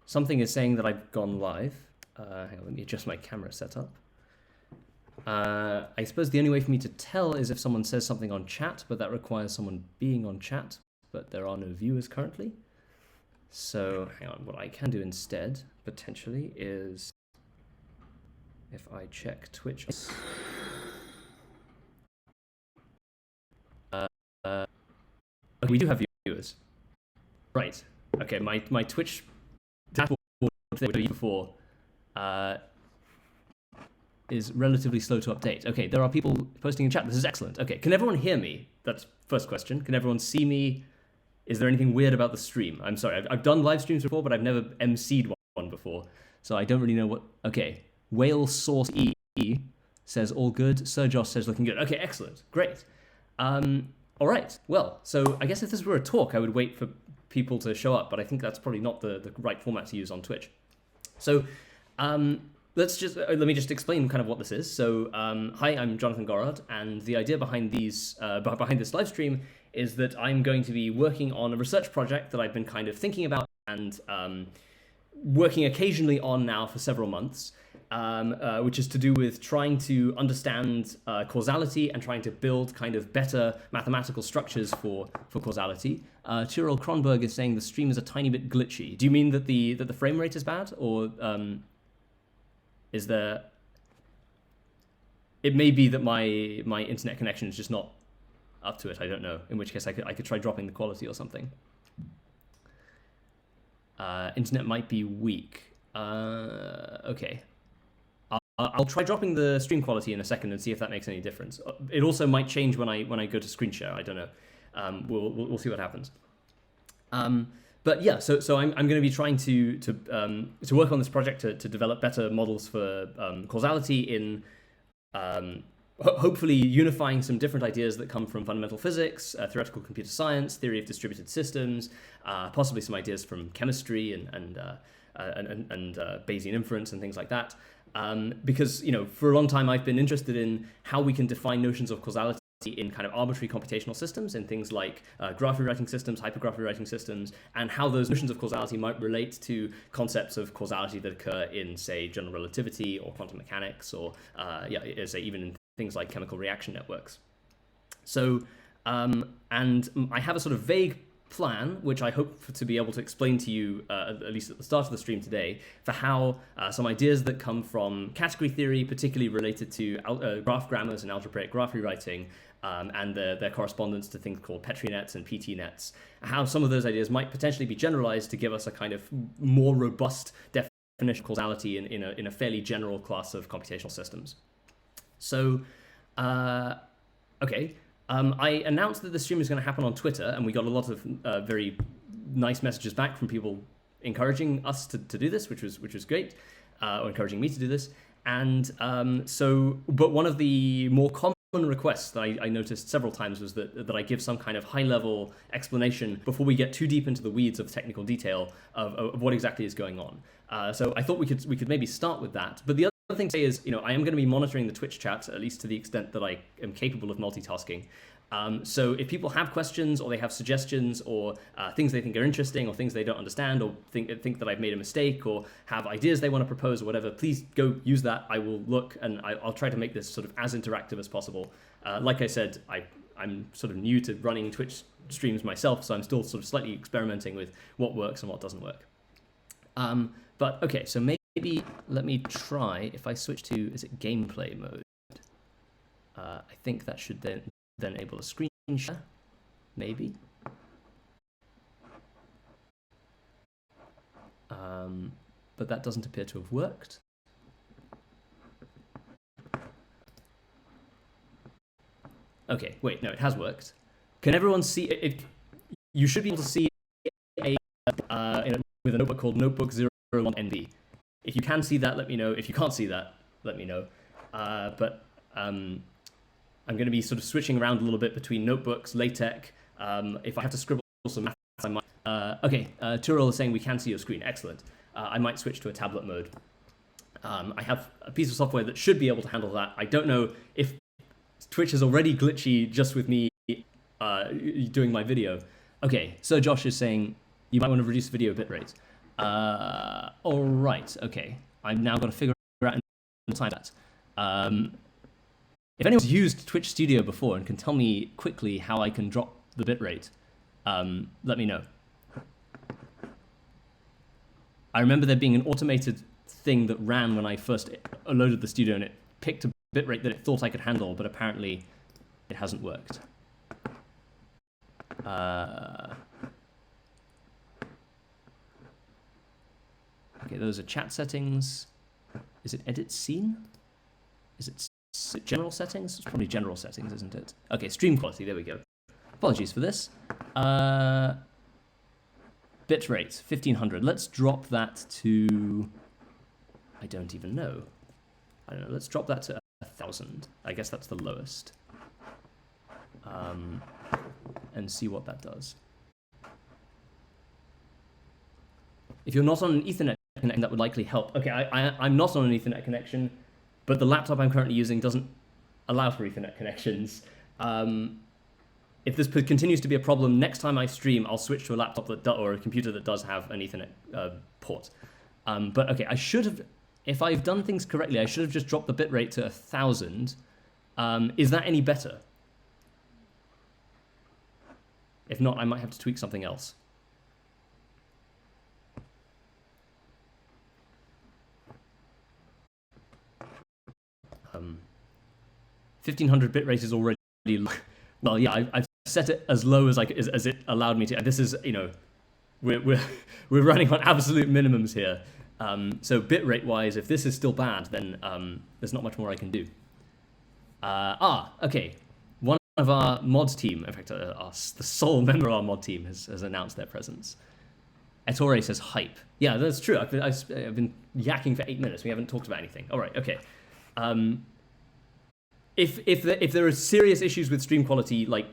something is saying that I've gone live. Hang on, let me adjust my camera setup. I suppose the only way for me to tell is if someone says something on chat, but that requires someone being on chat, but there are no viewers currently. So hang on, what I can do instead, potentially, is if I check Twitch. We do have viewers. Right. Okay, my Twitch dashboard that we did before is relatively slow to update. Okay, there are people posting in chat. This is excellent. Okay, can everyone hear me? That's first question. Can everyone see me? Is there anything weird about the stream? I'm sorry, I've done live streams before, but I've never emceed one before, so I don't really know what. Okay, Whale Source E says all good. Sir Josh says looking good. Okay, excellent, great. All right, well, so I guess if this were a talk, I would wait for people to show up, but I think that's probably not the right format to use on Twitch. So let me just explain kind of what this is. So hi, I'm Jonathan Gorard, and the idea behind behind this live stream is that I'm going to be working on a research project that I've been kind of thinking about and working occasionally on now for several months, which is to do with trying to understand causality and trying to build kind of better mathematical structures for causality. Tyrell Kronberg is saying the stream is a tiny bit glitchy. Do you mean that the frame rate is bad, or is there? It may be that my internet connection is just not up to it. I don't know. In which case, I could try dropping the quality or something. Internet might be weak. Okay. I'll try dropping the stream quality in a second and see if that makes any difference. It also might change when I go to screen share. I don't know. We'll see what happens. But yeah, so I'm going to be trying to work on this project to develop better models for causality in hopefully unifying some different ideas that come from fundamental physics, theoretical computer science, theory of distributed systems, possibly some ideas from chemistry and Bayesian inference and things like that. Because for a long time I've been interested in how we can define notions of causality in kind of arbitrary computational systems, in things like graph rewriting systems, hypergraph rewriting systems, and how those notions of causality might relate to concepts of causality that occur in, say, general relativity or quantum mechanics, or say even in things like chemical reaction networks. So, and I have a sort of vague plan, which I hope to be able to explain to you, at least at the start of the stream today, for how some ideas that come from category theory, particularly related to graph grammars and algebraic graph rewriting, and their correspondence to things called Petri nets and PT nets, how some of those ideas might potentially be generalized to give us a kind of more robust definition of causality in a fairly general class of computational systems. So, okay. I announced that the stream is going to happen on Twitter, and we got a lot of very nice messages back from people encouraging us to do this, which was great, or encouraging me to do this. And but one of the more common requests that I noticed several times was that I give some kind of high-level explanation before we get too deep into the weeds of technical detail of what exactly is going on. So I thought we could maybe start with that. But the other thing to say is, I am going to be monitoring the Twitch chat, at least to the extent that I am capable of multitasking. So if people have questions, or they have suggestions, or things they think are interesting, or things they don't understand, or think that I've made a mistake, or have ideas they want to propose, or whatever, please go use that. I will look, and I'll try to make this sort of as interactive as possible. Like I said, I'm sort of new to running Twitch streams myself, so I'm still sort of slightly experimenting with what works and what doesn't work. But okay, so maybe let me try, if I switch to, is it gameplay mode? I think that should then enable a screen share, maybe. But that doesn't appear to have worked. Okay, wait, no, it has worked. Can everyone see it? You should be able to see with a notebook called Notebook01NB. If you can see that, let me know. If you can't see that, let me know. But I'm going to be sort of switching around a little bit between notebooks, LaTeX. If I have to scribble some math, I might. Okay, Tyrell is saying we can see your screen. Excellent. I might switch to a tablet mode. I have a piece of software that should be able to handle that. I don't know if Twitch is already glitchy just with me doing my video. Okay, so Josh is saying you might want to reduce video bitrate. All right. Okay. I'm now got to figure out and time that. If anyone's used Twitch Studio before and can tell me quickly how I can drop the bitrate, let me know. I remember there being an automated thing that ran when I first loaded the studio, and it picked a bitrate that it thought I could handle, but apparently it hasn't worked. Okay, those are chat settings. Is it edit scene? Is it general settings? It's probably general settings, isn't it? Okay, stream quality, there we go. Apologies for this. Bitrate, 1500. Let's drop that to, I don't even know. I don't know, let's drop that to 1000. I guess that's the lowest. And see what that does. If you're not on an Ethernet connection, that would likely help. Okay, I'm not on an Ethernet connection, but the laptop I'm currently using doesn't allow for Ethernet connections. If this continues to be a problem, next time I stream, I'll switch to a laptop or a computer that does have an Ethernet port. But okay, I should have, if I've done things correctly, I should have just dropped the bitrate to 1000. Is that any better? If not, I might have to tweak something else. Um, 1500 bitrate is already well. Yeah, I've set it as low as as it allowed me to. This is, you know, we're running on absolute minimums here. So bitrate wise, if this is still bad, then there's not much more I can do. Okay. One of our mod team, in fact, the sole member of our mod team has announced their presence. Ettore says hype. Yeah, that's true. I've been yakking for 8 minutes. We haven't talked about anything. All right, okay. If there are serious issues with stream quality, like,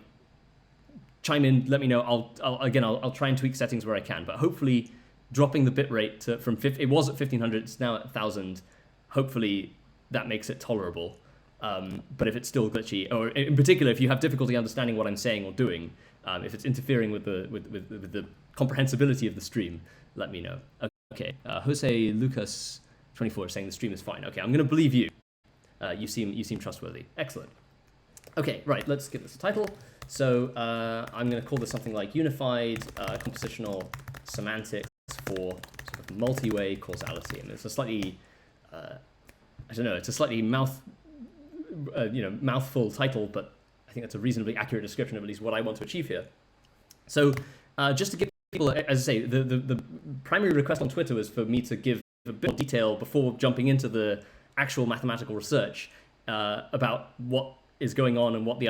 chime in, let me know. I'll try and tweak settings where I can. But hopefully, dropping the bitrate from it was at 1500, it's now at 1000. Hopefully, that makes it tolerable. But if it's still glitchy, or in particular, if you have difficulty understanding what I'm saying or doing, if it's interfering with the comprehensibility of the stream, let me know. Okay, Jose Lucas 24 is saying the stream is fine. Okay, I'm going to believe you. You seem trustworthy. Excellent. Okay, right. Let's give this a title. So I'm going to call this something like Unified Compositional Semantics for sort of multi-way causality, and it's a slightly I don't know. It's a slightly mouthful title, but I think that's a reasonably accurate description of at least what I want to achieve here. So just to give people, as I say, the primary request on Twitter was for me to give a bit more detail before jumping into the actual mathematical research about what is going on and what the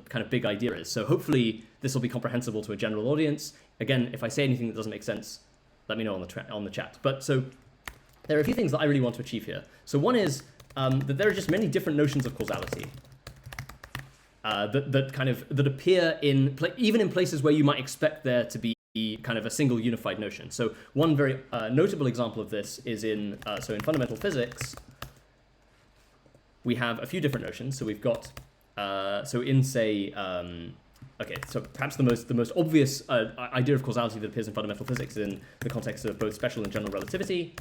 kind of big idea is. So hopefully this will be comprehensible to a general audience. Again, if I say anything that doesn't make sense, let me know on the chat. But so there are a few things that I really want to achieve here. So one is that there are just many different notions of causality that appear even in places where you might expect there to be kind of a single unified notion. So one very notable example of this is in fundamental physics. We have a few different notions. So we've got so perhaps the most obvious idea of causality that appears in fundamental physics is in the context of both special and general relativity.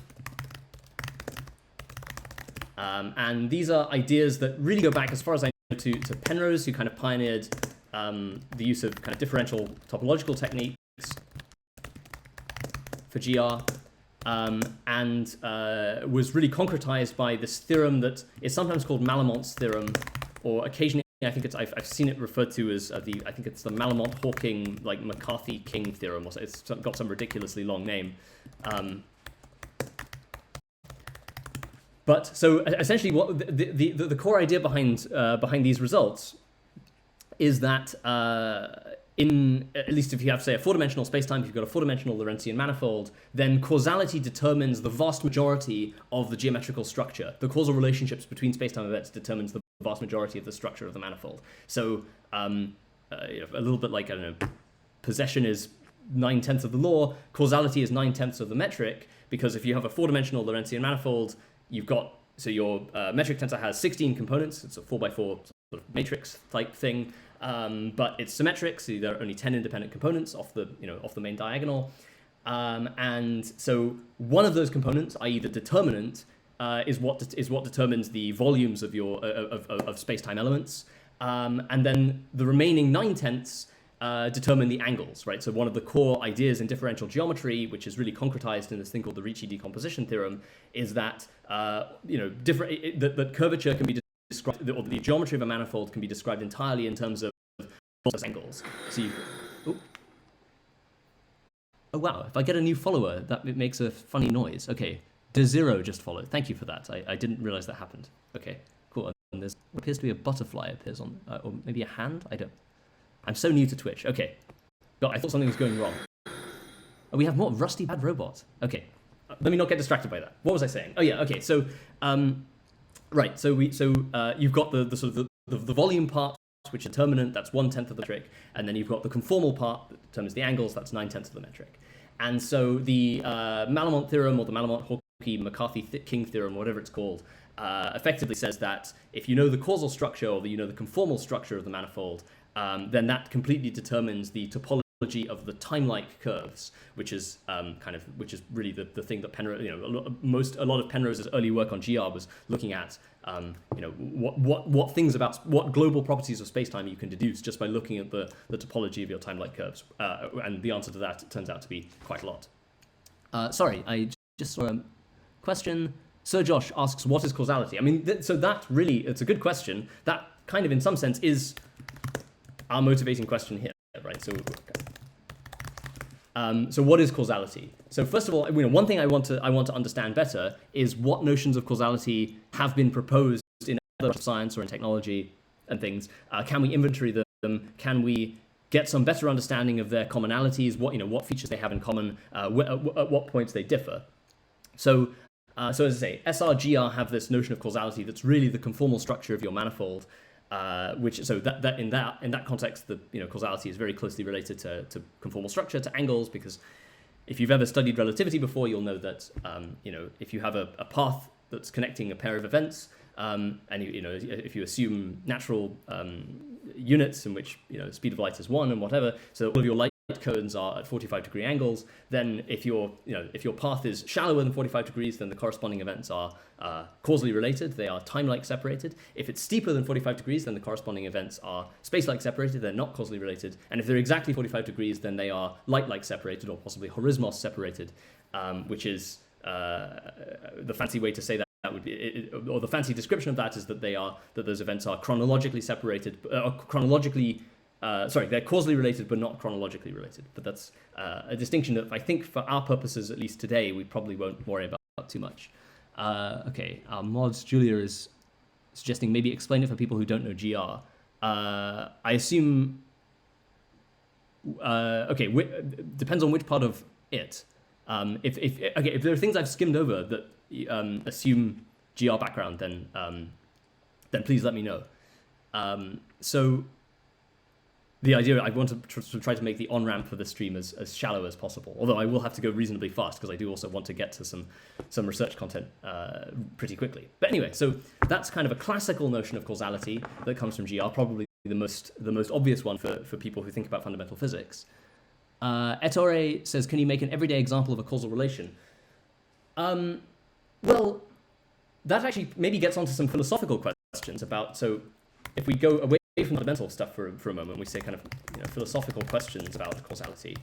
And these are ideas that really go back, as far as I know, to Penrose, who kind of pioneered the use of kind of differential topological techniques for GR, and was really concretized by this theorem that is sometimes called Malamont's theorem, or occasionally I think I've seen it referred to as I think it's the Malamont-Hawking, like McCarthy-King theorem, or so. It's got some ridiculously long name. But so essentially, what the core idea behind these results is that at least if you have, say, a four-dimensional spacetime, if you've got a four-dimensional Lorentzian manifold, then causality determines the vast majority of the geometrical structure. The causal relationships between spacetime events determines the vast majority of the structure of the manifold. So a little bit like, I don't know, possession is 9/10 of the law, causality is 9/10 of the metric, because if you have a four-dimensional Lorentzian manifold, you've got, so your metric tensor has 16 components. It's a 4x4 sort of matrix type thing, but it's symmetric, so there are only 10 independent components off the main diagonal. And so one of those components, i.e. the determinant, is what determines the volumes of your of space-time elements, and then the remaining 9/10 determine the angles, right? So one of the core ideas in differential geometry, which is really concretized in this thing called the Ricci decomposition theorem, is that that curvature can be described, or the geometry of a manifold can be described entirely in terms of angles. So oh wow! If I get a new follower, it makes a funny noise. Okay, De0 just followed. Thank you for that. I didn't realize that happened. Okay, cool. And there's what appears to be a butterfly appears on, or maybe a hand. I'm so new to Twitch. Okay. God, I thought something was going wrong. Oh, we have more rusty bad robot. Okay. Let me not get distracted by that. What was I saying? Oh yeah. Okay. So, right. So you've got the sort of the volume part, which is determinant. That's 1/10 of the metric, and then you've got the conformal part that determines the angles. That's 9/10 of the metric. And so the Malamont theorem, or the Malamont-Hawkey-McCarthy-King theorem, whatever it's called, effectively says that if you know the causal structure, or the conformal structure of the manifold, then that completely determines the topology of the time-like curves, which is which is really the thing that Penrose, a lot of Penrose's early work on GR was looking at, what things about what global properties of space-time you can deduce just by looking at the topology of your time-like curves, and the answer to that turns out to be quite a lot. Sorry, I just saw a question. Sir Josh asks, what is causality? I mean, so that really, it's a good question. That kind of, in some sense, is our motivating question here, right? So what is causality? So first of all, one thing I want to understand better is what notions of causality have been proposed in other science or in technology and things. Can we inventory them? Can we get some better understanding of their commonalities? What features they have in common? At what points they differ? So as I say, SR-GR have this notion of causality that's really the conformal structure of your manifold. Which in that context, the causality is very closely related to conformal structure, to angles, because if you've ever studied relativity before, you'll know that if you have a path that's connecting a pair of events, and if you assume natural units in which speed of light is 1 and whatever, so all of your light cones are at 45-degree angles, then if your path is shallower than 45 degrees, then the corresponding events are causally related. They are time-like separated. If it's steeper than 45 degrees, then the corresponding events are space-like separated. They're not causally related. And if they're exactly 45 degrees, then they are light-like separated, or possibly horismos separated, which is the fancy way to say that. That would be, or the fancy description of that is that those events are chronologically separated, they're causally related but not chronologically related. But that's a distinction that I think for our purposes, at least today, we probably won't worry about too much. Okay, our mods, Julia, is suggesting maybe explain it for people who don't know GR. I assume, depends on which part of it. If there are things I've skimmed over that assume GR background, then please let me know. So the idea, I want to try to make the on-ramp for the stream as shallow as possible, although I will have to go reasonably fast because I do also want to get to some research content pretty quickly. But anyway, so that's kind of a classical notion of causality that comes from GR, probably the most obvious one for people who think about fundamental physics. Ettore says, can you make an everyday example of a causal relation? Well, that actually maybe gets onto some philosophical questions about, so if we go away from fundamental stuff for a moment, we say kind of philosophical questions about causality.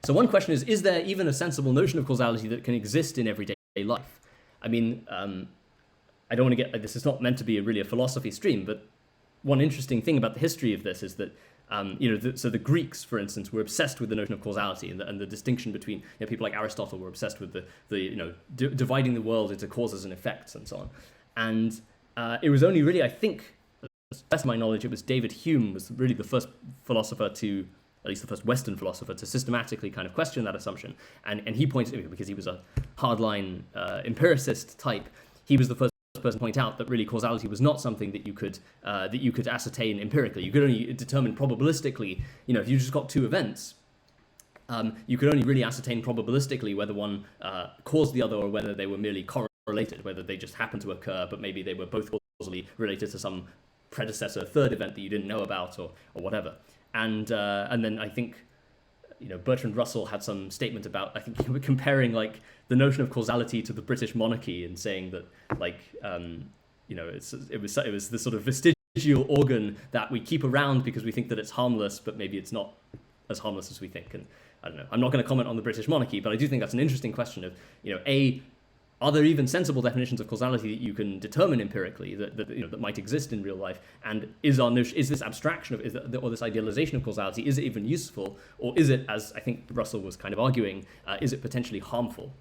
So one question is there even a sensible notion of causality that can exist in everyday life? I mean, I don't want to get, this is not meant to be really a philosophy stream, but one interesting thing about the history of this is that so the Greeks, for instance, were obsessed with the notion of causality, and the distinction between people like Aristotle were obsessed with the dividing the world into causes and effects and so on. And it was only really, I think, to the best of my knowledge, it was David Hume was really the first philosopher at least the first Western philosopher, to systematically kind of question that assumption. And he pointed, because he was a hardline empiricist type, he was the first person to point out that really causality was not something that you could ascertain empirically. You could only determine probabilistically. If you just got two events, you could only really ascertain probabilistically whether one caused the other or whether they were merely correlated, whether they just happened to occur, but maybe they were both causally related to some predecessor third event that you didn't know about or whatever. And then I think Bertrand Russell had some statement about, I think, comparing like the notion of causality to the British monarchy and saying that like it was this sort of vestigial organ that we keep around because we think that it's harmless, but maybe it's not as harmless as we think. And I don't know. I'm not going to comment on the British monarchy, but I do think that's an interesting question of, are there even sensible definitions of causality that you can determine empirically that might exist in real life? And is this abstraction or this idealization of causality, is it even useful, or is it, as I think Russell was kind of arguing, is it potentially harmful?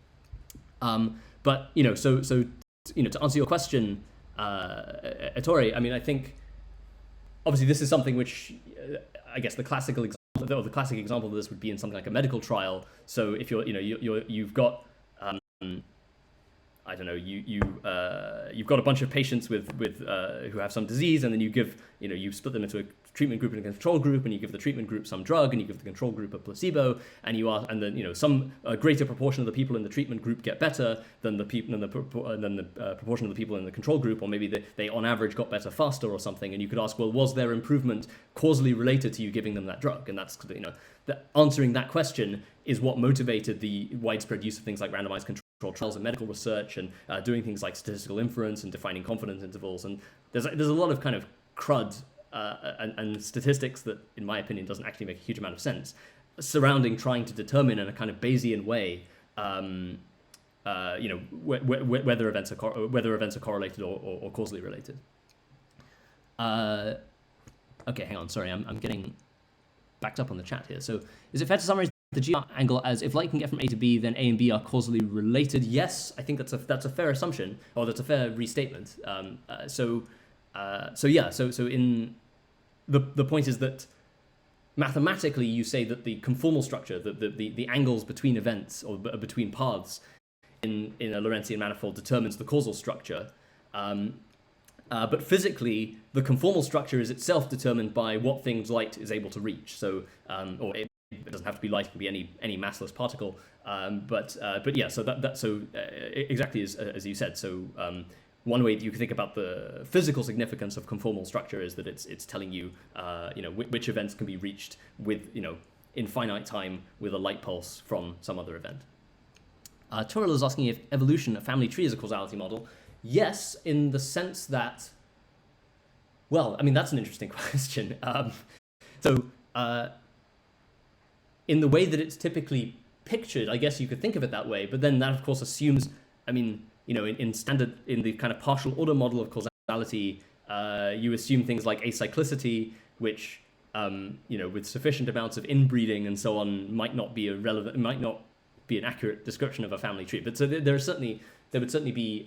But to answer your question, Ettore, I mean, I think obviously this is something which I guess the classic example of this would be in something like a medical trial. So if you've got I don't know, you've got a bunch of patients with who have some disease, and then you split them into a treatment group and a control group, and you give the treatment group some drug, and you give the control group a placebo, and then some greater proportion of the people in the treatment group get better than the proportion of the people in the control group, or maybe they on average got better faster or something, and you could ask, well, was their improvement causally related to you giving them that drug? And that's answering that question is what motivated the widespread use of things like randomized control trials in medical research, and doing things like statistical inference and defining confidence intervals. And there's a lot of kind of crud and statistics that, in my opinion, doesn't actually make a huge amount of sense surrounding trying to determine in a kind of Bayesian way, whether events are correlated or causally related. Okay, hang on. Sorry, I'm getting backed up on the chat here. So, is it fair to summarize the G angle as if light can get from A to B, then A and B are causally related? Yes, I think that's a fair assumption, or that's a fair restatement. So in the point is that mathematically you say that the conformal structure, the angles between events or between paths in a Lorentzian manifold determines the causal structure. But physically, the conformal structure is itself determined by what things light is able to reach. So, it doesn't have to be light; it can be any massless particle. But yeah. So exactly as you said. So one way that you can think about the physical significance of conformal structure is that it's telling you which events can be reached with in finite time with a light pulse from some other event. Turrell is asking if evolution, a family tree, is a causality model. Yes, in the sense that. Well, I mean that's an interesting question. In the way that it's typically pictured, I guess you could think of it that way, but then that of course assumes, I mean, in the kind of partial order model of causality, you assume things like acyclicity, which, with sufficient amounts of inbreeding and so on, might not be an accurate description of a family tree. But so there would certainly be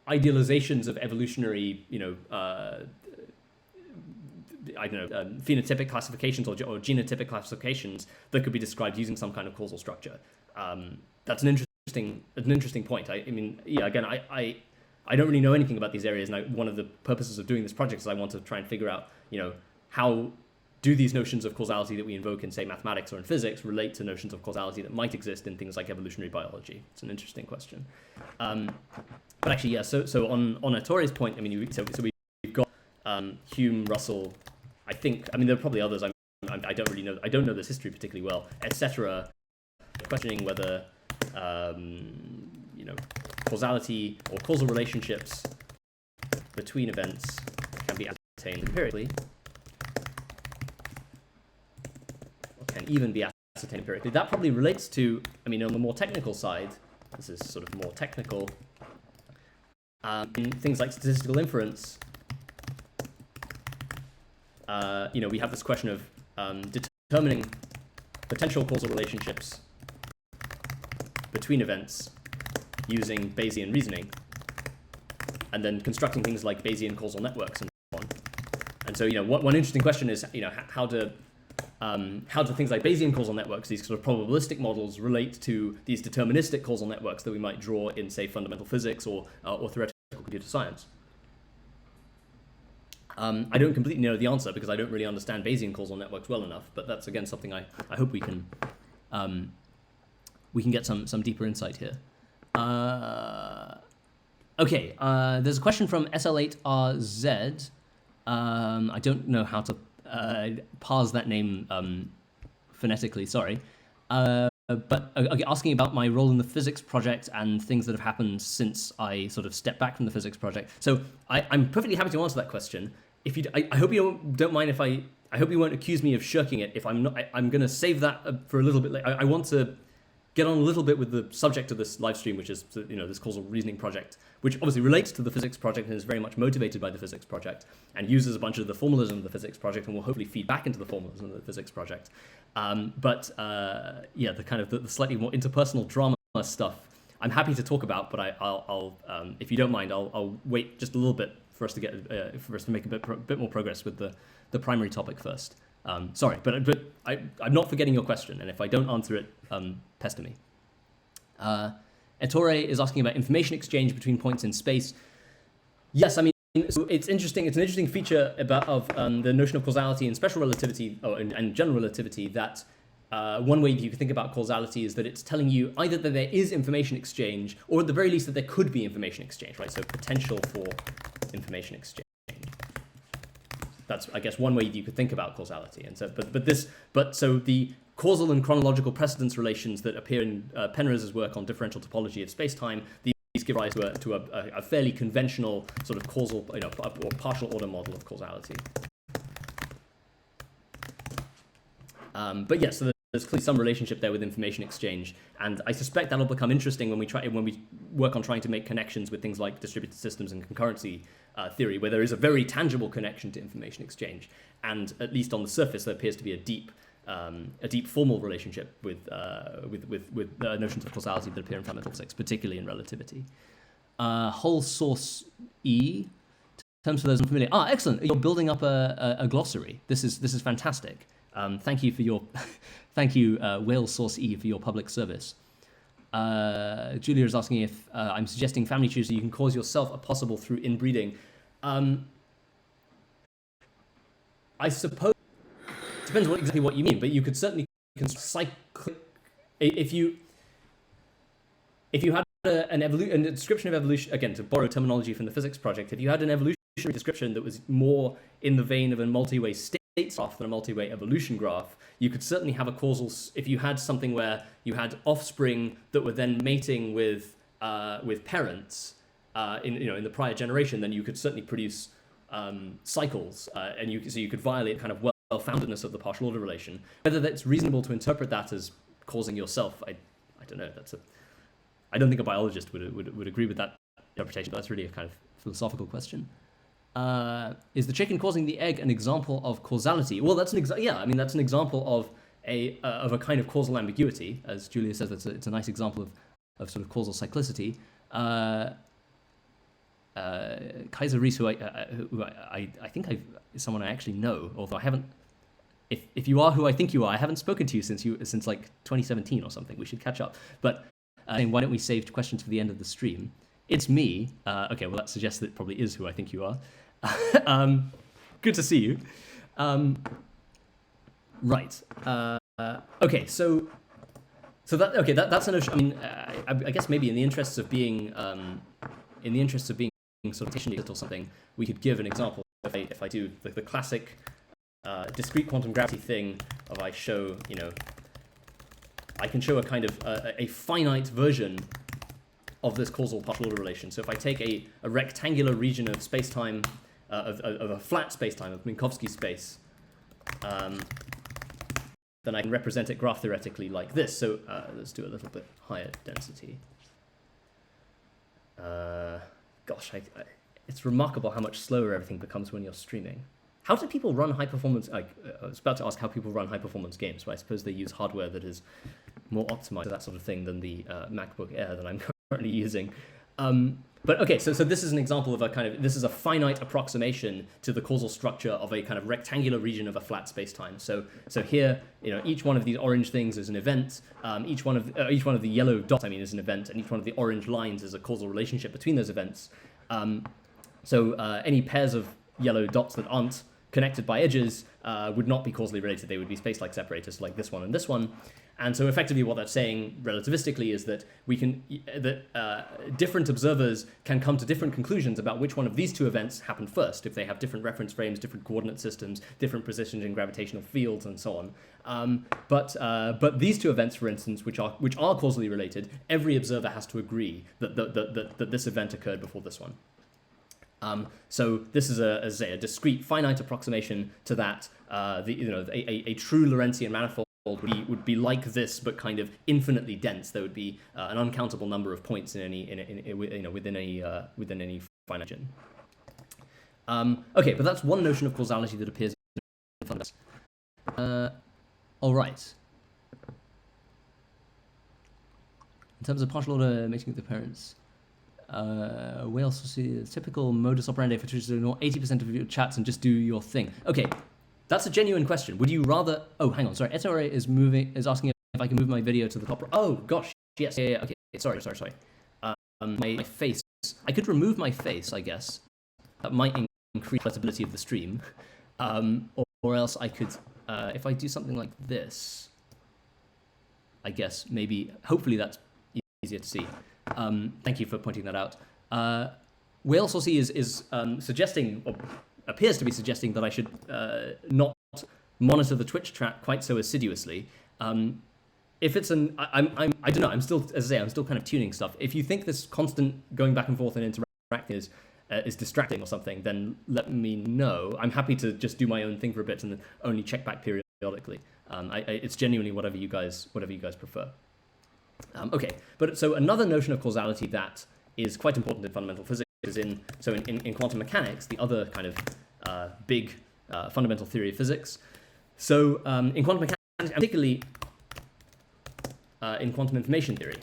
idealizations of evolutionary, phenotypic classifications or genotypic classifications that could be described using some kind of causal structure. That's an interesting point. I mean, yeah. Again, I don't really know anything about these areas, and one of the purposes of doing this project is I want to try and figure out, how do these notions of causality that we invoke in, say, mathematics or in physics relate to notions of causality that might exist in things like evolutionary biology? It's an interesting question. But actually, yeah. So on Ettore's point, I mean, we've got Hume, Russell. I mean, there are probably others. I don't really know. I don't know this history particularly well, etc. Questioning whether causality or causal relationships between events can be ascertained empirically, or can even be ascertained empirically. That probably relates to, I mean, on the more technical side, this is sort of more technical, in things like statistical inference. We have this question of determining potential causal relationships between events using Bayesian reasoning, and then constructing things like Bayesian causal networks and so on. And so, one interesting question is, how do things like Bayesian causal networks, these sort of probabilistic models, relate to these deterministic causal networks that we might draw in, say, fundamental physics or theoretical computer science? I don't completely know the answer because I don't really understand Bayesian causal networks well enough, but that's again something I hope we can get some deeper insight here. Okay, there's a question from SL8RZ. I don't know how to parse that name phonetically, sorry. But asking about my role in the physics project and things that have happened since I sort of stepped back from the physics project. So I'm perfectly happy to answer that question. If you, I hope you don't mind if I hope you won't accuse me of shirking it. If I'm not, I'm going to save that for a little bit later. I want to get on a little bit with the subject of this live stream, which is, this causal reasoning project, which obviously relates to the physics project and is very much motivated by the physics project and uses a bunch of the formalism of the physics project and will hopefully feed back into the formalism of the physics project. The kind of the slightly more interpersonal drama stuff, I'm happy to talk about, but I'll if you don't mind, I'll wait just a little bit for us to get for us to make a bit more progress with the primary topic first. Sorry, but I'm not forgetting your question, and if I don't answer it, pester me. Ettore is asking about information exchange between points in space. Yes, I mean, so it's interesting. It's an interesting feature of the notion of causality and special relativity, and general relativity, that one way that you can think about causality is that it's telling you either that there is information exchange, or at the very least that there could be information exchange, right? So potential for information exchange. That's, I guess, one way you could think about causality. And so, so the causal and chronological precedence relations that appear in Penrose's work on differential topology of space-time, these give rise to a fairly conventional sort of causal, or partial order model of causality. But yes, so there's clearly some relationship there with information exchange, and I suspect that'll become interesting when we work on trying to make connections with things like distributed systems and concurrency theory, where there is a very tangible connection to information exchange, and at least on the surface there appears to be a deep formal relationship with notions of causality that appear in fundamental physics, particularly in relativity. Whole source E, in terms of those unfamiliar. Excellent! You're building up a glossary. This is fantastic. Thank you for your, whale source E, for your public service. Julia is asking if I'm suggesting family trees so you can cause yourself a possible through inbreeding. I suppose it depends exactly what you mean, but you could certainly cyclic. If you had a description of evolution, again to borrow terminology from the physics project, if you had an evolutionary description that was more in the vein of a multi-way state graph than a multi-way evolution graph, you could certainly have a causal. If you had something where you had offspring that were then mating with parents in the prior generation, then you could certainly produce cycles, and you could violate kind of well-foundedness of the partial order relation. Whether that's reasonable to interpret that as causing yourself, I don't know. I don't think a biologist would agree with that interpretation, but that's really a kind of philosophical question. Is the chicken causing the egg an example of causality? Well, that's that's an example of a kind of causal ambiguity, as Julia says. It's a nice example of sort of causal cyclicity. Kaiser Rees, who I think is someone I actually know, although I haven't. If you are who I think you are, I haven't spoken to you since like 2017 or something. We should catch up. But why don't we save questions for the end of the stream? It's me. Okay, well that suggests that it probably is who I think you are. Good to see you. Right. Okay. So that's an notion. I mean, I guess maybe in the interests of being sort of efficient or something, we could give an example. If I do the classic discrete quantum gravity thing of I can show a kind of a finite version of this causal partial order relation. So if I take a rectangular region of space-time, of a flat space-time, of Minkowski space, then I can represent it graph theoretically like this. So let's do a little bit higher density. Gosh, it's remarkable how much slower everything becomes when you're streaming. How do people run high-performance? I was about to ask how people run high-performance games, but I suppose they use hardware that is more optimized for that sort of thing than the MacBook Air that I'm currently using. But okay, so this is an example of this is a finite approximation to the causal structure of a kind of rectangular region of a flat space-time. So here, each one of these orange things is an event. Each one of the yellow dots, is an event, and each one of the orange lines is a causal relationship between those events. Any pairs of yellow dots that aren't connected by edges would not be causally related. They would be space-like separators, like this one and this one. And so effectively what that's saying relativistically is that different observers can come to different conclusions about which one of these two events happened first, if they have different reference frames, different coordinate systems, different positions in gravitational fields, and so on. But these two events, for instance, which are causally related, every observer has to agree that this event occurred before this one. So this is as I say, a discrete finite approximation to that. A true Lorentzian manifold would be like this, but kind of infinitely dense. There would be an uncountable number of points within any finite region. Okay, but that's one notion of causality that appears in fundamentals. All right. In terms of partial order mixing with the parents, we also see a typical modus operandi for Twitter to ignore 80% of your chats and just do your thing. Okay. That's a genuine question. Would you rather... Oh, hang on. Sorry. Ettore is asking if I can move my video to the top. Oh, gosh. Yes. Yeah. Okay. Sorry. My face. I could remove my face, I guess. That might increase the flexibility of the stream. Or else I could... if I do something like this... I guess maybe... Hopefully that's easier to see. Thank you for pointing that out. Whale Saucy is suggesting... appears to be suggesting that I should not monitor the Twitch chat quite so assiduously. If it's I don't know. I'm still, as I say, I'm still kind of tuning stuff. If you think this constant going back and forth and interacting is distracting or something, then let me know. I'm happy to just do my own thing for a bit and then only check back periodically. It's genuinely whatever you guys prefer. Okay, but so another notion of causality that is quite important in fundamental physics. In quantum mechanics, the other kind of big fundamental theory of physics. So in quantum mechanics, and particularly in quantum information theory,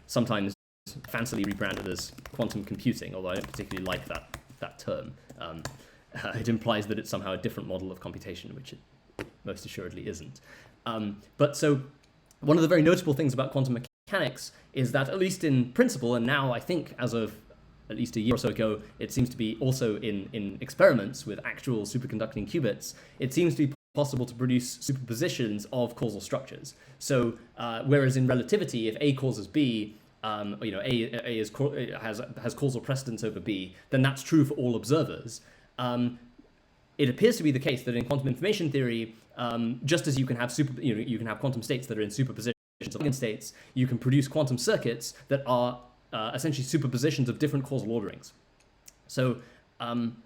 sometimes fancily rebranded as quantum computing, although I don't particularly like that term. It implies that it's somehow a different model of computation, which it most assuredly isn't. But so one of the very notable things about quantum mechanics is that, at least in principle, and now I think as of at least a year or so ago, it seems to be also in experiments with actual superconducting qubits, it seems to be possible to produce superpositions of causal structures. So whereas in relativity, if A causes B, A has causal precedence over B, then that's true for all observers. It appears to be the case that in quantum information theory, just as you can have you can have quantum states that are in superposition of eigenstates, you can produce quantum circuits that are essentially superpositions of different causal orderings. So I'm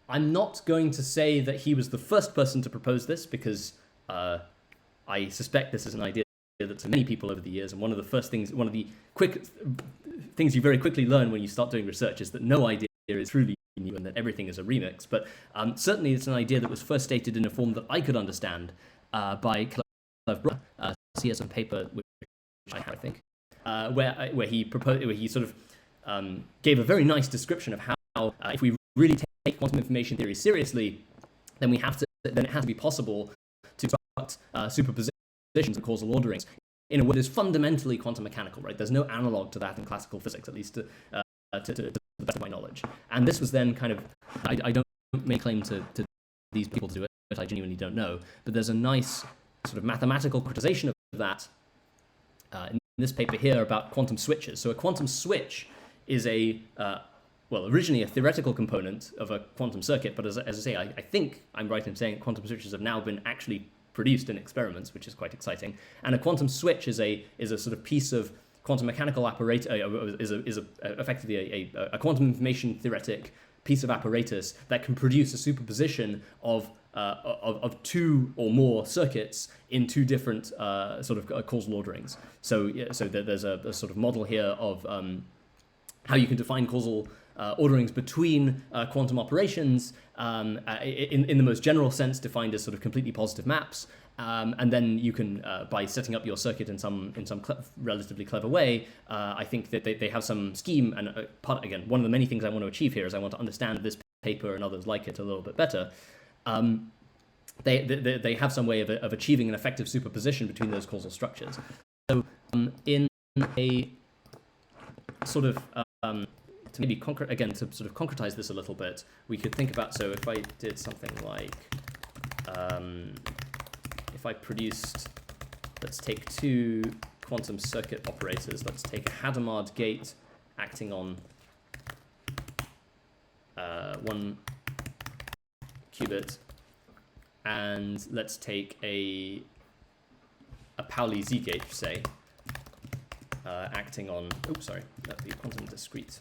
not going to say that he was the first person to propose this, because I suspect this is an idea that to many people over the years, and one of the quick things you very quickly learn when you start doing research is that no idea is truly new and that everything is a remix. But certainly it's an idea that was first stated in a form that I could understand by Clev Brook. He has a paper which I have, I think, where he sort of gave a very nice description of how if we really take quantum information theory seriously, then it has to be possible to construct superpositions of causal orderings in a way that is fundamentally quantum mechanical, right? There's no analog to that in classical physics, at least to the best of my knowledge. And this was then kind of, I don't make claim to these people to do it, but I genuinely don't know. But there's a nice sort of mathematical criticization of that in this paper here about quantum switches. So a quantum switch is originally a theoretical component of a quantum circuit, but as I say, I think I'm right in saying quantum switches have now been actually produced in experiments, which is quite exciting. And a quantum switch is a sort of piece of quantum mechanical apparatus, is effectively a quantum information theoretic piece of apparatus that can produce a superposition of two or more circuits in two different sort of causal orderings. So there's a sort of model here of how you can define causal orderings between quantum operations in the most general sense, defined as sort of completely positive maps. And then you can, by setting up your circuit in some relatively clever way, I think that they have some scheme. And one of the many things I want to achieve here is I want to understand this paper and others like it a little bit better. They have some way of achieving an effective superposition between those causal structures. So in a sort of to maybe to sort of concretize this a little bit, we could think about, so if I did something like if I produced, let's take two quantum circuit operators. Let's take a Hadamard gate acting on one qubit, and let's take a Pauli Z gate, say, acting on, oops, sorry, that'd be a quantum discrete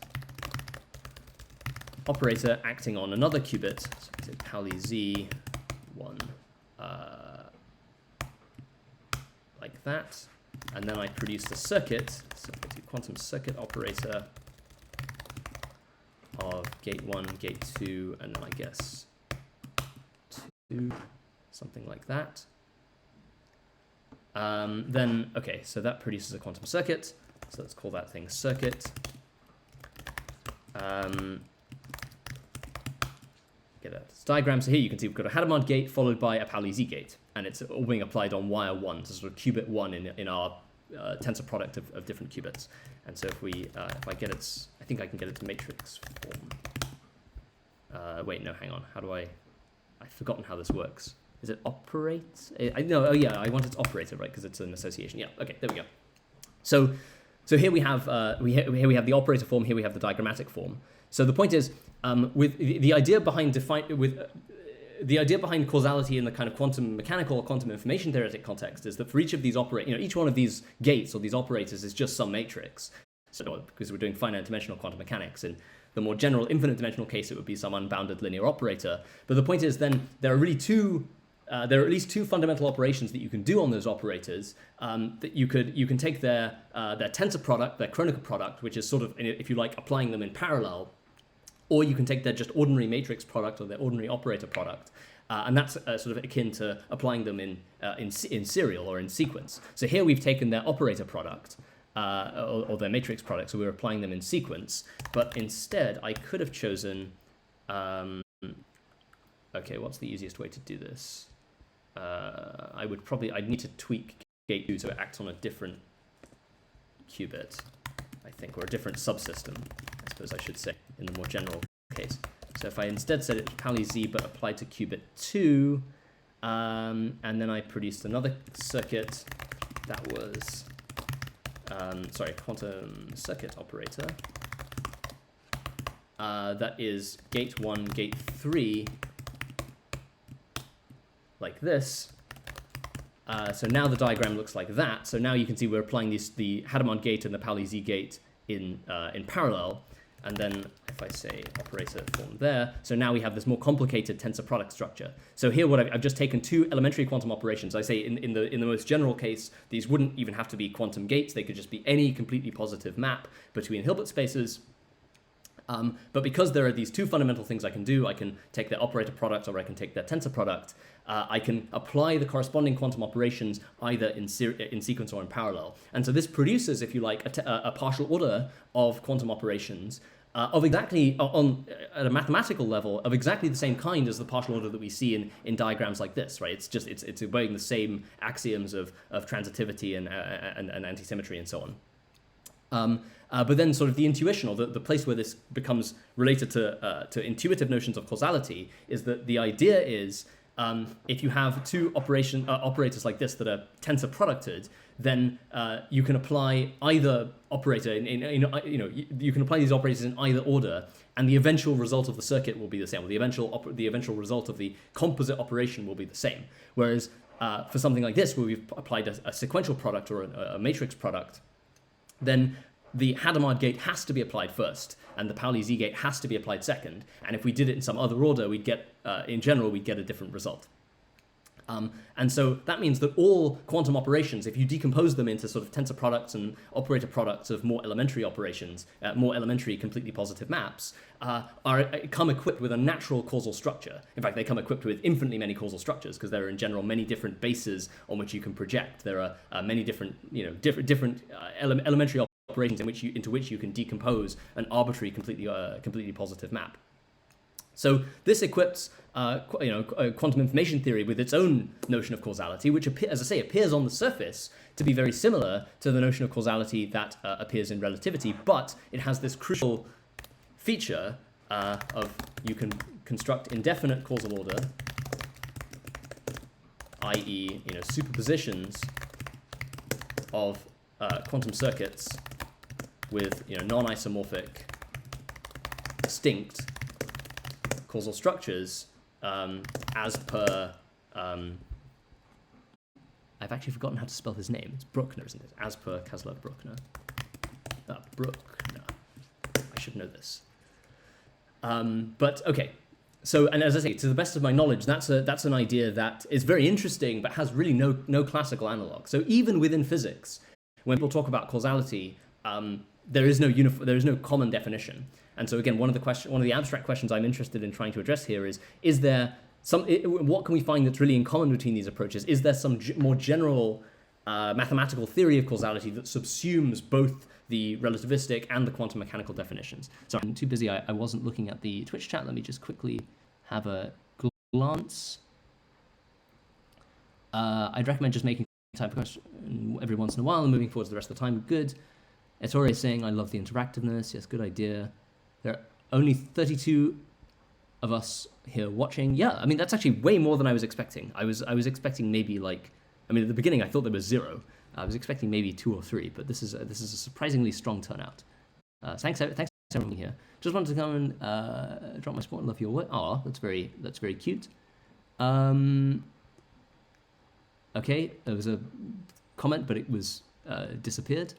operator acting on another qubit, so we say Pauli Z1, like that, and then I produced a circuit, so I do quantum circuit operator of gate 1, gate 2, and then I guess 2, something like that. Then, okay, so that produces a quantum circuit, so let's call that thing circuit. Get a diagram. So here you can see we've got a Hadamard gate followed by a Pauli Z gate, and it's all being applied on wire 1, so sort of qubit 1 in our tensor product of different qubits. And so if we, if I get its, I think I can get it to matrix form. Wait, no, hang on. How do I've forgotten how this works. Is it operate? No, oh yeah, I want it to operate it, right? Because it's an association. Yeah, okay, there we go. So here we have here we have the operator form. Here we have the diagrammatic form. So the point is, with the idea behind causality in the kind of quantum mechanical or quantum information theoretic context is that for each of these each one of these gates or these operators is just some matrix. So because we're doing finite dimensional quantum mechanics, in the more general infinite dimensional case, it would be some unbounded linear operator. But the point is, then there are really there are at least two fundamental operations that you can do on those operators. That you can take their tensor product, their Kronecker product, which is sort of, if you like, applying them in parallel, or you can take their just ordinary matrix product or their ordinary operator product, and that's sort of akin to applying them in serial or in sequence. So here we've taken their operator product or their matrix product, so we're applying them in sequence. But instead, I could have chosen. Okay, what's the easiest way to do this? I'd need to tweak gate 2 so it acts on a different qubit, I think, or a different subsystem, I suppose I should say, in the more general case. So if I instead set it to Pauli Z but applied to qubit 2, and then I produced another circuit that was, quantum circuit operator, that is gate 1, gate 3, like this. So now the diagram looks like that. So now you can see we're applying the Hadamard gate and the Pauli Z gate in parallel. And then if I say operator form there, so now we have this more complicated tensor product structure. So here what I've just taken two elementary quantum operations. I say in the most general case, these wouldn't even have to be quantum gates. They could just be any completely positive map between Hilbert spaces. But because there are these two fundamental things I can do, I can take their operator product or I can take their tensor product. I can apply the corresponding quantum operations either in sequence or in parallel. And so this produces, if you like, a partial order of quantum operations of exactly, at a mathematical level, of exactly the same kind as the partial order that we see in diagrams like this, right? It's obeying the same axioms of transitivity and antisymmetry and so on. But then sort of the intuition, or the place where this becomes related to intuitive notions of causality, is that the idea is if you have two operators like this that are tensor producted, then you can apply either operator you can apply these operators in either order, and the eventual result of the circuit will be the same, or the eventual result of the composite operation will be the same. Whereas for something like this, where we've applied a sequential product or a matrix product, then the Hadamard gate has to be applied first, and the Pauli Z gate has to be applied second. And if we did it in some other order, we'd get, in general, we'd get a different result. And so that means that all quantum operations, if you decompose them into sort of tensor products and operator products of more elementary operations, more elementary completely positive maps, come equipped with a natural causal structure. In fact, they come equipped with infinitely many causal structures, because there are in general many different bases on which you can project. There are many different, different elementary operations into which you can decompose an arbitrary, completely positive map. So this equips quantum information theory with its own notion of causality, which, as I say, appears on the surface to be very similar to the notion of causality that appears in relativity, but it has this crucial feature of you can construct indefinite causal order i.e., superpositions of quantum circuits with non-isomorphic, distinct causal structures as per. I've actually forgotten how to spell his name. It's Bruckner, isn't it? As per Causality Bruckner. Bruckner. I should know this. But okay. So, and as I say, to the best of my knowledge, that's an idea that is very interesting, but has really no classical analog. So even within physics, when people talk about causality, there is no common definition. And so again, one of the abstract questions I'm interested in trying to address here is there what can we find that's really in common between these approaches? Is there some more general mathematical theory of causality that subsumes both the relativistic and the quantum mechanical definitions? So I'm too busy. I wasn't looking at the Twitch chat. Let me just quickly have a glance. I'd recommend just making time for questions every once in a while and moving forward to the rest of the time. Good. Ettore is saying, I love the interactiveness. Yes, good idea. There are only 32 of us here watching. Yeah, I mean, that's actually way more than I was expecting. I was expecting maybe at the beginning I thought there was 0. I was expecting maybe 2 or 3, but this is a surprisingly strong turnout. Thanks everyone here. Just wanted to come and drop my support and love your work. Oh, that's very cute. Okay, there was a comment, but it was disappeared.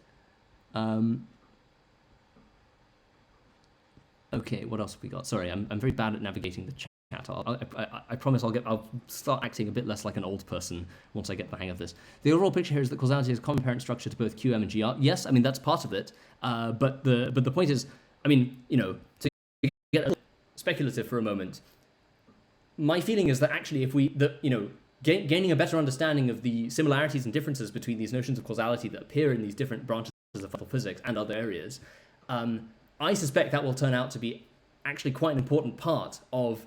Okay, what else have we got? Sorry, I'm very bad at navigating the chat. I promise I'll start acting a bit less like an old person once I get the hang of this. The overall picture here is that causality is a common parent structure to both QM and GR. Yes, I mean that's part of it. But the point is, I mean, to get a little speculative for a moment, my feeling is that actually if gaining a better understanding of the similarities and differences between these notions of causality that appear in these different branches of fundamental physics and other areas, I suspect that will turn out to be actually quite an important part of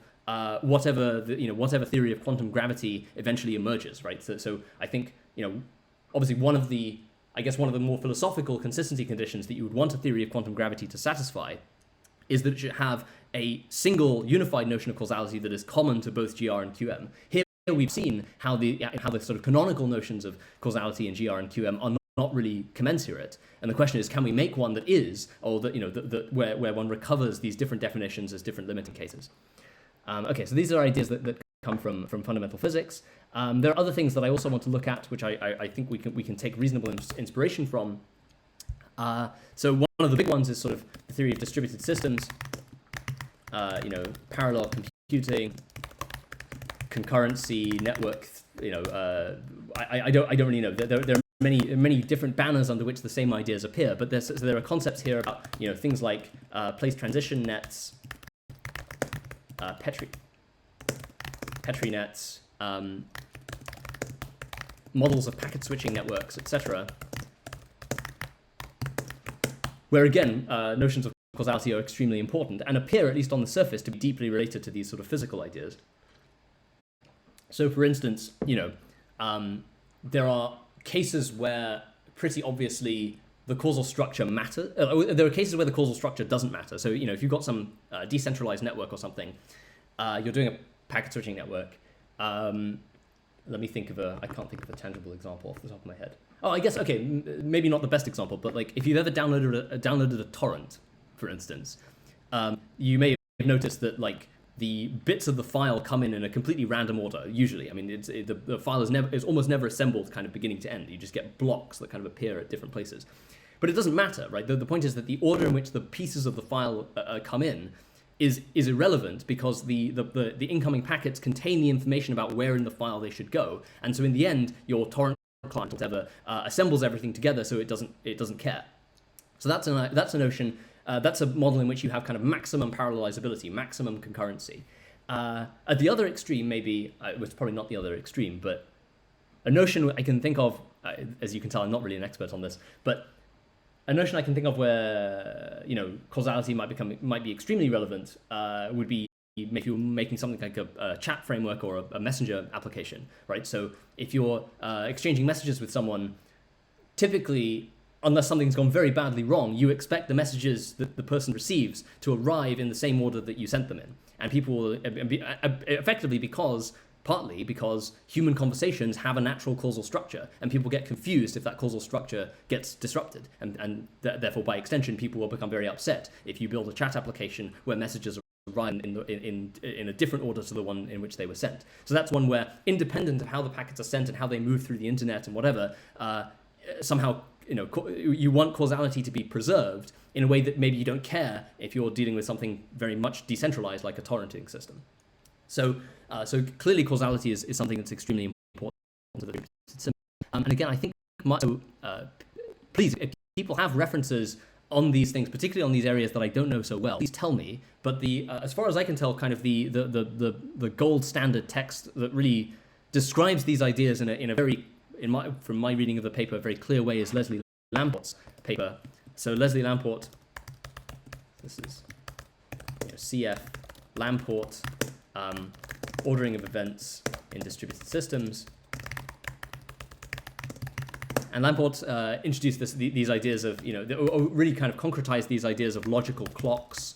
whatever theory of quantum gravity eventually emerges, right? So I think obviously one of the more philosophical consistency conditions that you would want a theory of quantum gravity to satisfy is that it should have a single unified notion of causality that is common to both GR and QM. Here we've seen how the sort of canonical notions of causality in GR and QM are not really commensurate, and the question is, can we make one that is, or that where one recovers these different definitions as different limiting cases? Okay, so these are ideas that come from fundamental physics. There are other things that I also want to look at, which I think we can take reasonable inspiration from. So one of the big ones is sort of the theory of distributed systems. Parallel computing, concurrency, network. I don't really know. There are many different banners under which the same ideas appear, but there are concepts here about things like place transition nets, Petri nets, models of packet switching networks, etc. Where again, notions of causality are extremely important and appear, at least on the surface, to be deeply related to these sort of physical ideas. So, for instance, there are cases where pretty obviously the causal structure matters. There are cases where the causal structure doesn't matter. So, if you've got some decentralized network or something, you're doing a packet switching network. Let me think of I can't think of a tangible example off the top of my head. Oh, I guess, okay, maybe not the best example, but like if you've ever downloaded a torrent, for instance, you may have noticed that like the bits of the file come in a completely random order, usually. I mean, the file is almost never assembled kind of beginning to end. You just get blocks that kind of appear at different places. But it doesn't matter, right? The point is that the order in which the pieces of the file come in is irrelevant, because the incoming packets contain the information about where in the file they should go. And so in the end, your torrent client or whatever assembles everything together, so it doesn't care. So that's a notion. That's a model in which you have kind of maximum parallelizability, maximum concurrency. At the other extreme, maybe, it's probably not the other extreme, but a notion I can think of, as you can tell, I'm not really an expert on this, but a notion I can think of where causality might be extremely relevant would be if you're making something like a chat framework or a messenger application, right? So if you're exchanging messages with someone, typically, unless something's gone very badly wrong, you expect the messages that the person receives to arrive in the same order that you sent them in. And people will effectively, because partly because human conversations have a natural causal structure, and people get confused if that causal structure gets disrupted, and therefore by extension people will become very upset if you build a chat application where messages arrive in a different order to the one in which they were sent. So that's one where, independent of how the packets are sent and how they move through the internet and whatever, somehow you want causality to be preserved in a way that maybe you don't care if you're dealing with something very much decentralized like a torrenting system. So clearly causality is something that's extremely important to the system. And again, I think please, if people have references on these things, particularly on these areas that I don't know so well, please tell me. But as far as I can tell, kind of the gold standard text that really describes these ideas in a very, from my reading of the paper, a very clear way is Leslie Lamport's paper. So Leslie Lamport, this is CF Lamport, ordering of events in distributed systems. And Lamport introduced these ideas of, really kind of concretized these ideas of logical clocks,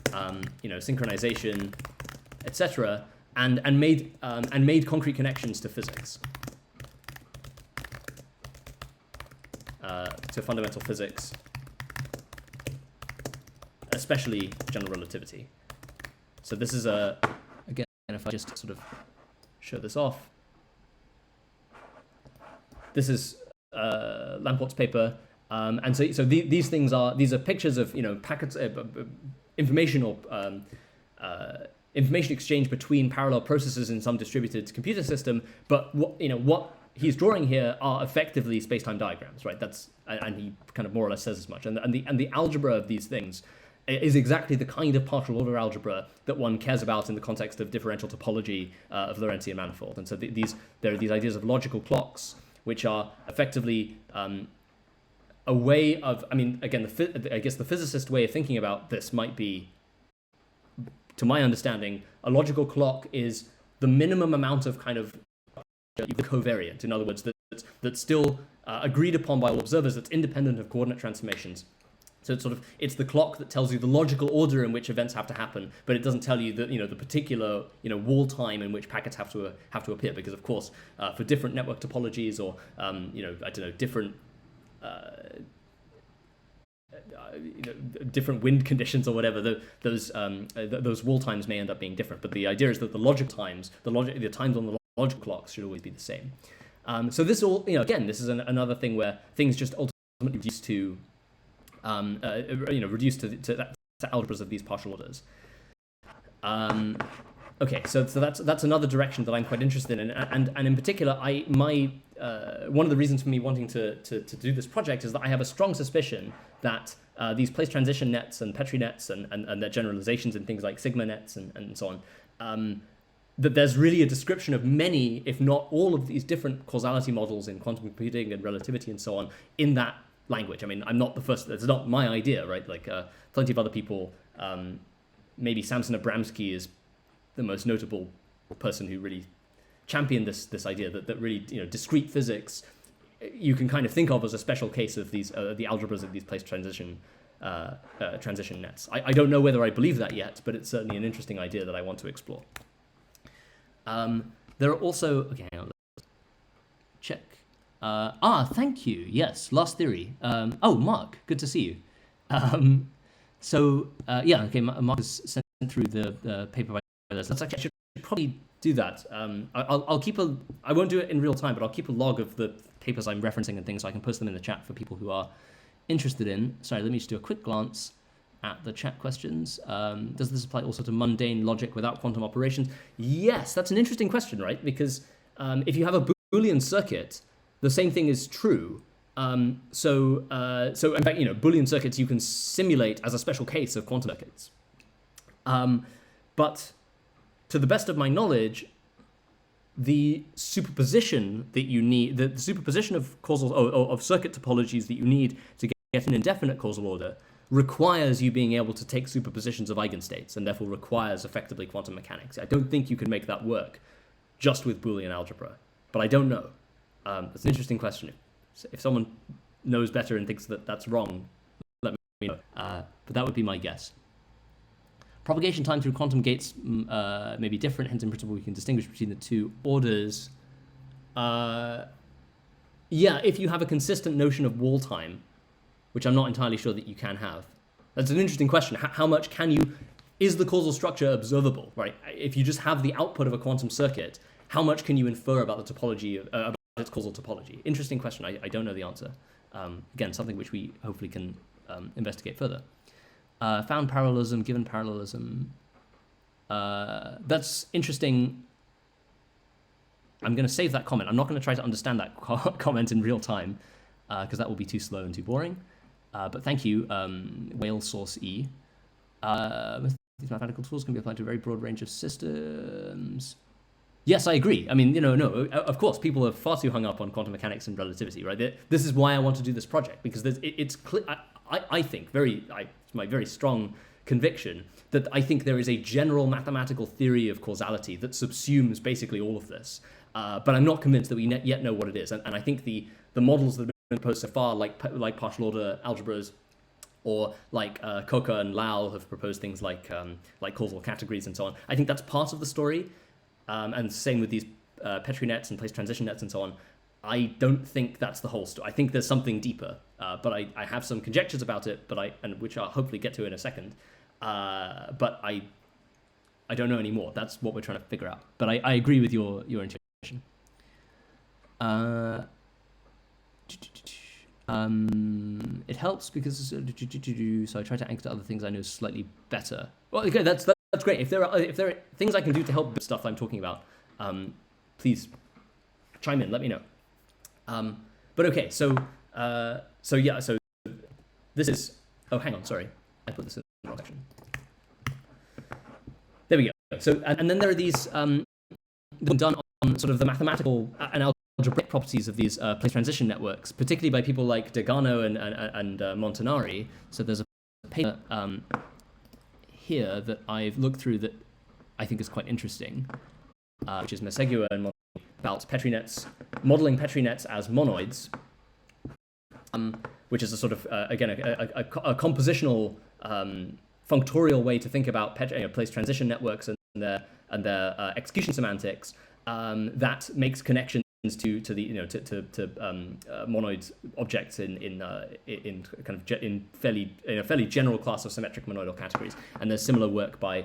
synchronization, etc., and made concrete connections to physics, to fundamental physics, especially general relativity. So this is again, if I just sort of show this off. This is Lamport's paper, and so these are pictures of packets, information exchange between parallel processes in some distributed computer system. But what he's drawing here are effectively space-time diagrams, right? And he kind of more or less says as much. And the algebra of these things is exactly the kind of partial order algebra that one cares about in the context of differential topology of Lorentzian manifold. And so there are these ideas of logical clocks, which are effectively a way of, again, I guess the physicist way of thinking about this might be, to my understanding, a logical clock is the minimum amount of kind of covariant, in other words, that's still agreed upon by all observers, that's independent of coordinate transformations. So it's the clock that tells you the logical order in which events have to happen, but it doesn't tell you that the particular wall time in which packets have to appear, because of course for different network topologies or different different wind conditions or whatever, those wall times may end up being different. But the idea is that the times on the logical clocks should always be the same. So this all, again, this is another thing where things just ultimately reduce to reduced to algebras of these partial orders. Okay, so that's another direction that I'm quite interested in, and in particular, one of the reasons for me wanting to do this project is that I have a strong suspicion that these place transition nets and Petri nets and their generalizations and things like sigma nets and so on, that there's really a description of many, if not all, of these different causality models in quantum computing and relativity and so on in that language. I'm not the first. It's not my idea, right? Plenty of other people. Maybe Samson Abramsky is the most notable person who really championed this idea that really discrete physics you can kind of think of as a special case of these the algebras of these place transition nets. I don't know whether I believe that yet, but it's certainly an interesting idea that I want to explore. There are also hang on, let's check. Thank you. Yes, last theory. Mark, good to see you. Mark has sent through the paper by this. I should probably do that. I'll keep I won't do it in real time, but I'll keep a log of the papers I'm referencing and things, so I can post them in the chat for people who are interested in. Sorry, let me just do a quick glance at the chat questions. Does this apply also to mundane logic without quantum operations? Yes, that's an interesting question, right? Because if you have a Boolean circuit, the same thing is true. So in fact, Boolean circuits you can simulate as a special case of quantum circuits. But to the best of my knowledge, the superposition that you need, the superposition of causal of circuit topologies that you need to get an indefinite causal order requires you being able to take superpositions of eigenstates, and therefore requires effectively quantum mechanics. I don't think you can make that work just with Boolean algebra, but I don't know. It's an interesting question. If someone knows better and thinks that that's wrong, let me know. But that would be my guess. Propagation time through quantum gates may be different, hence in principle we can distinguish between the two orders. Yeah, if you have a consistent notion of wall time, which I'm not entirely sure that you can have. That's an interesting question. How much can you, is the causal structure observable, right? If you just have the output of a quantum circuit, how much can you infer about the topology, about its causal topology? Interesting question, I don't know the answer. Again, something which we hopefully can investigate further. Found parallelism, given parallelism. That's interesting. I'm going to save that comment. I'm not going to try to understand that comment in real time because that will be too slow and too boring. But thank you, whale source E. These mathematical tools can be applied to a very broad range of systems. Yes, I agree. I mean, no, of course, people are far too hung up on quantum mechanics and relativity, right? This is why I want to do this project, because it's clear. I think it's my very strong conviction that I think there is a general mathematical theory of causality that subsumes basically all of this. But I'm not convinced that we yet know what it is. And I think the models that have been proposed so far, like partial order algebras, or like Koka and Lau have proposed things like causal categories and so on. I think that's part of the story. And same with these Petri nets and place transition nets and so on. I don't think that's the whole story. I think there's something deeper, but I have some conjectures about it, which I'll hopefully get to in a second. But I don't know anymore. That's what we're trying to figure out. But I agree with your intuition. It helps because so I try to anchor to other things I know slightly better. Well, okay, that's great. If there are things I can do to help with stuff I'm talking about, please chime in. Let me know. But okay, so this is. Oh, hang on, sorry, I put this in the wrong section. There we go. So and then there are these done on sort of the mathematical and algebraic properties of these place transition networks, particularly by people like Degano and Montanari. So there's a paper here that I've looked through that I think is quite interesting, which is Mesegua and Montanari, about Petri nets, modeling Petri nets as monoids, which is a sort of again a compositional functorial way to think about place transition networks and their execution semantics that makes connections to the monoid objects in a fairly general class of symmetric monoidal categories. And there's similar work by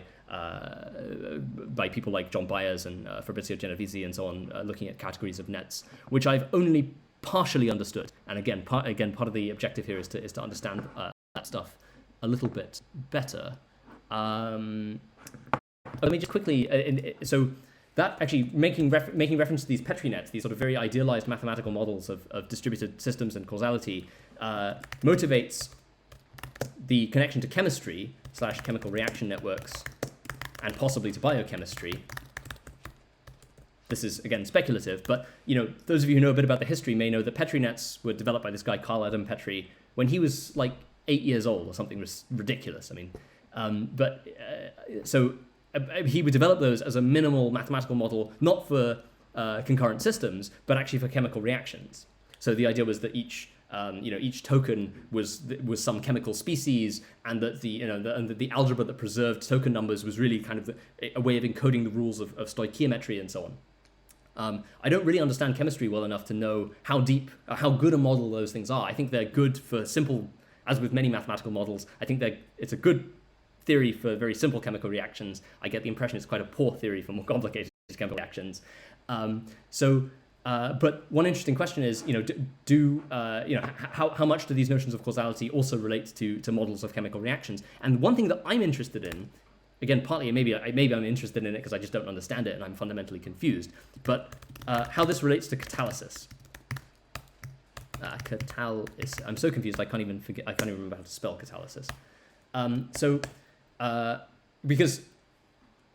people like John Byers and Fabrizio Genovese and so on, looking at categories of nets, which I've only partially understood. And again, part of the objective here is to understand that stuff a little bit better. Let me just quickly so. That actually making reference to these Petri nets, these sort of very idealized mathematical models of distributed systems and causality, motivates the connection to chemistry / chemical reaction networks, and possibly to biochemistry. This is again speculative, but those of you who know a bit about the history may know that Petri nets were developed by this guy Carl Adam Petri when he was like 8 years old or something ridiculous. I mean, so. He would develop those as a minimal mathematical model, not for concurrent systems, but actually for chemical reactions. So the idea was that each token was some chemical species, and that the algebra that preserved token numbers was really kind of a way of encoding the rules of stoichiometry and so on. I don't really understand chemistry well enough to know how good a model those things are. I think they're good for simple, as with many mathematical models. I think it's a good theory for very simple chemical reactions. I get the impression it's quite a poor theory for more complicated chemical reactions. But one interesting question is, how much do these notions of causality also relate to models of chemical reactions? And one thing that I'm interested in, again, partly maybe I'm interested in it because I just don't understand it and I'm fundamentally confused, but how this relates to catalysis. I'm so confused I can't even remember how to spell catalysis. Because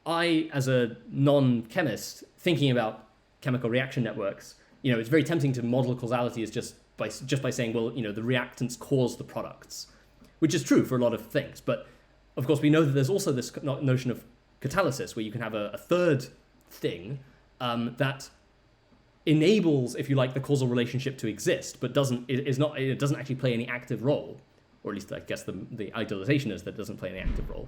I, as a non-chemist, thinking about chemical reaction networks, it's very tempting to model causality as just by saying, well, the reactants cause the products, which is true for a lot of things. But of course, we know that there's also this notion of catalysis, where you can have a third thing that enables, if you like, the causal relationship to exist, but doesn't actually play any active role. Or at least I guess the idealization is that it doesn't play any active role.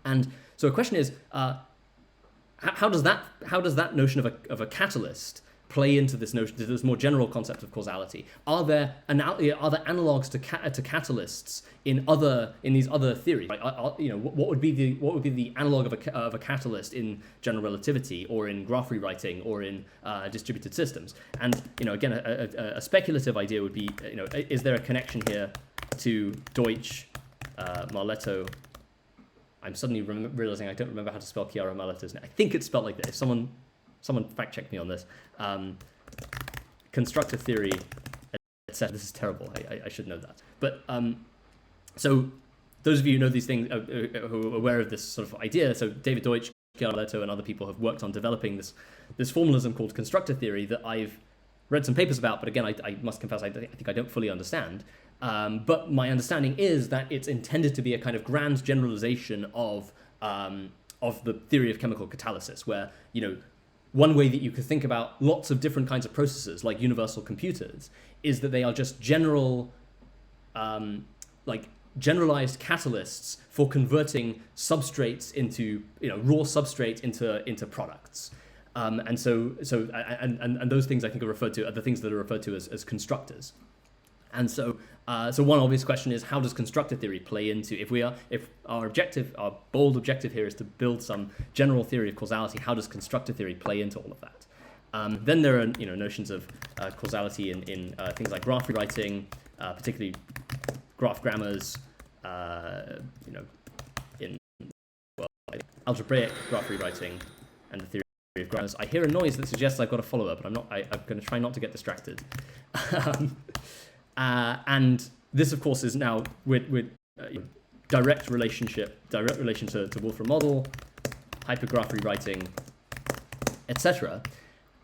And so a question is, how does that notion of a catalyst play into this notion, to this more general concept of causality? Are there analogs to catalysts in these other theories? Right? What would be the analog of a catalyst in general relativity, or in graph rewriting, or in distributed systems? And again, a speculative idea would be, is there a connection here to Deutsch, Marletto? I'm suddenly realizing I don't remember how to spell Chiara Marletto's name. I think it's spelled like this. Someone fact check me on this. Constructor theory, etc. This is terrible. I should know that. But so those of you who know these things, who are aware of this sort of idea, so David Deutsch, Chiara Marletto, and other people have worked on developing this formalism called constructor theory that I've read some papers about, but again, I must confess, I think I don't fully understand. But my understanding is that it's intended to be a kind of grand generalization of the theory of chemical catalysis, where, one way that you could think about lots of different kinds of processes, like universal computers, is that they are just generalized catalysts for converting substrates into, raw substrate into products. And those things I think are the things that are referred to as constructors. And so one obvious question is, how does constructor theory play into, if our bold objective here is to build some general theory of causality, how does constructor theory play into all of that? Then there are notions of causality in things like graph rewriting, particularly graph grammars, in algebraic graph rewriting and the theory of grammars. I hear a noise that suggests I've got a follower, but I'm going to try not to get distracted. And this, of course, is now with direct relation to Wolfram model, hypergraph rewriting, etc.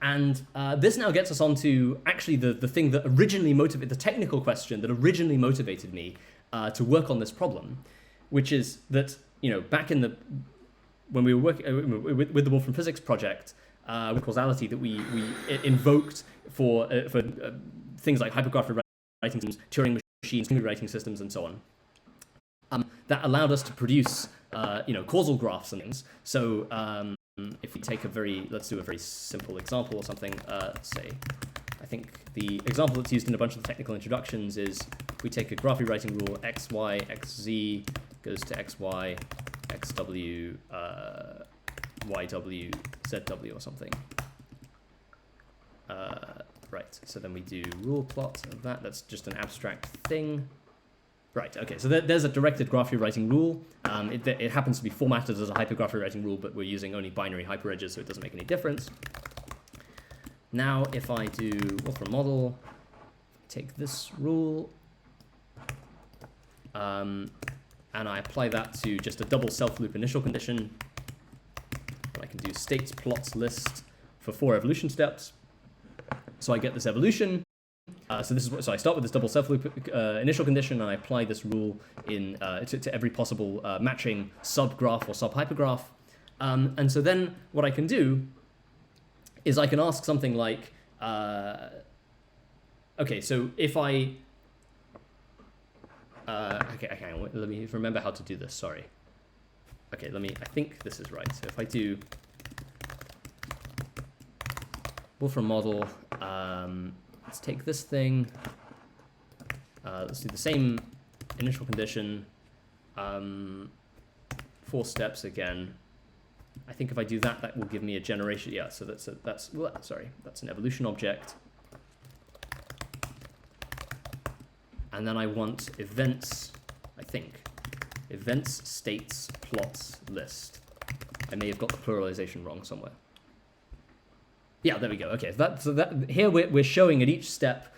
And this now gets us on to actually the thing that originally motivated, the technical question that originally motivated me to work on this problem, which is that, back in when we were working with the Wolfram Physics project, with causality, that we invoked for things like hypergraph rewriting systems, Turing machines, string rewriting systems, and so on, that allowed us to produce, causal graphs and things. So if we take let's do a very simple example or something. Say, I think the example that's used in a bunch of the technical introductions is we take a graph rewriting rule, x, y, x, z goes to x, y, x, w, y, w, z, w, or something. Right, so then we do rule plot of that. That's just an abstract thing. Right, okay, so there's a directed graph rewriting rule. It happens to be formatted as a hypergraph rewriting rule, but we're using only binary hyperedges, so it doesn't make any difference. Now, if I do Wolfram model, take this rule, and I apply that to just a double self-loop initial condition, I can do states plots list for 4 evolution steps. So I get this evolution. So I start with this double self-loop initial condition, and I apply this rule to every possible matching subgraph or subhypergraph. And so then what I can do is I can ask something like, okay, so if okay, hang on, let me remember how to do this, sorry. Okay, I think this is right. So if I do Wolfram model, let's take this thing, let's do the same initial condition, 4 steps again. I think if I do that, that will give me a generation. Yeah, so that's an evolution object. And then I want events, I think, events, states, plots, list. I may have got the pluralization wrong somewhere. Yeah, there we go. Okay, so that here we're showing at each step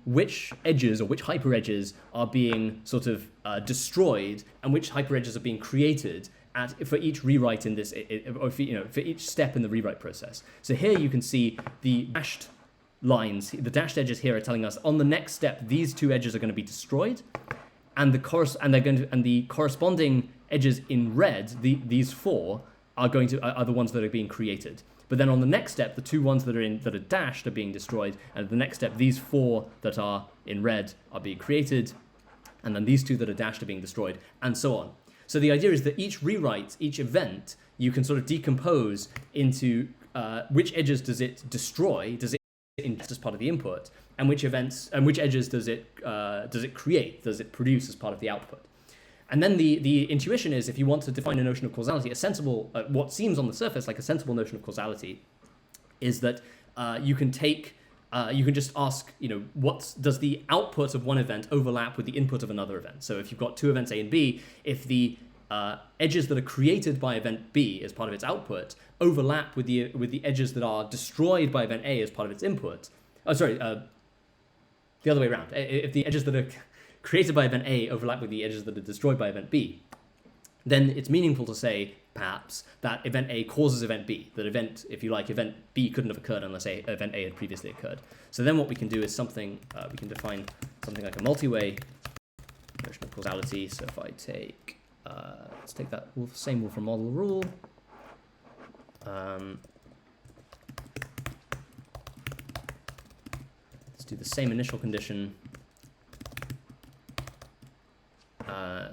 which edges or which hyperedges are being sort of destroyed and which hyperedges are being created for each rewrite in this, or for each step in the rewrite process. So here you can see the dashed lines, the dashed edges here are telling us on the next step these 2 edges are going to be destroyed, and the corresponding edges in red, these 4 are the ones that are being created. But then on the next step, the 2 ones that are dashed are being destroyed, and the next step, these 4 that are in red are being created, and then these 2 that are dashed are being destroyed, and so on. So the idea is that each rewrite, each event, you can sort of decompose into which edges does it destroy, does it ingest as part of the input, and which edges does it create, does it produce as part of the output. And then the intuition is, if you want to define a notion of causality, a sensible, what seems on the surface like a sensible notion of causality, is that you can just ask, does the output of one event overlap with the input of another event? So if you've got two events A and B, if the edges that are created by event B as part of its output overlap with the edges that are destroyed by event A as part of its input. The other way around. If the edges that are created by event A overlap with the edges that are destroyed by event B, then it's meaningful to say, perhaps, that event A causes event B. That event, if you like, event B couldn't have occurred unless event A had previously occurred. So then what we can do is we can define something like a multi-way notion of causality. So if I take, let's take that same Wolfram model rule. Let's do the same initial condition.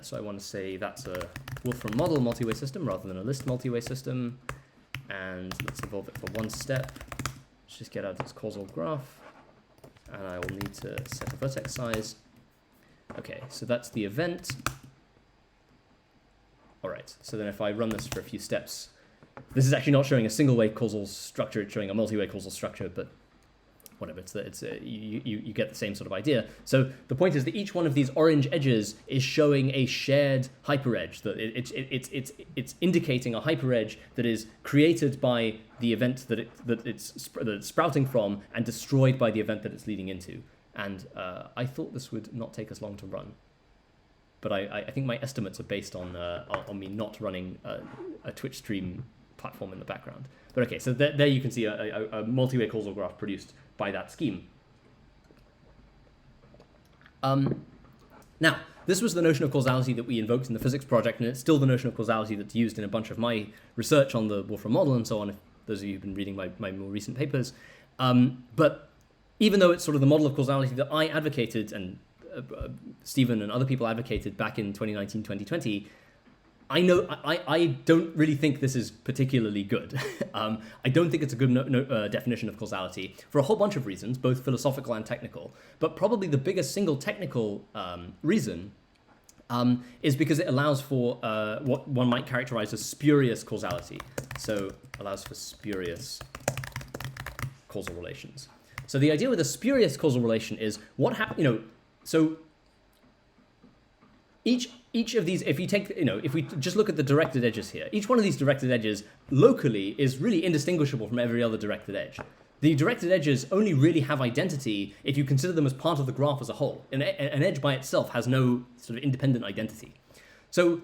So I want to say that's a Wolfram model multi-way system rather than a list multi-way system. And let's evolve it for one step. Let's just get out its causal graph. And I will need to set a vertex size. Okay, so that's the event. All right, so then if I run this for a few steps, this is actually not showing a single-way causal structure, it's showing a multi-way causal structure, but whatever, you get the same sort of idea. So the point is that each one of these orange edges is showing a shared hyperedge, that it's indicating a hyperedge that is created by the event that it's sprouting from and destroyed by the event that it's leading into. And I thought this would not take us long to run, but I think my estimates are based on me not running a Twitch stream platform in the background. But okay, so there you can see a multi-way causal graph produced by that scheme. Now, this was the notion of causality that we invoked in the physics project, and it's still the notion of causality that's used in a bunch of my research on the Wolfram model and so on, if those of you who've been reading my more recent papers. But even though it's sort of the model of causality that I advocated, and Stephen and other people advocated back in 2019, 2020, I don't really think this is particularly good. I don't think it's a good definition of causality for a whole bunch of reasons, both philosophical and technical. But probably the biggest single technical reason is because it allows for what one might characterize as spurious causality. So allows for spurious causal relations. So the idea with a spurious causal relation is what happens, so each of these, if you take, if we just look at the directed edges here, each one of these directed edges locally is really indistinguishable from every other directed edge. The directed edges only really have identity if you consider them as part of the graph as a whole. An edge by itself has no sort of independent identity. So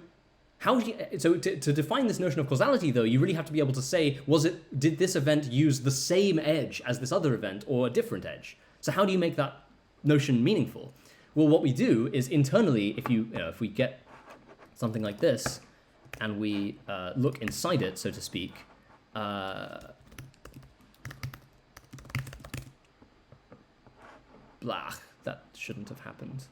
to define this notion of causality, though, you really have to be able to say, did this event use the same edge as this other event or a different edge? So how do you make that notion meaningful? Well, what we do is internally, if we get something like this and we look inside it, so to speak, blah, that shouldn't have happened.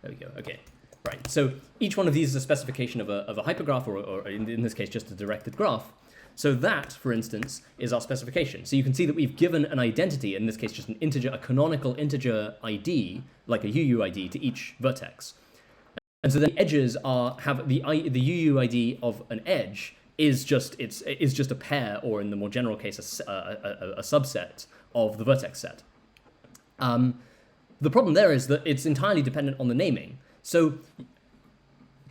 There we go. Okay, right. So each one of these is a specification of a hypergraph, or in this case, just a directed graph. So that, for instance, is our specification. So you can see that we've given an identity, in this case just an integer, a canonical integer ID, like a UUID, to each vertex. And so the edges have the UUID of an edge is just a pair, or in the more general case, a subset of the vertex set. The problem there is that it's entirely dependent on the naming. So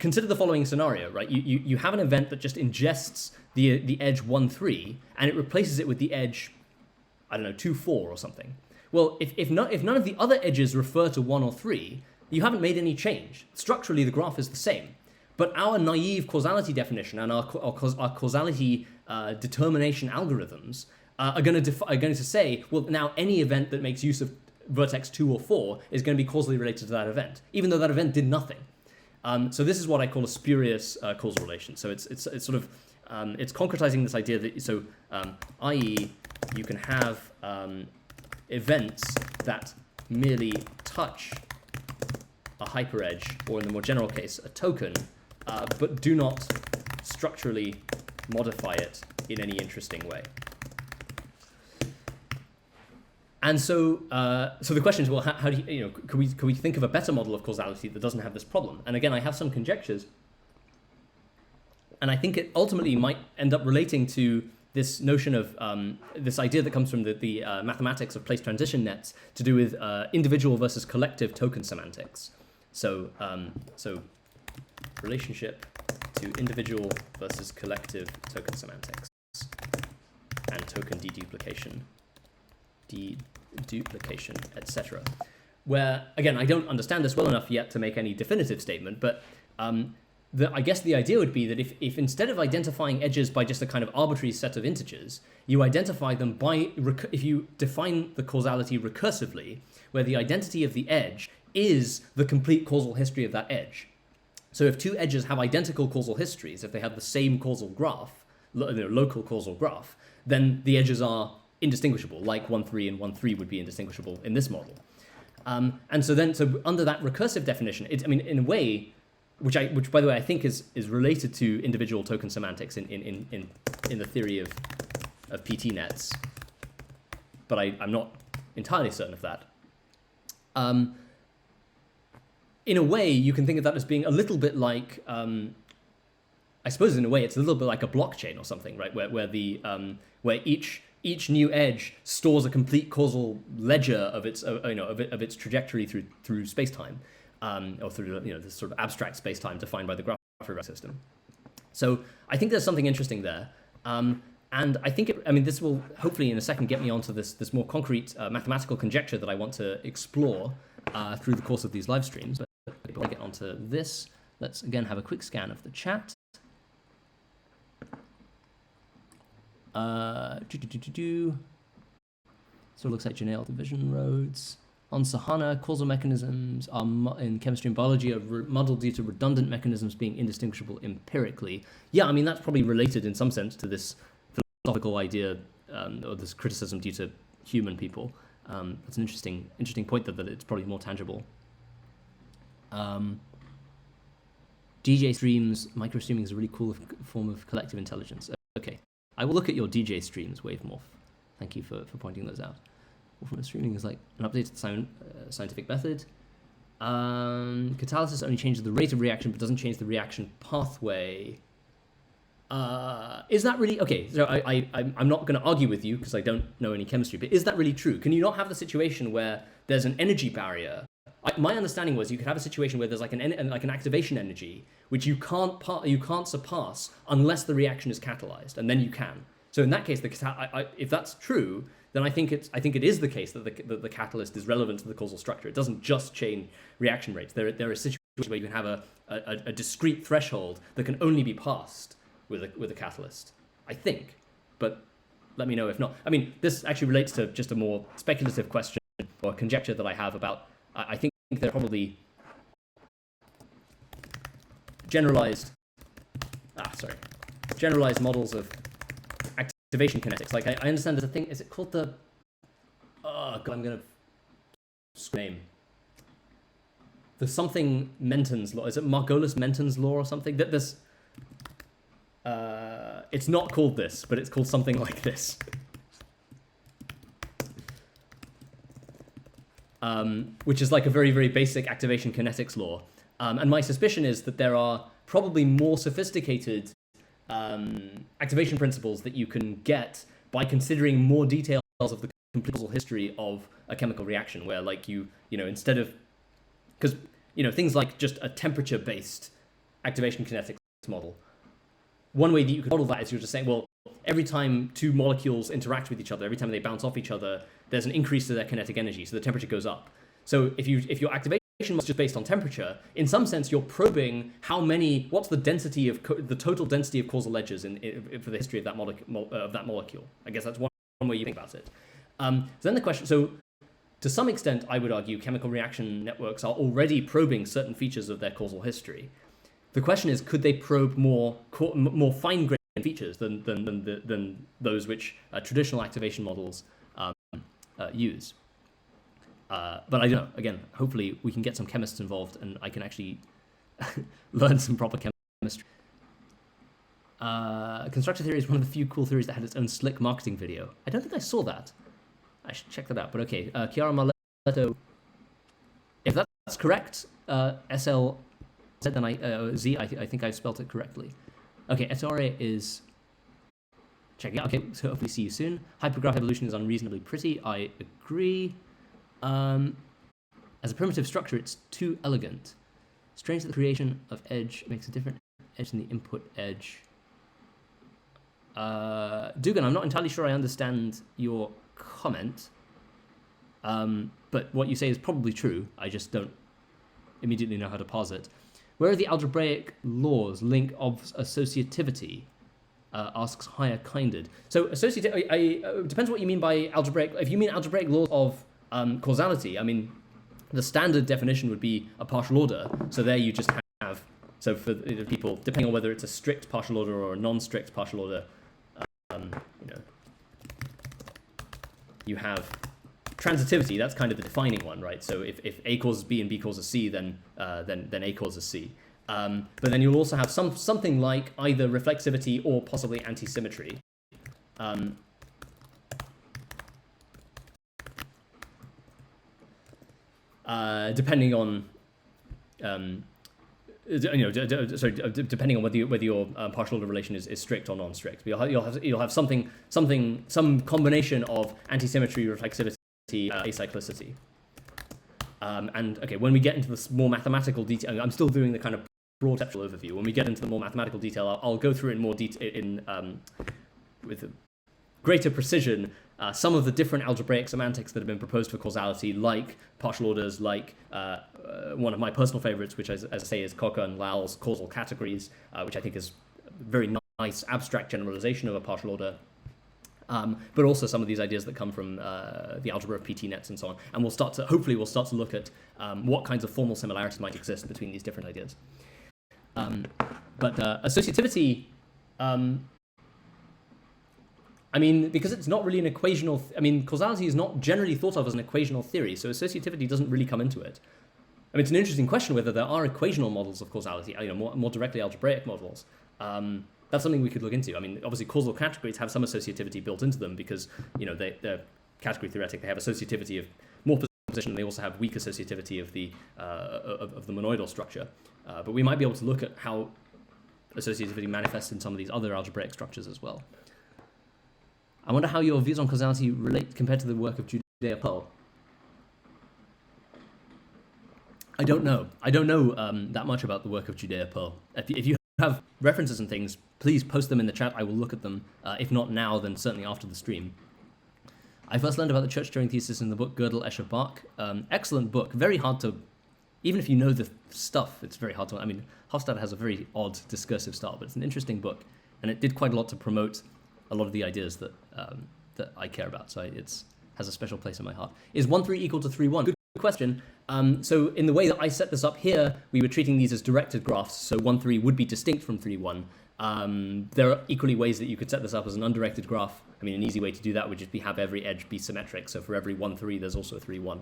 consider the following scenario, right? You have an event that just ingests the edge 1, 3, and it replaces it with the edge, I don't know, 2, 4 or something. Well, if none of the other edges refer to 1 or 3, you haven't made any change. Structurally, the graph is the same. But our naive causality definition and our causality determination algorithms are going to say, well, now any event that makes use of vertex 2 or 4 is going to be causally related to that event, even though that event did nothing. So this is what I call a spurious causal relation. So it's sort of it's concretizing this idea that i.e. you can have events that merely touch a hyperedge, or in the more general case, a token, but do not structurally modify it in any interesting way. And so, so the question is, well, how do you know, could we think of a better model of causality that doesn't have this problem? And again, I have some conjectures, and I think it ultimately might end up relating to this notion of this idea that comes from the mathematics of place transition nets to do with individual versus collective token semantics. So, so relationship to individual versus collective token semantics and token deduplication, etc. Where, again, I don't understand this well enough yet to make any definitive statement, but I guess the idea would be that if instead of identifying edges by just a kind of arbitrary set of integers, you identify them by, if you define the causality recursively, where the identity of the edge is the complete causal history of that edge. So if two edges have identical causal histories, if they have the same causal graph, local causal graph, then the edges are indistinguishable, like 1, 3 and 1, 3 would be indistinguishable in this model. And so under that recursive definition, I mean, in a way, which by the way I think is related to individual token semantics in the theory of PT nets, but I'm not entirely certain of that. In a way, you can think of that as being a little bit like, I suppose in a way it's a little bit like a blockchain or something, right? Where each new edge stores a complete causal ledger of its of its trajectory through space-time, or through this sort of abstract space-time defined by the graph system. So I think there's something interesting there, and I think this will hopefully in a second get me onto this more concrete mathematical conjecture that I want to explore through the course of these live streams. But before I get onto this, let's again have a quick scan of the chat. So it looks like Janelle division roads. On Sahana, causal mechanisms are in chemistry and biology are modeled due to redundant mechanisms being indistinguishable empirically. Yeah, I mean, that's probably related in some sense to this philosophical idea, or this criticism due to human people. That's an interesting point that it's probably more tangible. DJ streams, micro streaming is a really cool form of collective intelligence. Okay, I will look at your DJ streams, Wavemorph. Thank you for pointing those out. Wolfram streaming is like an updated scientific method. Catalysis only changes the rate of reaction, but doesn't change the reaction pathway. Is that really okay? So I'm not going to argue with you because I don't know any chemistry, but is that really true? Can you not have the situation where there's an energy barrier? My understanding was you could have a situation where there's like an activation energy which you can't surpass unless the reaction is catalyzed, and then you can. So in that case, if that's true, then I think it is the case that the catalyst is relevant to the causal structure. It doesn't just change reaction rates. There are situations where you can have a discrete threshold that can only be passed with a catalyst, I think. But let me know if not. I mean, this actually relates to just a more speculative question or conjecture that I have about. I think there are probably generalized models of activation kinetics. Like I understand there's a thing. Is it called the? Oh God, I'm gonna name. There's something Menton's law. Is it Margolis-Menton's law or something? That this. It's not called this, but it's called something like this. Which is like a very, very basic activation kinetics law. And my suspicion is that there are probably more sophisticated activation principles that you can get by considering more details of the complete causal history of a chemical reaction, where like you know, instead of, because, you know, things like just a temperature-based activation kinetics model, one way that you could model that is you're just saying, well, every time two molecules interact with each other, every time they bounce off each other, there's an increase to their kinetic energy, so the temperature goes up. So if your activation was just based on temperature, in some sense you're probing what's the density of the total density of causal edges for the history of that molecule. I guess that's one way you think about it. So then the question, so to some extent, I would argue chemical reaction networks are already probing certain features of their causal history. The question is, could they probe more fine-grained features than those which traditional activation models use? But I don't know. Again, hopefully we can get some chemists involved, and I can actually learn some proper chemistry. Constructor theory is one of the few cool theories that had its own slick marketing video. I don't think I saw that. I should check that out. But okay, Chiara Marletto. If that's correct, SLZ, then I think I've spelled it correctly. Okay, Ettore is checking out. Okay, so hopefully see you soon. Hypergraph evolution is unreasonably pretty. I agree. As a primitive structure, it's too elegant. Strange that the creation of edge makes a different edge than the input edge. Dugan, I'm not entirely sure I understand your comment. But what you say is probably true. I just don't immediately know how to parse it. Where are the algebraic laws link of associativity? Asks Higher Kinded. So associativity, depends what you mean by algebraic. If you mean algebraic laws of causality, I mean, the standard definition would be a partial order. So there you just have, so for people, depending on whether it's a strict partial order or a non-strict partial order, you have transitivity. That's kind of the defining one, right? So if A causes B and B causes C, then A causes C. But then you'll also have something like either reflexivity or possibly antisymmetry. Depending on depending on whether your partial order relation is strict or non-strict. But you'll have some combination of antisymmetry, reflexivity, acyclicity. And okay, when we get into this more mathematical detail, I'm still doing the kind of broad conceptual overview. When we get into the more mathematical detail, I'll go through in more detail with greater precision some of the different algebraic semantics that have been proposed for causality, like partial orders, like one of my personal favorites, which, as I say, is Cocker and Lal's causal categories, which I think is a very nice abstract generalization of a partial order. But also some of these ideas that come from the algebra of PT nets and so on. And hopefully we'll start to look at what kinds of formal similarities might exist between these different ideas. But associativity, I mean, because it's not really an equational, causality is not generally thought of as an equational theory, so associativity doesn't really come into it. I mean, it's an interesting question whether there are equational models of causality, more directly algebraic models. That's something we could look into. I mean, obviously causal categories have some associativity built into them because, they're category theoretic. They have associativity of more position, and they also have weak associativity of the monoidal structure. But we might be able to look at how associativity manifests in some of these other algebraic structures as well. I wonder how your views on causality relate compared to the work of Judea Pearl. I don't know. I don't know that much about the work of Judea Pearl. If you have references and things, please post them in the chat. I will look at them. If not now, then certainly after the stream. I first learned about the church-turing thesis in the book Gödel, Escher, Bach. Excellent book. Very hard to, even if you know the stuff, it's very hard to. I mean, Hofstadter has a very odd discursive style, but it's an interesting book, and it did quite a lot to promote a lot of the ideas that I care about. So it has a special place in my heart. Is 1-3 equal to 3-1? Good question. So in the way that I set this up here, we were treating these as directed graphs. So 1-3 would be distinct from 3-1. There are equally ways that you could set this up as an undirected graph. I mean, an easy way to do that would just be have every edge be symmetric. So for every 1-3, there's also a 3-1.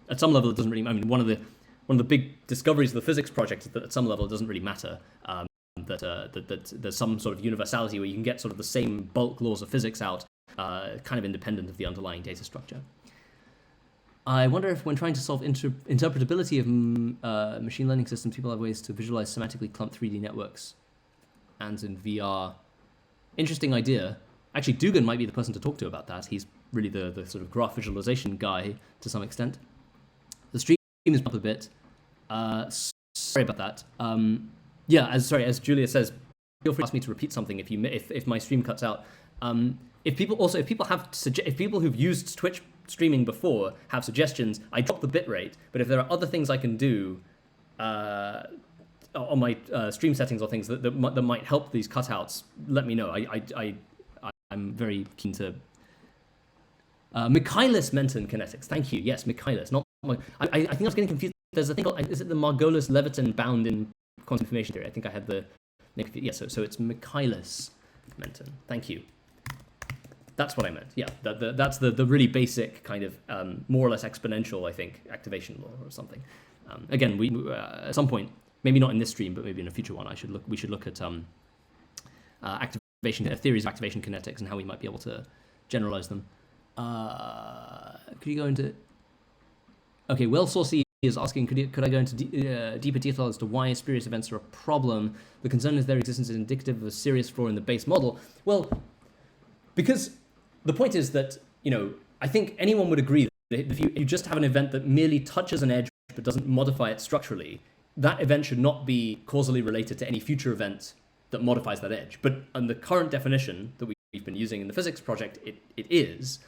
At some level, it doesn't really. I mean, one of the big discoveries of the physics project is that at some level, it doesn't really matter. That there's some sort of universality where you can get sort of the same bulk laws of physics out, kind of independent of the underlying data structure. I wonder if when trying to solve interpretability of machine learning systems, people have ways to visualize semantically clumped 3D networks and in VR. Interesting idea. Actually, Dugan might be the person to talk to about that. He's really the sort of graph visualization guy to some extent. The stream is up a bit. Sorry about that. Yeah, as Julia says, feel free to ask me to repeat something if my stream cuts out. If people who've used Twitch streaming before have suggestions, I drop the bitrate. But if there are other things I can do on my stream settings or things that might help these cutouts, let me know. I'm very keen to. Michaelis Menton kinetics. Thank you. Yes, Michaelis. Not. I think I was getting confused. There's a thing called, is it the Margolis-Levitin bound in quantum information theory? I think I had the. Yeah. So it's Michaelis Menton. Thank you. That's what I meant. Yeah, that's the really basic kind of more or less exponential, I think, activation law or something. Again, we at some point, maybe not in this stream, but maybe in a future one, we should look at activation theories of activation kinetics and how we might be able to generalize them. Could you go into? Okay, Well Saucy is asking, could I go into deeper detail as to why spurious events are a problem? The concern is their existence is indicative of a serious flaw in the base model. Well, because the point is that, I think anyone would agree that if you just have an event that merely touches an edge but doesn't modify it structurally, that event should not be causally related to any future event that modifies that edge. But on the current definition that we've been using in the physics project, it is.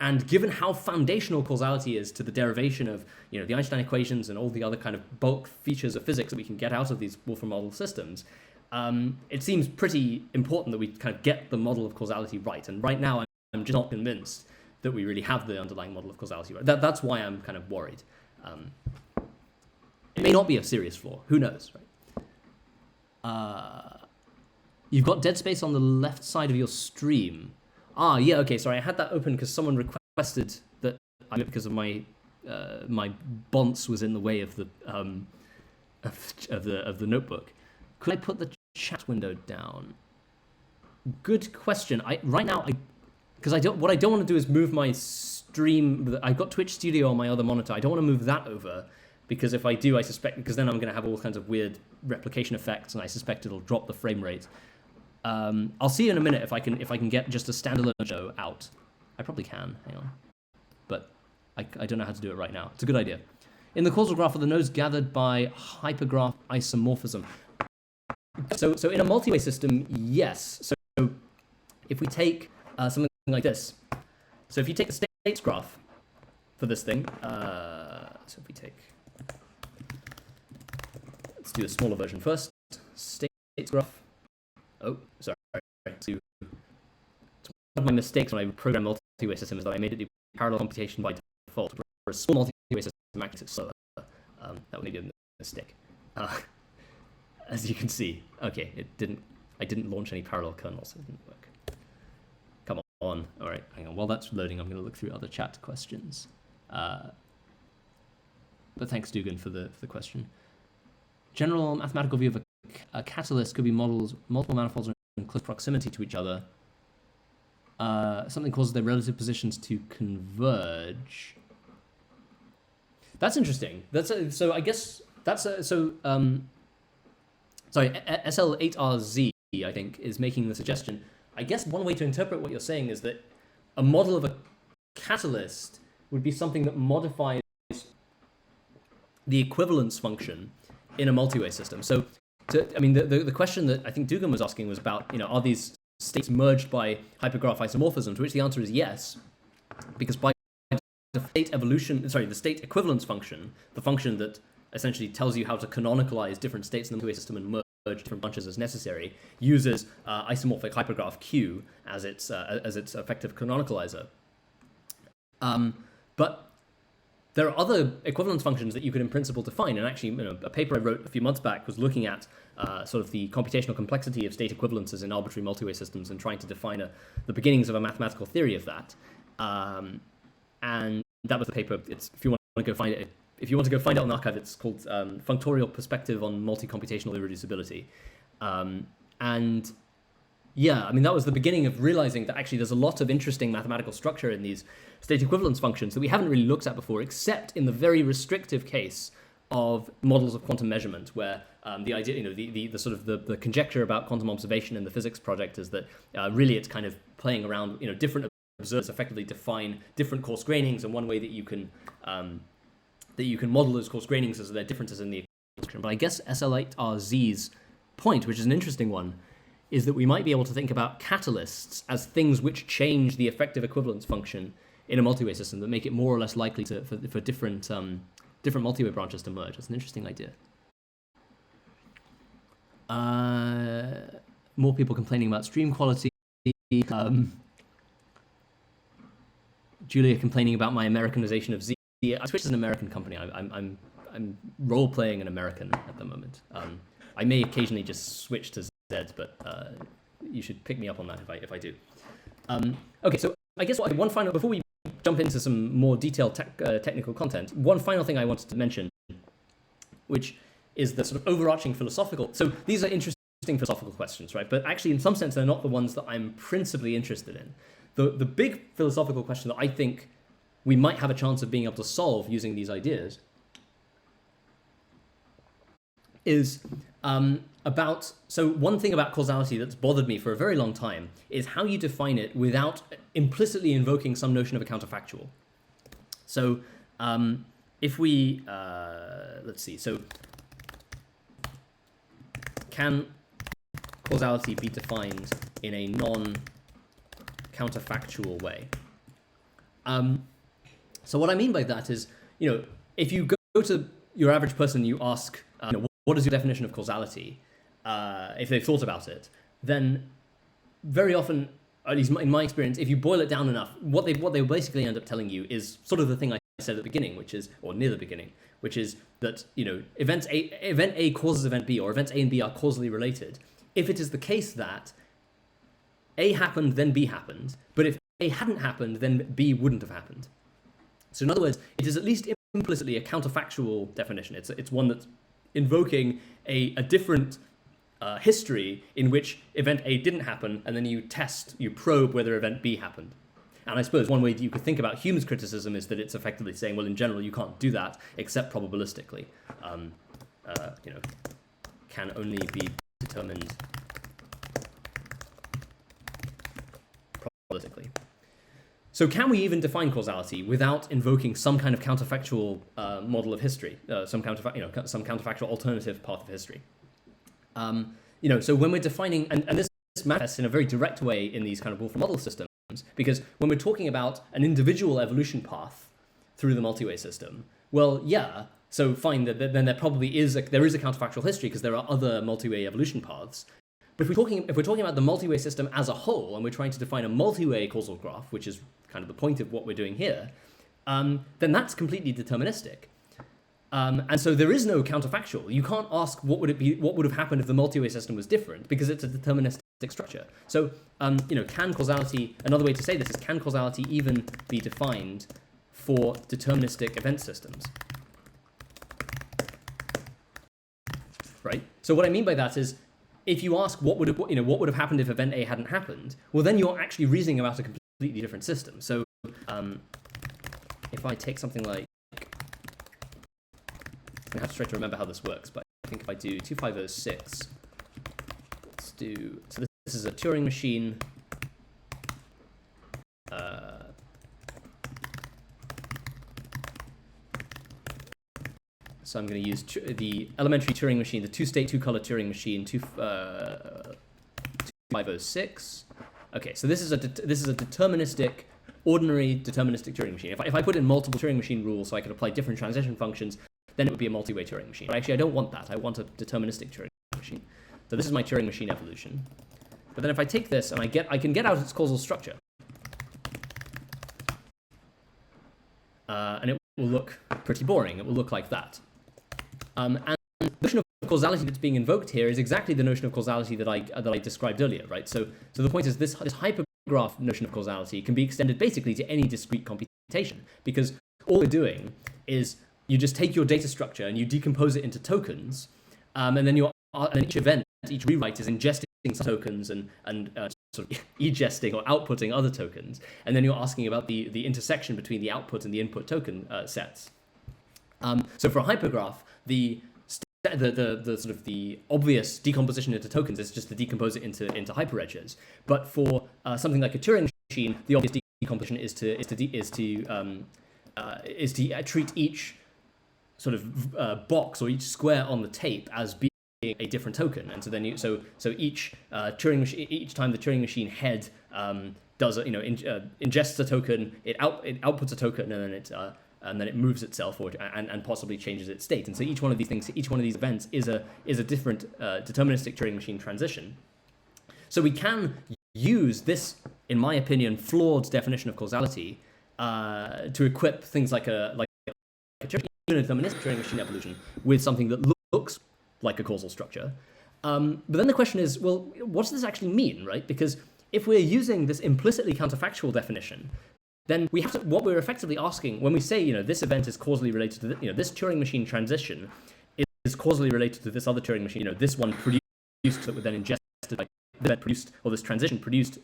And given how foundational causality is to the derivation of, the Einstein equations and all the other kind of bulk features of physics that we can get out of these Wolfram model systems, it seems pretty important that we kind of get the model of causality right. And right now, I'm just not convinced that we really have the underlying model of causality right. That's why I'm kind of worried. It may not be a serious flaw. Who knows, right? You've got dead space on the left side of your stream. Yeah, okay, sorry, I had that open because someone requested that because of my my bonce was in the way of the of the notebook. Could I put the chat window down? Good question. Because what I don't want to do is move my stream. I've got Twitch Studio on my other monitor. I don't want to move that over because if I do, I suspect because then I'm going to have all kinds of weird replication effects, and I suspect it'll drop the frame rate. I'll see in a minute if I can get just a standalone show out. I probably can. Hang on, but I don't know how to do it right now. It's a good idea. In the causal graph, are the nodes gathered by hypergraph isomorphism? So in a multi-way system, yes. So if we take something like this, so if you take the states graph for this thing, so if we take, let's do a smaller version first. States graph. Oh, sorry. So one of my mistakes when I program multi-way system is that I made it do parallel computation by default. For a small multi-way system, actually it's slower. That would be a mistake. As you can see, okay, I didn't launch any parallel kernels, so it didn't work. Come on. All right, hang on. While that's loading, I'm going to look through other chat questions. But thanks, Dugan, for the question. General mathematical view of a catalyst could be multiple manifolds are in close proximity to each other. Something causes their relative positions to converge. That's interesting. So I guess that's sorry, SL8RZ, I think, is making the suggestion. I guess one way to interpret what you're saying is that a model of a catalyst would be something that modifies the equivalence function in a multi-way system. So, the question that I think Dugan was asking was about, are these states merged by hypergraph isomorphism, to which the answer is yes, because by the state equivalence function, the function that essentially tells you how to canonicalize different states in the multi-way system and merge different bunches as necessary, uses isomorphic hypergraph Q as its effective canonicalizer. But there are other equivalence functions that you could in principle define, and actually, a paper I wrote a few months back was looking at sort of the computational complexity of state equivalences in arbitrary multi-way systems and trying to define the beginnings of a mathematical theory of that. And that was the paper. If you want to go find it. If you want to go find it on the archive, it's called Functorial Perspective on Multi-Computational Irreducibility. And yeah, that was the beginning of realizing that actually there's a lot of interesting mathematical structure in these state equivalence functions that we haven't really looked at before, except in the very restrictive case of models of quantum measurement, where the idea, the sort of the conjecture about quantum observation in the physics project is that really it's kind of playing around, different observers effectively define different coarse grainings, and one way that you can model those coarse grainings is there are differences in the equation. But I guess SL8RZ's point, which is an interesting one, is that we might be able to think about catalysts as things which change the effective equivalence function in a multi-way system that make it more or less likely for different multi-way branches to merge. That's an interesting idea. More people complaining about stream quality. Julia complaining about my Americanization of Z. Twitch is an American company. I'm role playing an American at the moment. I may occasionally just switch to Z, but you should pick me up on that if I do. Okay, so I guess one final, before we jump into some more detailed technical content, one final thing I wanted to mention, which is the sort of overarching philosophical. So these are interesting philosophical questions, right? But actually, in some sense, they're not the ones that I'm principally interested in. The big philosophical question that I think we might have a chance of being able to solve using these ideas is about, so one thing about causality that's bothered me for a very long time is how you define it without implicitly invoking some notion of a counterfactual. So if we, let's see, so can causality be defined in a non-counterfactual way? So what I mean by that is, if you go to your average person, you ask, what is your definition of causality? If they've thought about it, then very often, at least in my experience, if you boil it down enough, what they basically end up telling you is sort of the thing I said at the beginning, which is, or near the beginning, which is that event A causes event B, or events A and B are causally related. If it is the case that A happened, then B happened, but if A hadn't happened, then B wouldn't have happened. So in other words, it is at least implicitly a counterfactual definition. It's one that's invoking a different history in which event A didn't happen, and then you probe whether event B happened. And I suppose one way that you could think about Hume's criticism is that it's effectively saying, well, in general, you can't do that except probabilistically. Can only be determined probabilistically. So can we even define causality without invoking some kind of counterfactual model of history, some counterfactual alternative path of history? So when we're defining, and this manifests in a very direct way in these kind of Wolfram model systems, because when we're talking about an individual evolution path through the multi-way system, well, yeah, so fine, then there probably is a counterfactual history because there are other multi-way evolution paths. But if we're talking about the multi-way system as a whole, and we're trying to define a multi-way causal graph, which is kind of the point of what we're doing here, then that's completely deterministic. And so there is no counterfactual. You can't ask what would have happened if the multi-way system was different, because it's a deterministic structure. So, can causality, another way to say this is, can causality even be defined for deterministic event systems? Right? So what I mean by that is, if you ask what would have happened if event A hadn't happened, well, then you're actually reasoning about a completely different system. So if I take something like, I have to try to remember how this works, but I think if I do 2506, so this is a Turing machine. So I'm going to use the elementary Turing machine, the two-state, two-color Turing machine, 2506. Okay, so this is a deterministic, ordinary deterministic Turing machine. If I put in multiple Turing machine rules so I could apply different transition functions, then it would be a multi-way Turing machine. But actually, I don't want that. I want a deterministic Turing machine. So this is my Turing machine evolution. But then if I take this and I can get out its causal structure, and it will look pretty boring. It will look like that. And the notion of causality that's being invoked here is exactly the notion of causality that I described earlier, right? So the point is this hypergraph notion of causality can be extended basically to any discrete computation, because all we're doing is you just take your data structure and you decompose it into tokens, and then each event, each rewrite is ingesting some tokens and sort of egesting or outputting other tokens, and then you're asking about the intersection between the output and the input token sets. So for a hypergraph, the sort of the obvious decomposition into tokens is just to decompose it into hyperedges. But for something like a Turing machine, the obvious decomposition is to treat each sort of box or each square on the tape as being a different token, and so then each Turing machine, each time the Turing machine head does ingests a token, it outputs a token, and then it moves itself and possibly changes its state. And so each one of these things, each one of these events is a different deterministic Turing machine transition. So we can use this, in my opinion, flawed definition of causality to equip things like a deterministic Turing machine evolution with something that looks like a causal structure. But then the question is, well, what does this actually mean, right? Because if we're using this implicitly counterfactual definition, then we have to, what we're effectively asking when we say, this event is causally related to this Turing machine transition is causally related to this other Turing machine, this one produced that were then ingested by the event produced, or this transition produced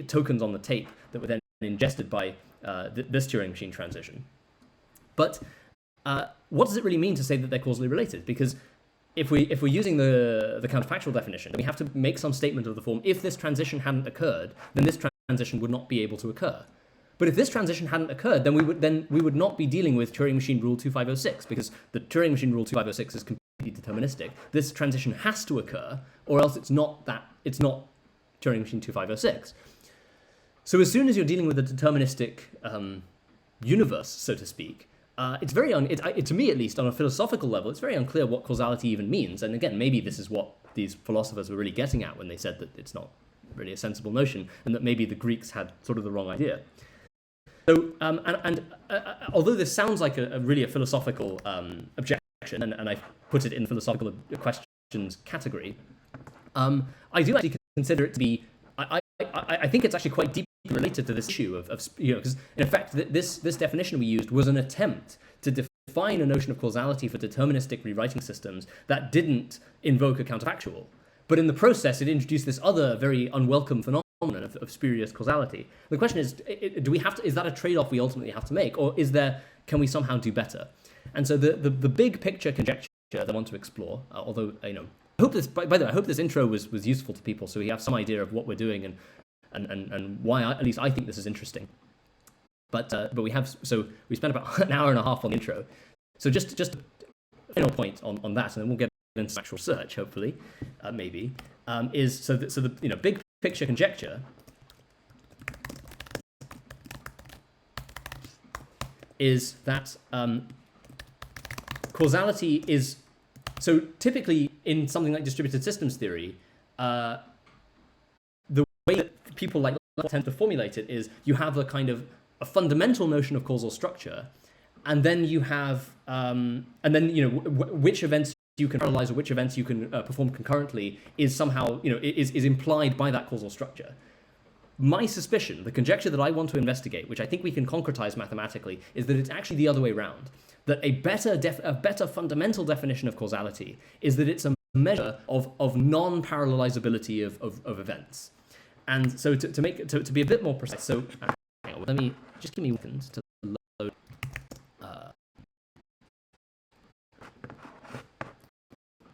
tokens on the tape that were then ingested by this Turing machine transition. But what does it really mean to say that they're causally related? Because if we're using the counterfactual definition, we have to make some statement of the form, if this transition hadn't occurred, then this transition would not be able to occur. But if this transition hadn't occurred, then we would not be dealing with Turing machine rule 2506, because the Turing machine rule 2506 is completely deterministic. This transition has to occur, or else it's not Turing machine 2506. So as soon as you're dealing with a deterministic universe, so to speak, it's very to me at least, on a philosophical level, it's very unclear what causality even means. And again, maybe this is what these philosophers were really getting at when they said that it's not really a sensible notion, and that maybe the Greeks had sort of the wrong idea. So, although this sounds like a philosophical objection, and I put it in the philosophical questions category, I do actually consider it to be. I think it's actually quite deeply related to this issue of because in effect this definition we used was an attempt to define a notion of causality for deterministic rewriting systems that didn't invoke a counterfactual, but in the process it introduced this other very unwelcome phenomenon of spurious causality. The question is, is that a trade-off we ultimately have to make, or can we somehow do better? And so the big picture conjecture that I want to explore, although I hope this, by the way, I hope this intro was useful to people, so we have some idea of what we're doing and why at least I think this is interesting. But we spent about an hour and a half on the intro. So just a final point on that, and then we'll get into actual research, hopefully, maybe, is the big picture conjecture is that causality is, so typically in something like distributed systems theory, the way that people like tend to formulate it is you have a kind of a fundamental notion of causal structure, and then you have which events you can parallelize or which events you can perform concurrently is somehow is implied by that causal structure. My suspicion, the conjecture that I want to investigate, which I think we can concretize mathematically, is that it's actually the other way around. That a better fundamental definition of causality is that it's a measure of non-parallelizability of events. And so to be a bit more precise, so let me just give me seconds to load.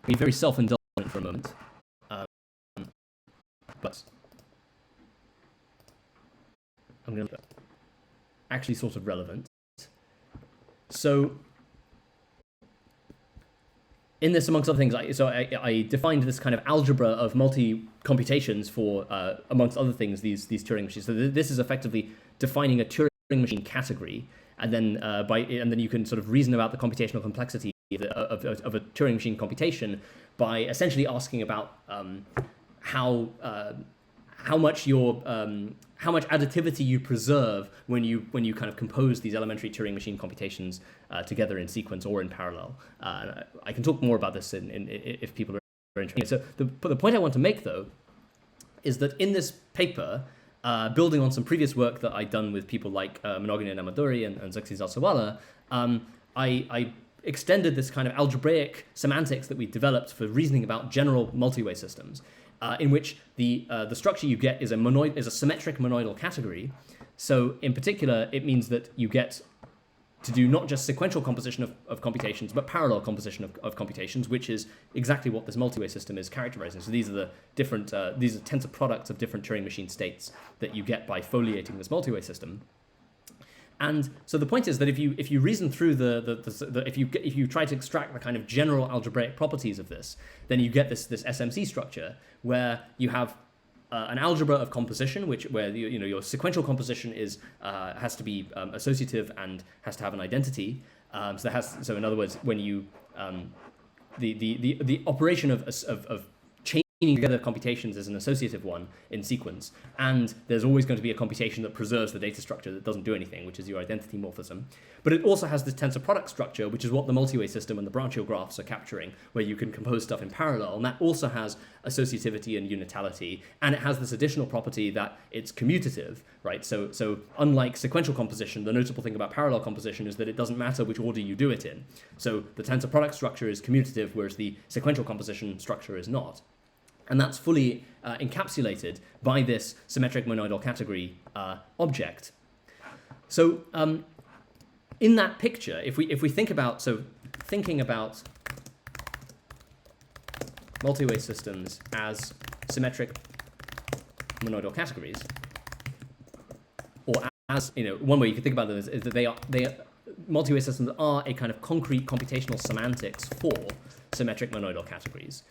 Be very self-indulgent for a moment, but I'm going to actually sort of relevant. So in this, amongst other things, I defined this kind of algebra of multi-computations for, amongst other things, these Turing machines. So this is effectively defining a Turing machine category, and then you can sort of reason about the computational complexity of a Turing machine computation by essentially asking about how much additivity you preserve when you kind of compose these elementary Turing machine computations together in sequence or in parallel. I can talk more about this if people are interested. So the point I want to make, though, is that in this paper, building on some previous work that I'd done with people like Monogamy Namadori and Zexi Zalsawala, I extended this kind of algebraic semantics that we developed for reasoning about general multi-way systems, in which the structure you get is a symmetric monoidal category. So in particular, it means that you get to do not just sequential composition of computations, but parallel composition of computations, which is exactly what this multi-way system is characterizing. So these are the different these are tensor products of different Turing machine states that you get by foliating this multi-way system. And so the point is that if you reason through if you try to extract the kind of general algebraic properties of this, then you get this SMC structure where you have an algebra of composition, where your sequential composition has to be associative and has to have an identity. So in other words, when you the operation of together computations is an associative one in sequence, and there's always going to be a computation that preserves the data structure that doesn't do anything, which is your identity morphism. But it also has this tensor product structure, which is what the multi-way system and the branchial graphs are capturing, where you can compose stuff in parallel, and that also has associativity and unitality, and it has this additional property that it's commutative, right? So unlike sequential composition, the notable thing about parallel composition is that it doesn't matter which order you do it in. So the tensor product structure is commutative, whereas the sequential composition structure is not. And that's fully encapsulated by this symmetric monoidal category object. So in that picture, if we think about, thinking about multi-way systems as symmetric monoidal categories, or as, one way you can think about them is that they are multi-way systems are a kind of concrete computational semantics for symmetric monoidal categories.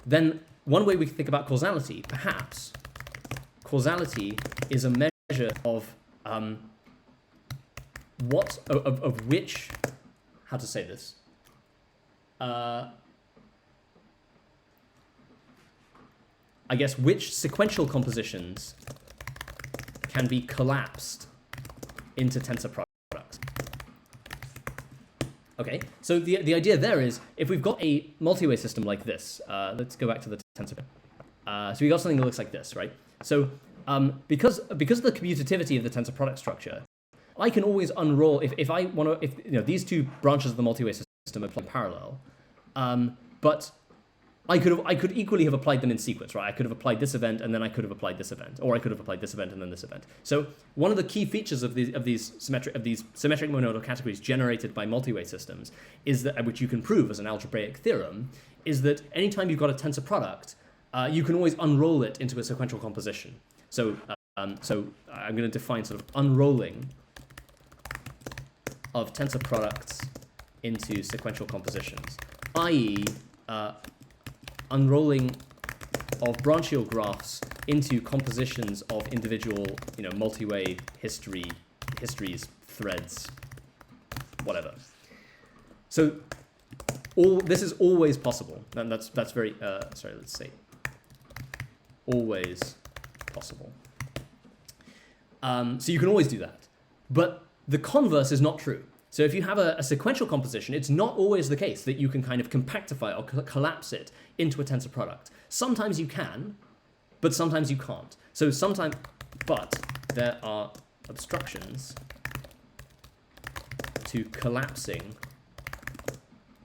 Then one way we can think about causality, perhaps, causality is a measure of which, how to say this, I guess which sequential compositions can be collapsed into tensor products. Okay, so the idea there is, if we've got a multi-way system like this, let's go back to the tensor. So we've got something that looks like this, right? So because of the commutativity of the tensor product structure, I can always unroll, if I want to, these two branches of the multi-way system are parallel, but I could equally have applied them in sequence, right? I could have applied this event and then I could have applied this event, or I could have applied this event and then this event. So one of the key features of these symmetric monoidal categories generated by multi-way systems is that, which you can prove as an algebraic theorem, is that anytime you've got a tensor product, you can always unroll it into a sequential composition. So I'm going to define sort of unrolling of tensor products into sequential compositions, i.e. Unrolling of branchial graphs into compositions of individual, multi-way histories, threads, whatever. So this is always possible, and that's very let's say always possible. So you can always do that, but the converse is not true. So if you have a sequential composition, it's not always the case that you can kind of compactify or collapse it into a tensor product. Sometimes you can, but sometimes you can't. So but there are obstructions to collapsing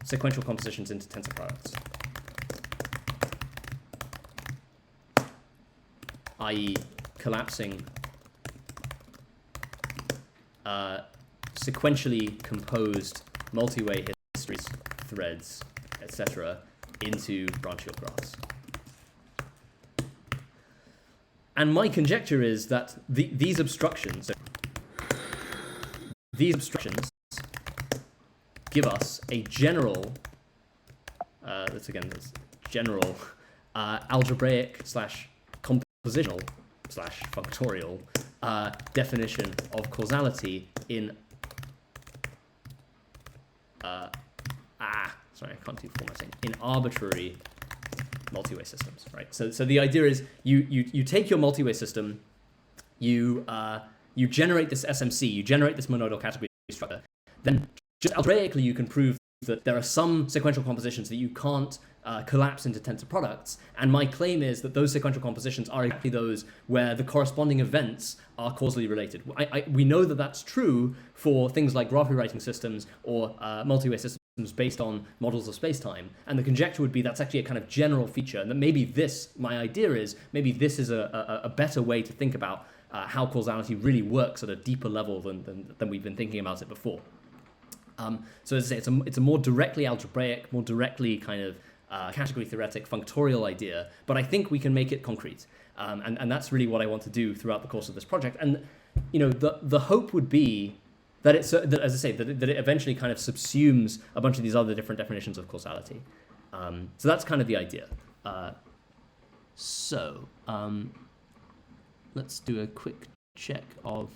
sequential compositions into tensor products, i.e. collapsing sequentially composed multi-way histories, threads, etc. into branchial graphs. And my conjecture is that these obstructions give us a general, general algebraic / compositional / functorial definition of causality in sorry, I can't do formatting, in arbitrary multi-way systems, right? So the idea is you take your multi-way system, you generate this SMC, you generate this monoidal category structure, then just algebraically you can prove that there are some sequential compositions that you can't collapse into tensor products, and my claim is that those sequential compositions are exactly those where the corresponding events are causally related. We know that that's true for things like graph rewriting systems or multi-way systems based on models of space-time, and the conjecture would be that's actually a kind of general feature, and that maybe my idea is this is a better way to think about how causality really works at a deeper level than we've been thinking about it before. So as I say, it's a more directly algebraic, more directly kind of category theoretic, functorial idea, but I think we can make it concrete, and that's really what I want to do throughout the course of this project. And the hope would be that as I say, that it eventually kind of subsumes a bunch of these other different definitions of causality. So that's kind of the idea. Let's do a quick check of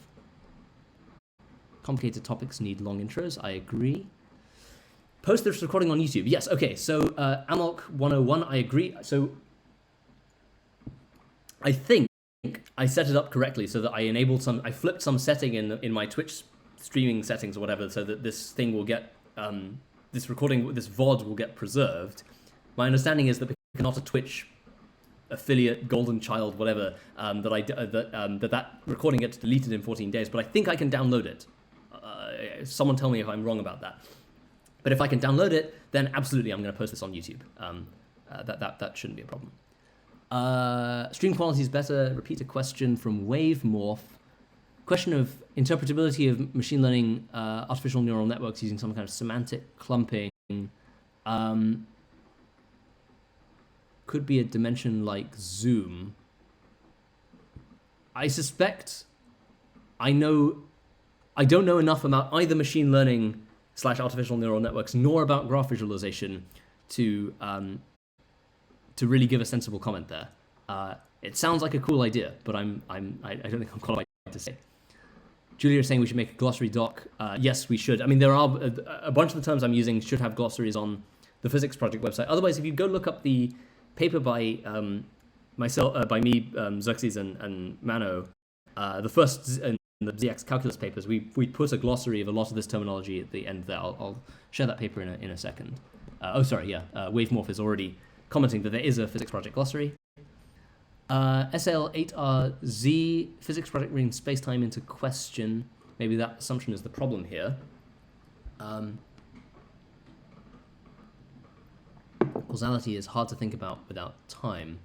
complicated topics need long intros. I agree. post this recording on YouTube. Yes, okay, so Amok 101, I agree. So I think I set it up correctly so that I flipped some setting in my Twitch streaming settings or whatever so that this thing will get, this VOD will get preserved. My understanding is that because I'm not a Twitch affiliate, golden child, whatever, that recording gets deleted in 14 days, but I think I can download it. Someone tell me if I'm wrong about that. But if I can download it, then absolutely I'm going to post this on YouTube. That shouldn't be a problem. Stream quality is better. Repeat a question from WaveMorph. Question of interpretability of machine learning artificial neural networks using some kind of semantic clumping. Could be a dimension like zoom. I suspect I don't know enough about either machine learning / artificial neural networks nor about graph visualization to really give a sensible comment there. It sounds like a cool idea, but I don't think I'm qualified to say. Julia is saying we should make a glossary doc. Yes, we should. I mean, there are a bunch of the terms I'm using should have glossaries on the physics project website. Otherwise, if you go look up the paper by myself, by me, Xerxes, and Mano, the first in the ZX calculus papers, we put a glossary of a lot of this terminology at the end there. I'll share that paper in a second. WaveMorph is already commenting that there is a physics project glossary. SL8RZ, physics project brings space-time into question. Maybe that assumption is the problem here. Causality is hard to think about without time.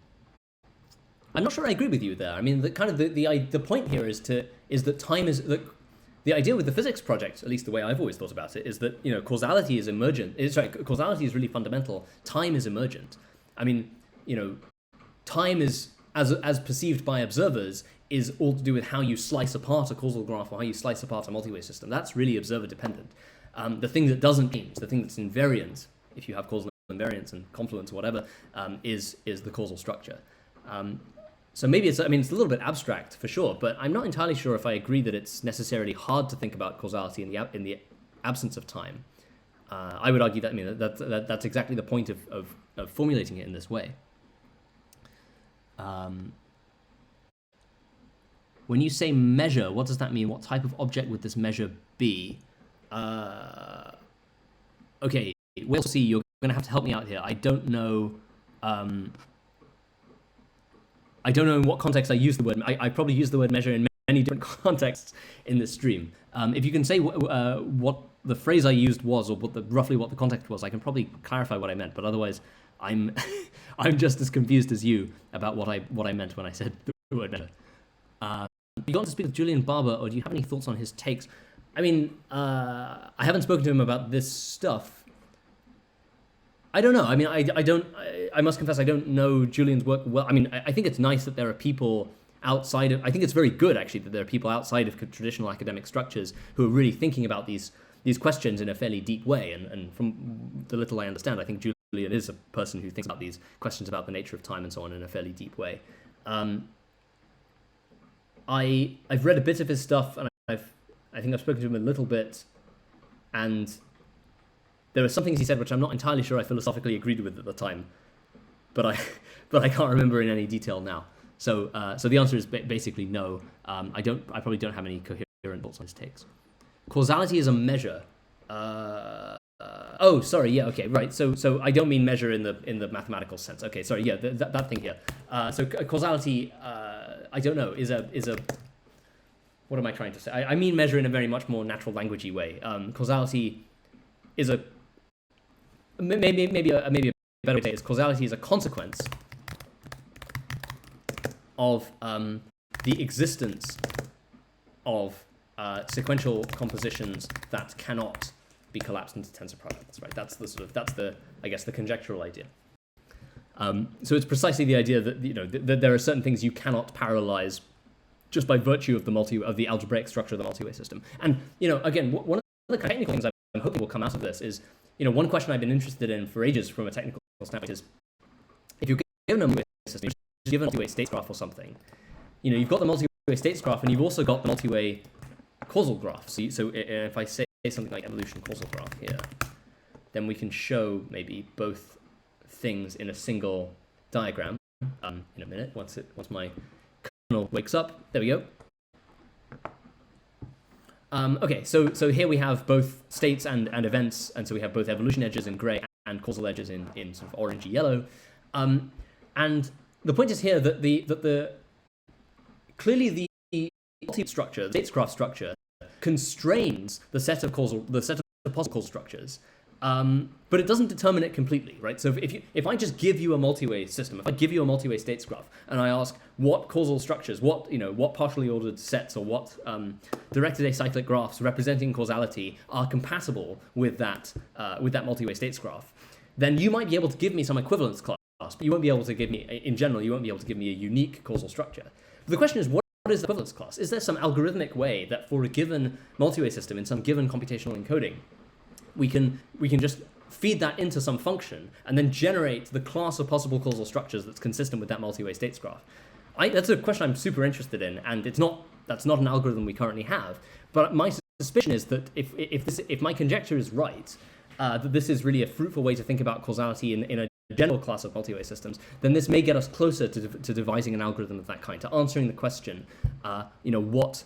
I'm not sure I agree with you there. I mean, the point here is that time is the idea with the physics project, at least the way I've always thought about it, is that causality is emergent. Causality is really fundamental. Time is emergent. I mean, time is as perceived by observers is all to do with how you slice apart a causal graph or how you slice apart a multi-way system. That's really observer dependent. The thing that doesn't change, the thing that's invariant, if you have causal invariance and confluence or whatever, is the causal structure. So maybe it's a little bit abstract for sure, but I'm not entirely sure if I agree that it's necessarily hard to think about causality in the absence of time. I would argue that that's exactly the point of formulating it in this way. When you say measure, what does that mean? What type of object would this measure be? Okay, we'll see. You're going to have to help me out here. I don't know. I don't know in what context I use the word. I probably use the word measure in many different contexts in this stream. If you can say what the phrase I used was, or roughly what the context was, I can probably clarify what I meant. But otherwise, I'm just as confused as you about what I meant when I said the word measure. You got to speak with Julian Barber, or do you have any thoughts on his takes? I mean, I haven't spoken to him about this stuff. I don't know. I mean, I must confess I don't know Julian's work well. I mean, I think it's nice that there are people outside of, I think it's very good actually that there are people outside of traditional academic structures who are really thinking about these questions in a fairly deep way. And from the little I understand, I think Julian is a person who thinks about these questions about the nature of time and so on in a fairly deep way. I've read a bit of his stuff, and I think I've spoken to him a little bit, and there are some things he said which I'm not entirely sure I philosophically agreed with at the time, but I can't remember in any detail now. So the answer is basically no. I probably don't have any coherent thoughts on his takes. Causality is a measure. Oh, sorry. Yeah. Okay. Right. So I don't mean measure in the mathematical sense. Okay. Sorry. Yeah. That thing here. So causality, I don't know, is a. What am I trying to say? I mean measure in a very much more natural languagey way. Causality is a. Maybe a better way to say it is causality is a consequence of the existence of sequential compositions that cannot be collapsed into tensor products, right? That's the I guess the conjectural idea. So it's precisely the idea that that there are certain things you cannot parallelize just by virtue of the algebraic structure of the multi-way system. And again, one of the technical things I'm hoping will come out of this is one question I've been interested in for ages from a technical standpoint is if you're given a multi-way system, you're given a multi-way states graph or something, you've got the multi-way states graph and you've also got the multi-way causal graph. So if I say something like evolution causal graph here, then we can show maybe both things in a single diagram in a minute, once my kernel wakes up. There we go. Okay, so here we have both states and events, and so we have both evolution edges in gray and causal edges in sort of orangey yellow. And the point is here that clearly the multi-structure, the states graph structure, constrains the set of possible causal structures, but it doesn't determine it completely, right? So if I just give you a multi-way system, if I give you a multi-way states graph, and I ask what causal structures, what partially ordered sets or what directed acyclic graphs representing causality are compatible with that multi-way states graph, then you might be able to give me some equivalence class, but you won't be able to give me, in general, you won't be able to give me a unique causal structure. But the question is, what is the equivalence class? Is there some algorithmic way that for a given multi-way system in some given computational encoding, we can just feed that into some function and then generate the class of possible causal structures that's consistent with that multi-way states graph? That's a question I'm super interested in, and that's not an algorithm we currently have. But my suspicion is that if my conjecture is right, that this is really a fruitful way to think about causality in a general class of multi-way systems, then this may get us closer to devising an algorithm of that kind, to answering the question, what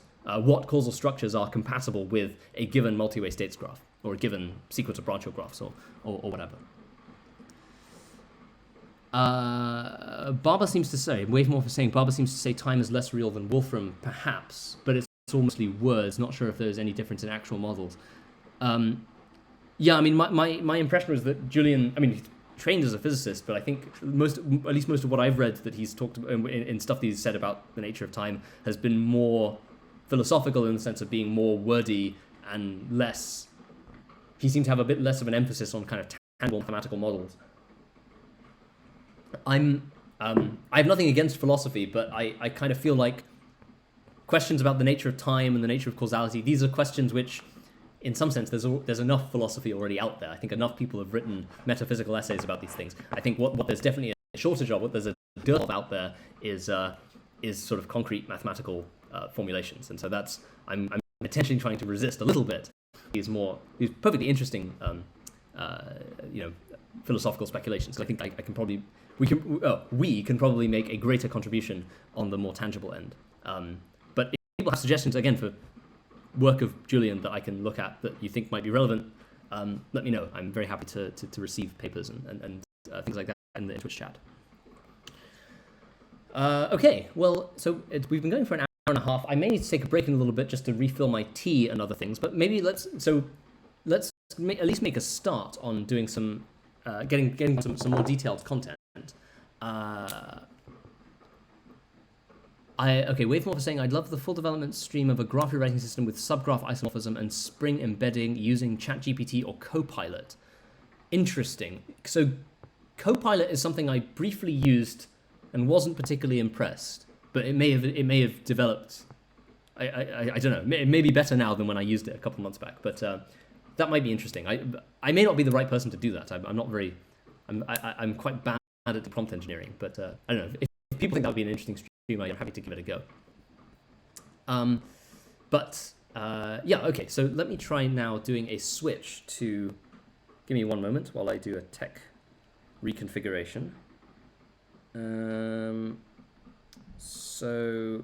causal structures are compatible with a given multi-way states graph, or a given sequence of branchial graphs, or whatever. Barber seems to say, Wavemorph is saying, Barber seems to say time is less real than Wolfram, perhaps, but it's all mostly words. Not sure if there's any difference in actual models. Yeah, I mean, my impression was that Julian, I mean, he's trained as a physicist, but I think most of what I've read that he's talked about in stuff that he's said about the nature of time has been more philosophical, in the sense of being more wordy and less. He seemed to have a bit less of an emphasis on kind of tangible mathematical models. I have nothing against philosophy, but I kind of feel like questions about the nature of time and the nature of causality, these are questions which, in some sense, there's enough philosophy already out there. I think enough people have written metaphysical essays about these things. I think what there's definitely a shortage of, what there's a dearth of out there, is sort of concrete mathematical formulations. And so I'm intentionally trying to resist a little bit these perfectly interesting philosophical speculations. I think we can probably make a greater contribution on the more tangible end. But if people have suggestions, again, for work of Julian that I can look at that you think might be relevant, let me know. I'm very happy to receive papers and things like that in the Twitch chat. Okay, well, so we've been going for an hour and a half. I may need to take a break in a little bit just to refill my tea and other things, but maybe let's at least make a start on doing some getting some more detailed content. Wavemorph is saying, I'd love the full development stream of a graph rewriting system with subgraph isomorphism and Spring embedding using ChatGPT or Copilot. Interesting. So Copilot is something I briefly used and wasn't particularly impressed, but it may have developed. I don't know. It may be better now than when I used it a couple months back, but that might be interesting. I may not be the right person to do that. I'm quite bad at the prompt engineering, but I don't know. If people think that would be an interesting stream, I'm happy to give it a go. Okay, so let me try now doing a switch to, give me one moment while I do a tech reconfiguration. So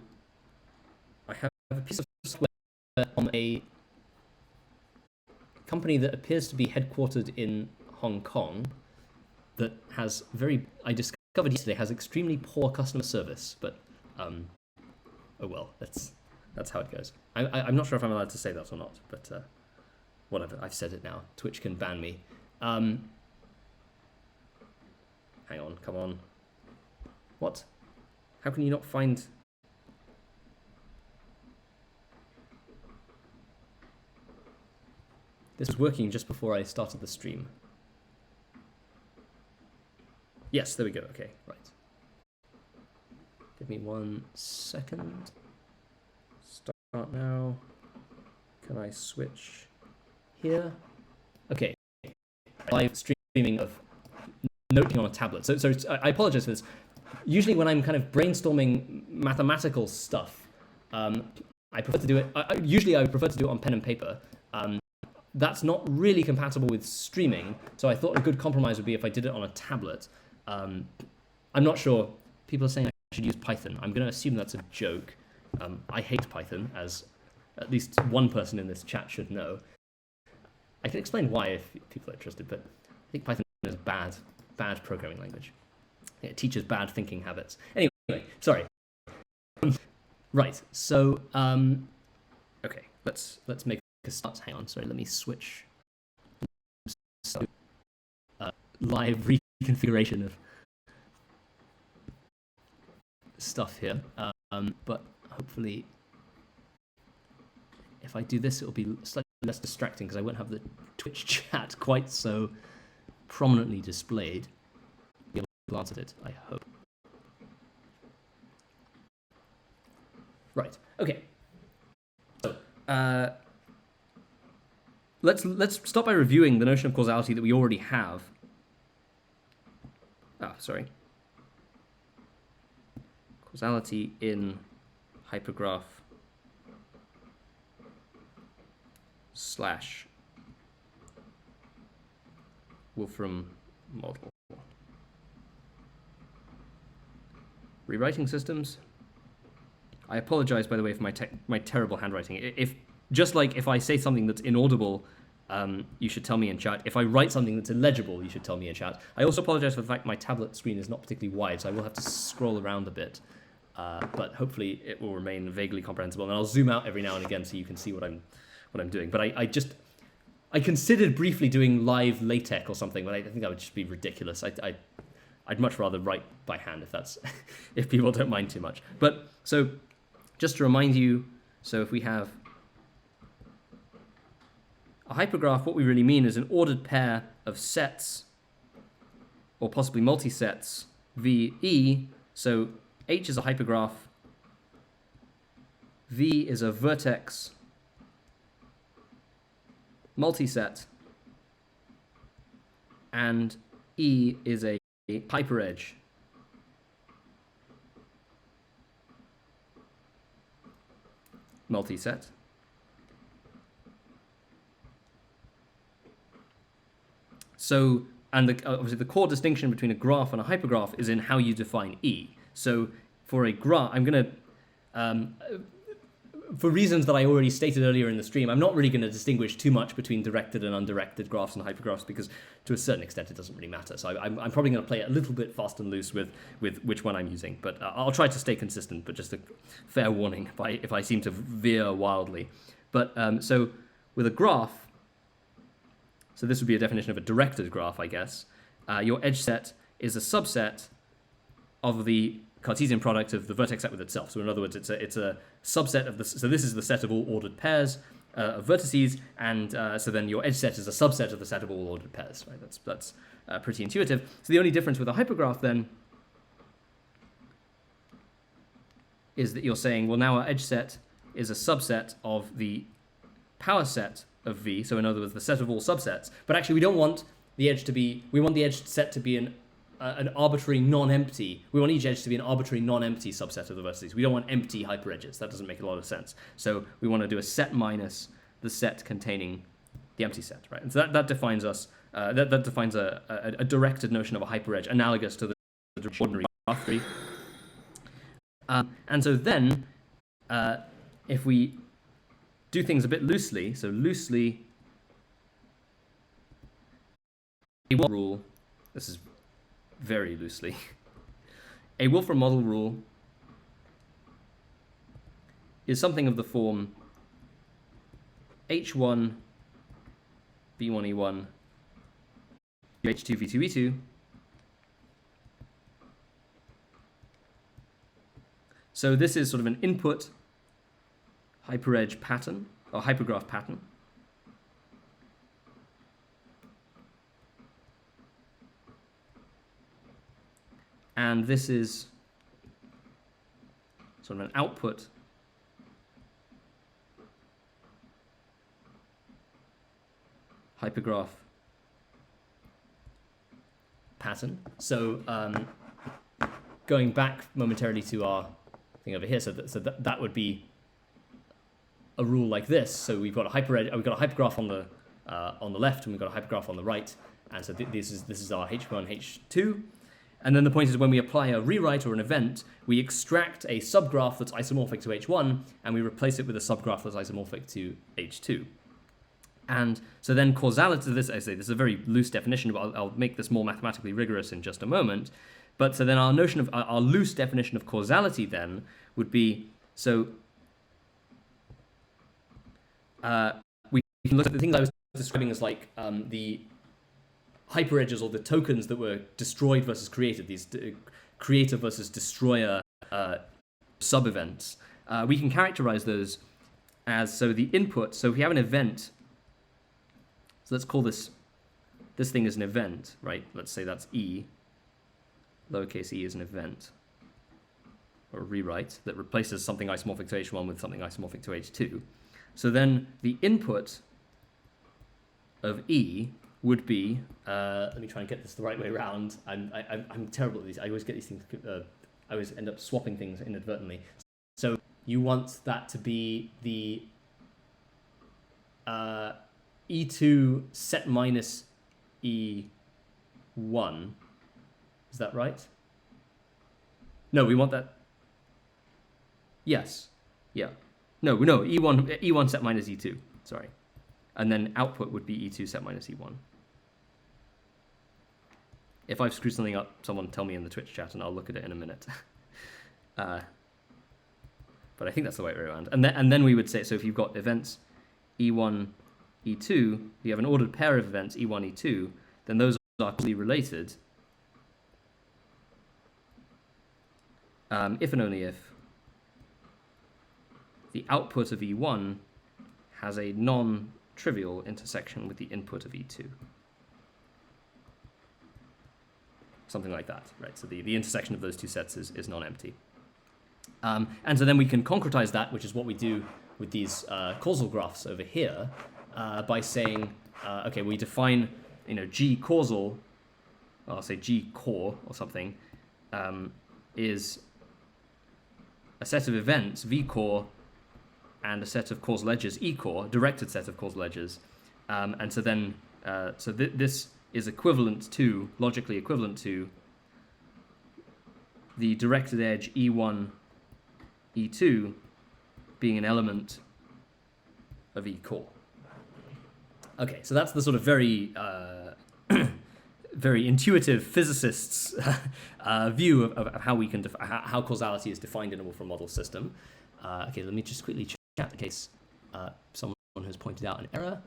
I have a piece of software on a company that appears to be headquartered in Hong Kong that has I discovered yesterday, has extremely poor customer service, but oh well, that's how it goes. I'm not sure if I'm allowed to say that or not, but whatever, I've said it now. Twitch can ban me. Hang on, come on. What? How can you not find... This was working just before I started the stream. Yes, there we go. Okay, right. Give me 1 second. Start now. Can I switch here? Okay. Live streaming of noting on a tablet. So I apologize for this. Usually when I'm kind of brainstorming mathematical stuff, I prefer to do it. Usually I would prefer to do it on pen and paper. that's not really compatible with streaming. So I thought a good compromise would be if I did it on a tablet. I'm not sure. People are saying I should use Python. I'm going to assume that's a joke. I hate Python, as at least one person in this chat should know. I can explain why if people are interested, but I think Python is bad programming language. It teaches bad thinking habits. Anyway, sorry. Right. So, okay. Let's make a start. Hang on. Sorry. Let me switch. Live reconfiguration of stuff here. But hopefully, if I do this, it'll be slightly less distracting because I won't have the Twitch chat quite so prominently displayed. Be able to glance at it, I hope. Right. Okay. So let's start by reviewing the notion of causality that we already have. Sorry. Causality in hypergraph / Wolfram model. Rewriting systems. I apologize, by the way, for my terrible handwriting. If I say something that's inaudible, you should tell me in chat. If I write something that's illegible, you should tell me in chat. I also apologize for the fact my tablet screen is not particularly wide, so I will have to scroll around a bit. But hopefully it will remain vaguely comprehensible, and I'll zoom out every now and again so you can see what I'm doing. But I considered briefly doing live LaTeX or something, but I think that would just be ridiculous. I'd much rather write by hand if people don't mind too much. But so just to remind you, so if we have a hypergraph, what we really mean is an ordered pair of sets, or possibly multi-sets, VE. So H is a hypergraph, V is a vertex multiset, and E is a hyperedge multiset. So, and obviously the core distinction between a graph and a hypergraph is in how you define E. So for a graph, I'm going to, for reasons that I already stated earlier in the stream, I'm not really going to distinguish too much between directed and undirected graphs and hypergraphs because to a certain extent it doesn't really matter. So I'm probably going to play it a little bit fast and loose with which one I'm using. But I'll try to stay consistent, but just a fair warning if I seem to veer wildly. But so with a graph, so this would be a definition of a directed graph, I guess. Your edge set is a subset of the Cartesian product of the vertex set with itself. So in other words, it's a subset of this. So this is the set of all ordered pairs of vertices, and so then your edge set is a subset of the set of all ordered pairs. Right? That's pretty intuitive. So the only difference with a hypergraph then is that you're saying, well, now our edge set is a subset of the power set of V. So in other words, the set of all subsets. But actually, we don't want the edge to be. We want the edge set to be an arbitrary non-empty. We want each edge to be an arbitrary non-empty subset of the vertices. We don't want empty hyperedges. That doesn't make a lot of sense. So we want to do a set minus the set containing the empty set, right? And so that defines us. That defines a directed notion of a hyperedge, analogous to the ordinary graph tree. And so then, if we do things a bit loosely, so loosely, a rule. This is very loosely. A Wolfram model rule is something of the form H1 V1 E1 H2 V2 E2 So this is sort of an input hyperedge pattern or hypergraph pattern. And this is sort of an output hypergraph pattern. So going back momentarily to our thing over here, so that would be a rule like this. So we've got a hypergraph on the on the left, and we've got a hypergraph on the right. And so this is our H1, H2. And then the point is when we apply a rewrite or an event, we extract a subgraph that's isomorphic to H1, and we replace it with a subgraph that's isomorphic to H2. And so then causality, this is a very loose definition, but I'll make this more mathematically rigorous in just a moment. But so then our notion of, our loose definition of causality then would be, so we can look at the things I was describing as like the hyperedges or the tokens that were destroyed versus created, these creator versus destroyer sub-events. We can characterize those as, so the input, so if we have an event, so let's call this thing as an event, right? Let's say that's E, lowercase e is an event, or a rewrite that replaces something isomorphic to H1 with something isomorphic to H2. So then the input of E would be, let me try and get this the right way around. I'm terrible at these. I always get these things, I always end up swapping things inadvertently. So you want that to be the E2 set minus E1. Is that right? No, we want that. Yes. Yeah. No, E1 set minus E2. Sorry. And then output would be E2 set minus E1. If I've screwed something up, someone tell me in the Twitch chat and I'll look at it in a minute. But I think that's the way around. And then we would say, so if you've got events E1, E2, you have an ordered pair of events E1, E2, then those are causally related if and only if the output of E1 has a non-trivial intersection with the input of E2. Something like that, right? So the intersection of those two sets is non-empty. And so then we can concretize that, which is what we do with these causal graphs over here, by saying, okay, we define, G causal, or I'll say G core or something, is a set of events, V core, and a set of causal edges, E core, directed set of causal edges. And so then, this is equivalent to, logically equivalent to, the directed edge E1, E2 being an element of E core. Okay, so that's the sort of very very intuitive physicist's view of how we can how causality is defined in a Wolfram model system. Okay, let me just quickly chat in case someone has pointed out an error.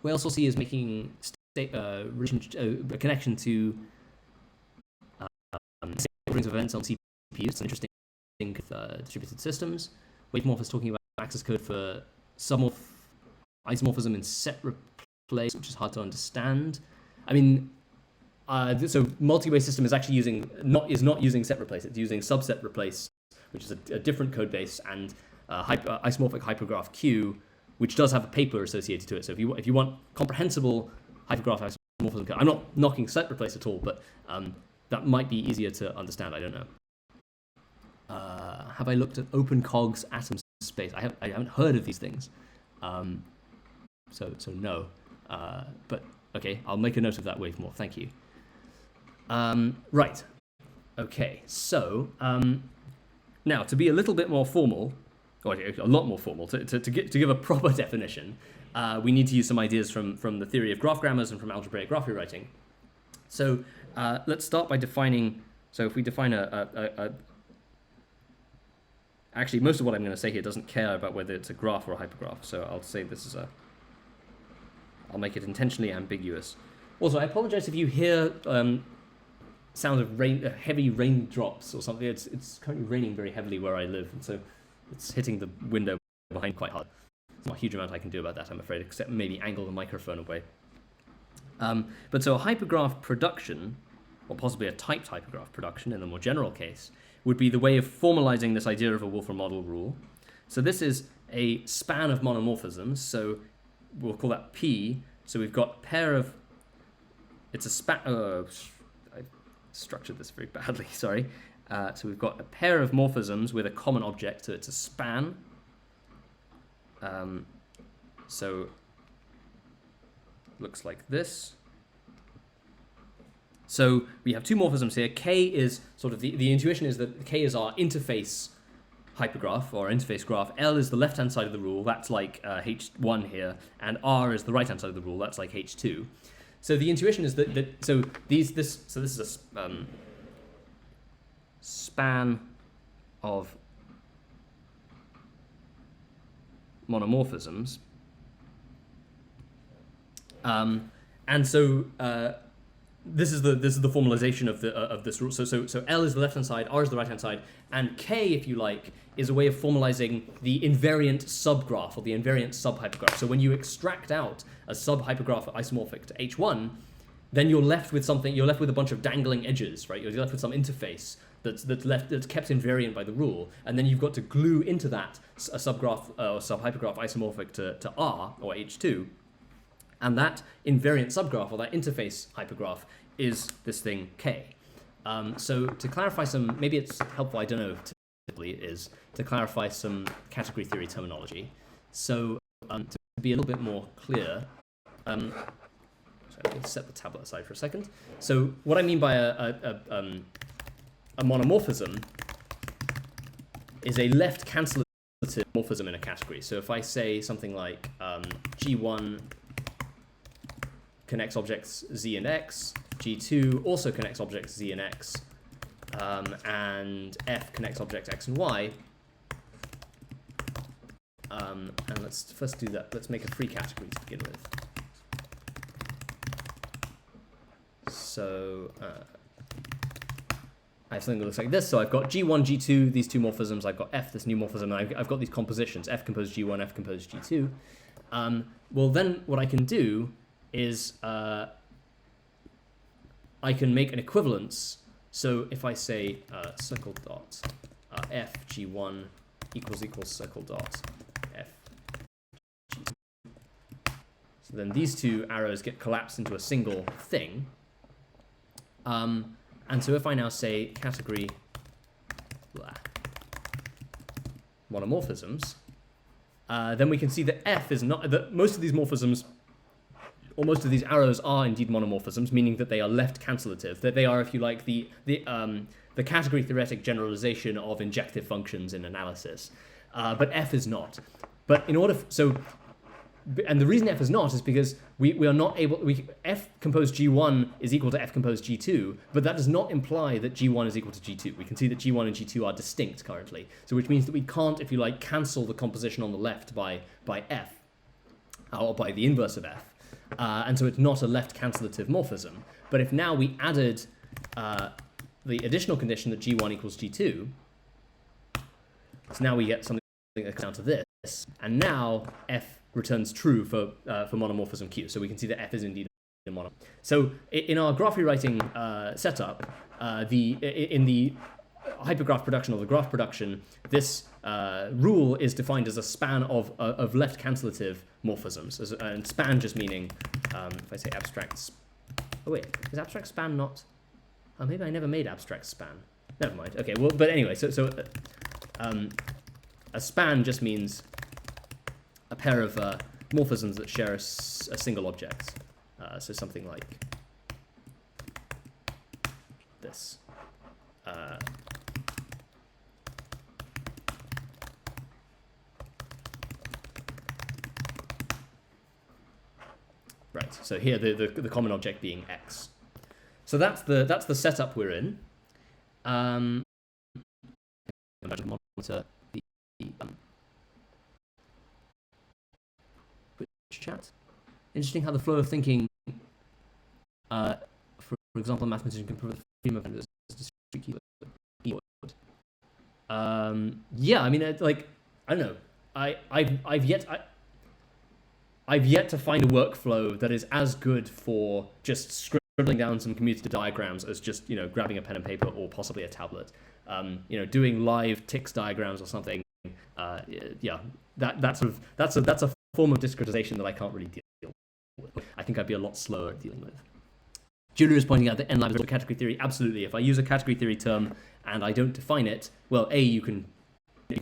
Whale Saucy is making a connection to rings of events on CPUs. It's interesting with distributed systems. Wavemorph is talking about access code for isomorphism in set replace, which is hard to understand. I mean, so multi-way system is actually not using set replace. It's using subset replace, which is a different code base, and isomorphic hypergraph Q, which does have a paper associated to it. So if you want comprehensible hypergraph isomorphism code, I'm not knocking set replace at all, but that might be easier to understand. I don't know. Have I looked at OpenCog's atom space? I haven't heard of these things. So no. But okay, I'll make a note of that Wavemorph. Thank you. Right. Okay. So now to be a little bit more formal, or a lot more formal, to give a proper definition, we need to use some ideas from the theory of graph grammars and from algebraic graph rewriting. So let's start by defining. So if we define actually, most of what I'm going to say here doesn't care about whether it's a graph or a hypergraph. So I'll say this is I'll make it intentionally ambiguous. Also, I apologize if you hear sound of heavy raindrops or something. It's currently raining very heavily where I live, and so it's hitting the window behind quite hard. There's not a huge amount I can do about that, I'm afraid, except maybe angle the microphone away. But so a hypergraph production, or possibly a typed hypergraph production in the more general case, would be the way of formalizing this idea of a Wolfram model rule. So this is a span of monomorphisms, so we'll call that P. So we've got a pair of, it's a span, I structured this very badly, sorry. So we've got a pair of morphisms with a common object, so it's a span So looks like this. So we have two morphisms here. K is sort of the intuition is that K is our interface hypergraph or interface graph. L is the left-hand side of the rule. That's like H1 here, and R is the right-hand side of the rule. That's like H2. So the intuition is that this is a span of monomorphisms, and so this is the formalization of this rule. So L is the left hand side, R is the right hand side, and K, if you like, is a way of formalizing the invariant subgraph or the invariant subhypergraph. So when you extract out a subhypergraph isomorphic to H1, then you're left with something. You're left with a bunch of dangling edges, right? You're left with some interface that's kept invariant by the rule, and then you've got to glue into that a subgraph or subhypergraph isomorphic to R or H2, and that invariant subgraph or that interface hypergraph is this thing K. So to clarify some, maybe it's helpful, I don't know, typically is to clarify some category theory terminology. So to be a little bit more clear, so I'll set the tablet aside for a second. So what I mean by a monomorphism is a left cancellative morphism in a category. So if I say something like G1 connects objects Z and X, G2 also connects objects Z and X, and F connects objects X and Y. And let's first do that. Let's make a free category to begin with. So I have something that looks like this. So I've got G1, G2, these two morphisms. I've got F, this new morphism, and I've got these compositions, F composed G1, F composed G2. Well, then what I can do is I can make an equivalence. So if I say circle dot F G1 equals circle dot F G2. So then these two arrows get collapsed into a single thing. And so if I now say category monomorphisms, then we can see that F is not, that most of these morphisms, or most of these arrows are indeed monomorphisms, meaning that they are left cancellative, that they are, if you like, the category theoretic generalization of injective functions in analysis. But F is not. But in order, and the reason F is not is because we are not able, F composed G1 is equal to F composed G2, but that does not imply that G1 is equal to G2. We can see that G1 and G2 are distinct currently. So which means that we can't, if you like, cancel the composition on the left by F, or by the inverse of F. And so it's not a left cancellative morphism. But if now we added the additional condition that G1 equals G2, so now we get something that comes down to this, and now F returns true for monomorphism Q. So we can see that F is indeed a monomorphism. So in our graph rewriting setup, in the hypergraph production or the graph production, this rule is defined as a span of left cancellative morphisms, and span just meaning, if I say abstract, oh wait, is abstract span not? Oh, maybe I never made abstract span. Never mind. Okay, well, but anyway, so a span just means a pair of morphisms that share a single object. So something like this. Right. So here the common object being X. So that's the setup we're in. Monitor the chat. Interesting how the flow of thinking, for example, a mathematician can prove the stream of this discrete keyword. Yeah, I mean, like, I don't know. I've yet to find a workflow that is as good for just scribbling down some commutative diagrams as just, grabbing a pen and paper or possibly a tablet. Doing live ticks diagrams or something. Yeah, that's a form of discretization that I can't really deal with. I think I'd be a lot slower at dealing with. Julia is pointing out that NLab is a category theory. Absolutely. If I use a category theory term and I don't define it, well, A, you can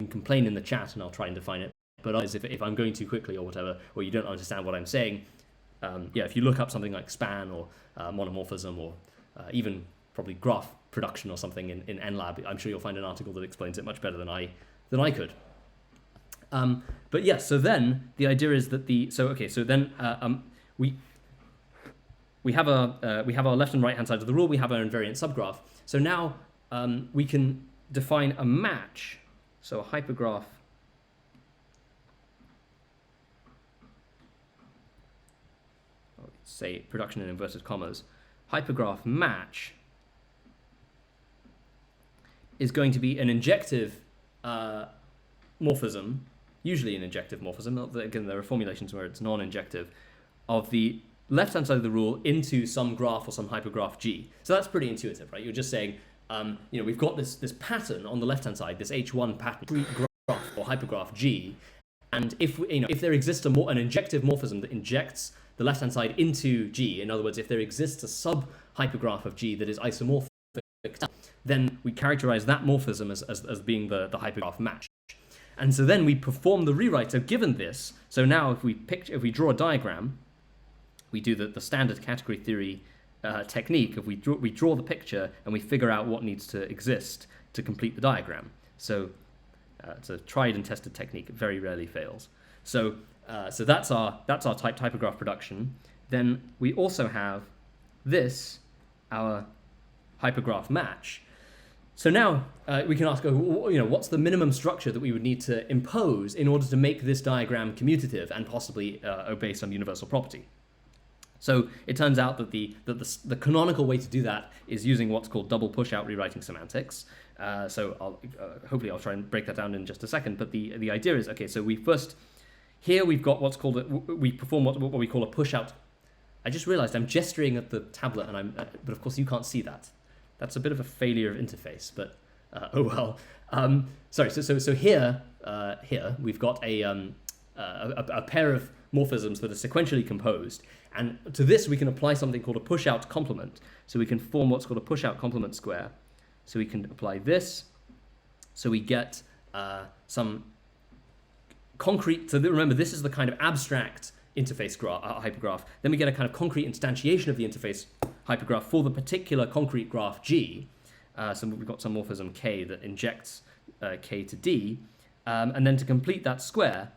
complain in the chat and I'll try and define it. But if I'm going too quickly or whatever, or you don't understand what I'm saying, if you look up something like span or monomorphism or even probably graph production or something in NLab, I'm sure you'll find an article that explains it much better than I could. But yeah, so then the idea is that we have our left and right hand side of the rule. We have our invariant subgraph. So now we can define a match. So a hypergraph say production in inverted commas, hypergraph match is going to be an injective morphism, usually an injective morphism. Again, there are formulations where it's non-injective, of the left-hand side of the rule into some graph or some hypergraph G. So that's pretty intuitive, right? You're just saying, we've got this pattern on the left-hand side, this H1 pattern, graph or hypergraph G, and if there exists an injective morphism that injects the left-hand side into G, in other words, if there exists a sub-hypergraph of G that is isomorphic, then we characterize that morphism as being the hypergraph match. And so then we perform the rewrite. So given this, so now if we draw a diagram, we do the standard category theory technique. If we draw the picture and we figure out what needs to exist to complete the diagram. So it's a tried and tested technique. It very rarely fails. So that's our typograph production. Then we also have this, our hypergraph match. So now we can ask, what's the minimum structure that we would need to impose in order to make this diagram commutative and possibly obey some universal property? So it turns out that the canonical way to do that is using what's called double push-out rewriting semantics. So hopefully I'll try and break that down in just a second. But the idea is, okay, so we've got what's called we perform what we call a push-out. I just realized I'm gesturing at the tablet, but of course you can't see that. That's a bit of a failure of interface, but oh well. Sorry. So here we've got a pair of morphisms that are sequentially composed, and to this we can apply something called a push-out complement. So we can form what's called a push-out complement square. So we can apply this. So we get some concrete. So remember, this is the kind of abstract interface hypergraph. Then we get a kind of concrete instantiation of the interface hypergraph for the particular concrete graph G. So we've got some morphism K that injects K to D. And then to complete that square,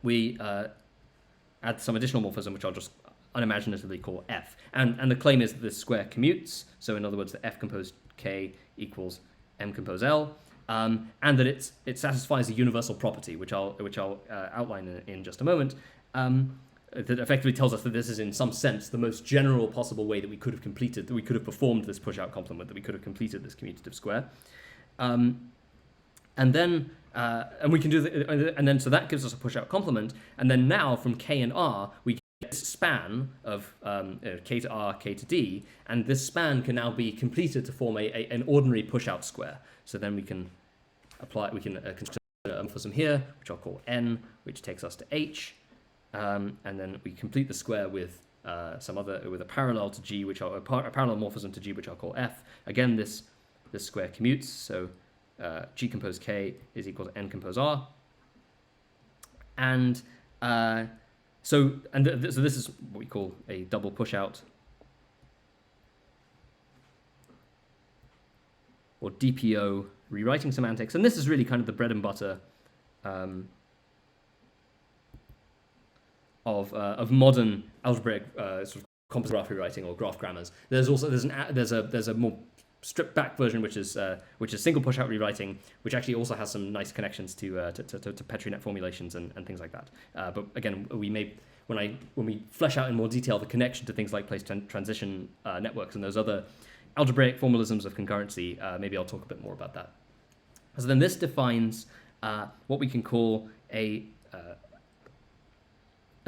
we add some additional morphism, which I'll just unimaginatively call F. And the claim is that this square commutes. So in other words, the F composed K equals M composed L. And that it satisfies a universal property, which I'll outline in just a moment, that effectively tells us that this is in some sense the most general possible way that we could have performed this push-out complement, that we could have completed this commutative square, and then we can do and then so that gives us a push-out complement, and then now from K and R we get this span of K to R, K to D, and this span can now be completed to form an ordinary push-out square. So then we can construct a morphism here, which I'll call N, which takes us to H, and then we complete the square with with a parallel to G, a parallel morphism to G, which I'll call F. Again, this square commutes, so G compose K is equal to N compose R, and so this is what we call a double push-out, or DPO rewriting semantics, and this is really kind of the bread and butter of modern algebraic sort of composite graph rewriting or graph grammars. There's a more stripped back version which is single push out rewriting, which actually also has some nice connections to Petri-net formulations and things like that. But again, when we flesh out in more detail the connection to things like place transition networks and those other algebraic formalisms of concurrency, maybe I'll talk a bit more about that. So then this defines what we can call a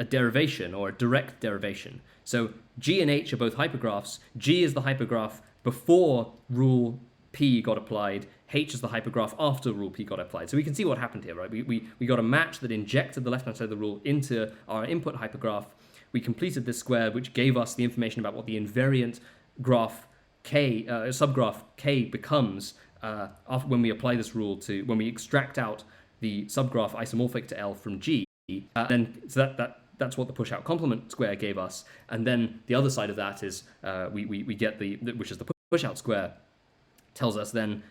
derivation, or a direct derivation. So G and H are both hypergraphs. G is the hypergraph before rule P got applied. H is the hypergraph after rule P got applied. So we can see what happened here, right? We got a match that injected the left-hand side of the rule into our input hypergraph. We completed this square, which gave us the information about what the invariant graph K, subgraph K becomes when we apply this rule when we extract out the subgraph isomorphic to L from G. Then so that's what the push out complement square gave us. And then the other side of that is we get which is the push out square, tells us then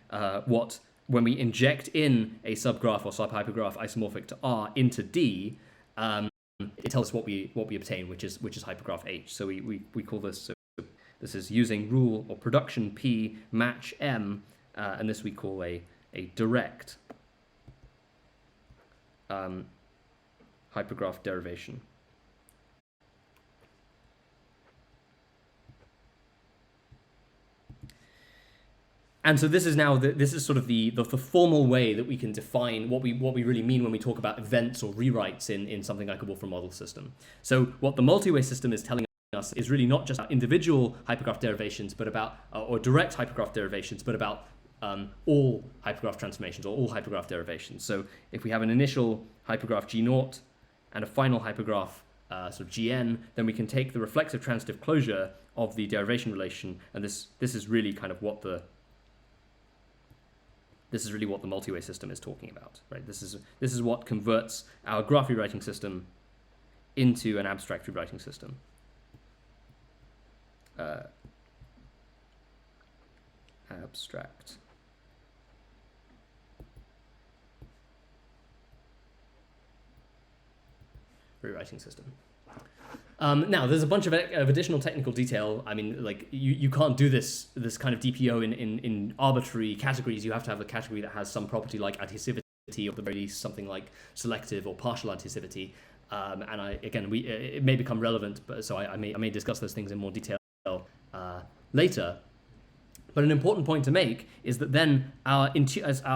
what, when we inject in a subgraph or subhypergraph isomorphic to R into D, it tells us what we obtain, which is hypergraph H. So we call this, so this is using rule or production P match M, and this we call a direct hypergraph derivation. And so this is now this is sort of the formal way that we can define what we really mean when we talk about events or rewrites in something like a Wolfram model system. So what the multi-way system is telling us is really not just about individual hypergraph derivations, but about or direct hypergraph derivations, but about all hypergraph transformations or all hypergraph derivations. So if we have an initial hypergraph G0 and a final hypergraph sort of Gn, then we can take the reflexive transitive closure of the derivation relation, and this is really kind of what the multi-way system is talking about, right? This is what converts our graph rewriting system into an abstract rewriting system. Abstract rewriting system. Now, there's a bunch of additional technical detail. I mean, like you can't do this kind of DPO in arbitrary categories. You have to have a category that has some property like adhesivity, or at the very least something like selective or partial adhesivity. And it may become relevant, but so I may discuss those things in more detail later. But an important point to make is that then our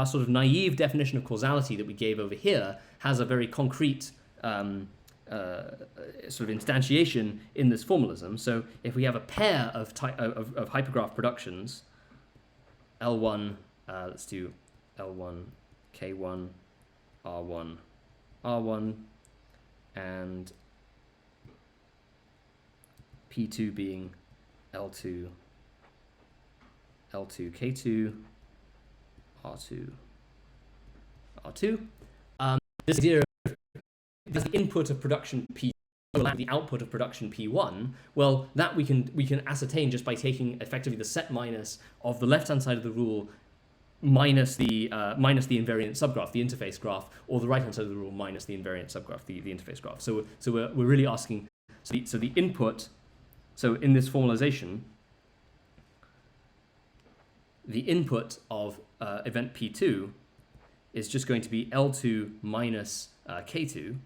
sort of naive definition of causality that we gave over here has a very concrete sort of instantiation in this formalism. So if we have a pair of hypergraph productions, L1, let's do L1, K1, R1, R1, and P2 being L2, L2, K2, R2, R2. This idea of the input of production P, the output of production P1, well, that we can ascertain just by taking effectively the set minus of the left-hand side of the rule minus the invariant subgraph, the interface graph, or the right-hand side of the rule minus the invariant subgraph, the interface graph. So we're really asking, so the input, so in this formalization, the input of event P2 is just going to be L2 minus K2,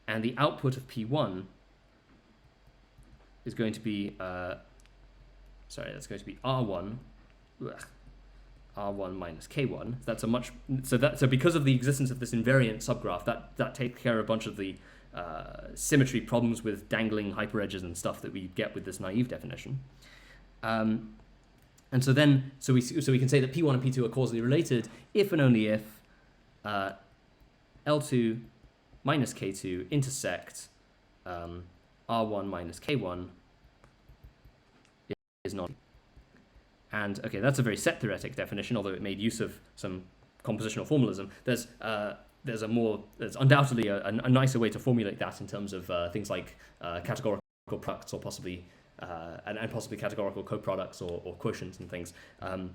and the output of P1 is going to be, that's going to be R1, R1 minus K1. That's so because of the existence of this invariant subgraph, that takes care of a bunch of the symmetry problems with dangling hyperedges and stuff that we get with this naive definition. And so we can say that P1 and P2 are causally related if and only if L2 minus K2 intersect R1 minus K1 is not. And okay, that's a very set theoretic definition, although it made use of some compositional formalism. There's undoubtedly a nicer way to formulate that in terms of things like categorical products, or possibly and possibly categorical coproducts or quotients and things.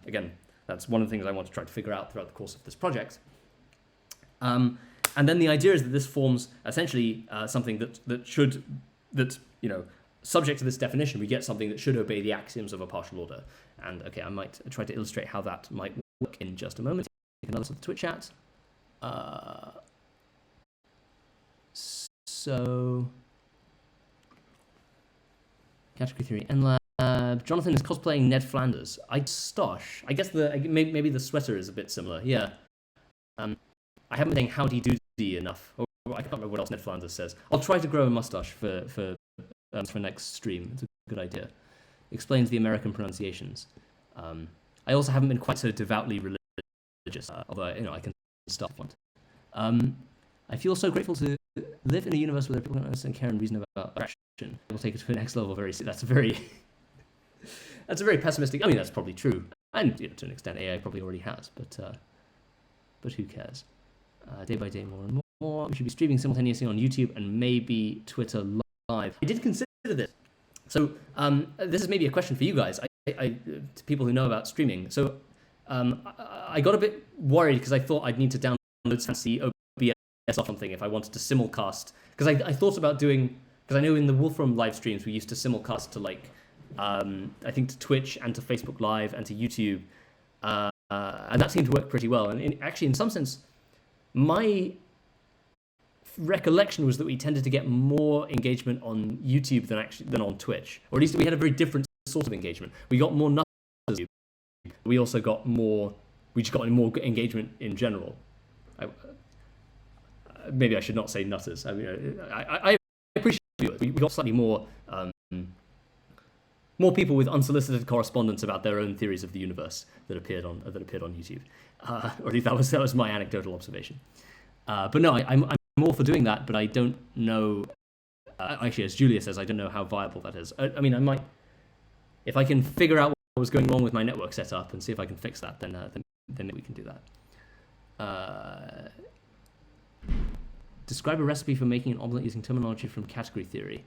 Again, that's one of the things I want to try to figure out throughout the course of this project. And then the idea is that this forms essentially something that subject to this definition, we get something that should obey the axioms of a partial order. And okay, I might try to illustrate how that might work in just a moment. Take another look at the Twitch chat. So, category theory, NLab. Jonathan is cosplaying Ned Flanders. I guess maybe the sweater is a bit similar. Yeah. I haven't been saying howdy doody enough. Or I can't remember what else Ned Flanders says. I'll try to grow a mustache for next stream. It's a good idea. Explains the American pronunciations. I also haven't been quite so devoutly religious, although I can start if I want. I feel so grateful to live in a universe where people don't understand, care, and reason about action. We'll take it to the next level very soon. That's a very pessimistic. I mean, that's probably true, and to an extent, AI probably already has, but who cares? day by day, more and more. We should be streaming simultaneously on YouTube and maybe Twitter Live. I did consider this. So this is maybe a question for you guys, to people who know about streaming. So I got a bit worried because I thought I'd need to download fancy OBS or something if I wanted to simulcast. Because I thought about doing, because I know in the Wolfram live streams we used to simulcast to like, I think to Twitch and to Facebook Live and to YouTube. And that seemed to work pretty well. And actually, in some sense, my recollection was that we tended to get more engagement on YouTube than on Twitch, or at least we had a very different sort of engagement. We got more nutters. We also got more. We just got more engagement in general. Maybe I should not say nutters. I mean, I appreciate it. We got slightly more. More people with unsolicited correspondence about their own theories of the universe that appeared on YouTube, or at least that was my anecdotal observation. But no, I'm all for doing that, but I don't know. Actually, as Julia says, I don't know how viable that is. I mean, I might, if I can figure out what was going wrong with my network setup and see if I can fix that, then we can do that. Describe a recipe for making an omelet using terminology from category theory.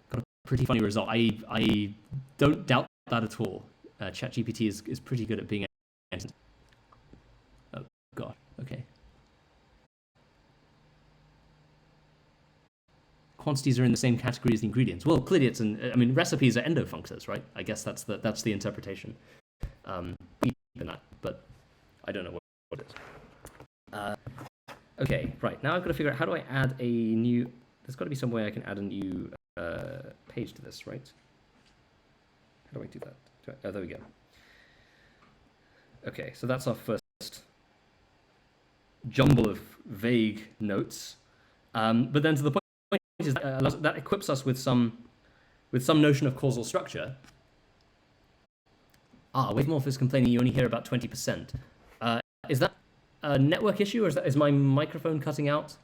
Got a pretty funny result. I don't doubt that at all. ChatGPT is pretty good at being. Oh God. Okay. Quantities are in the same category as the ingredients. Well, clearly recipes are endofunctors, right? I guess that's the interpretation. In that, but I don't know what it is. Okay, right. Now I've got to figure out how do I add a new. There's got to be some way I can add a new page to this, right? How do I do that? Oh, there we go. Okay, so that's our first jumble of vague notes. But then to the point is that equips us with some notion of causal structure. Wavemorph is complaining you only hear about 20%. Is that a network issue, or is my microphone cutting out?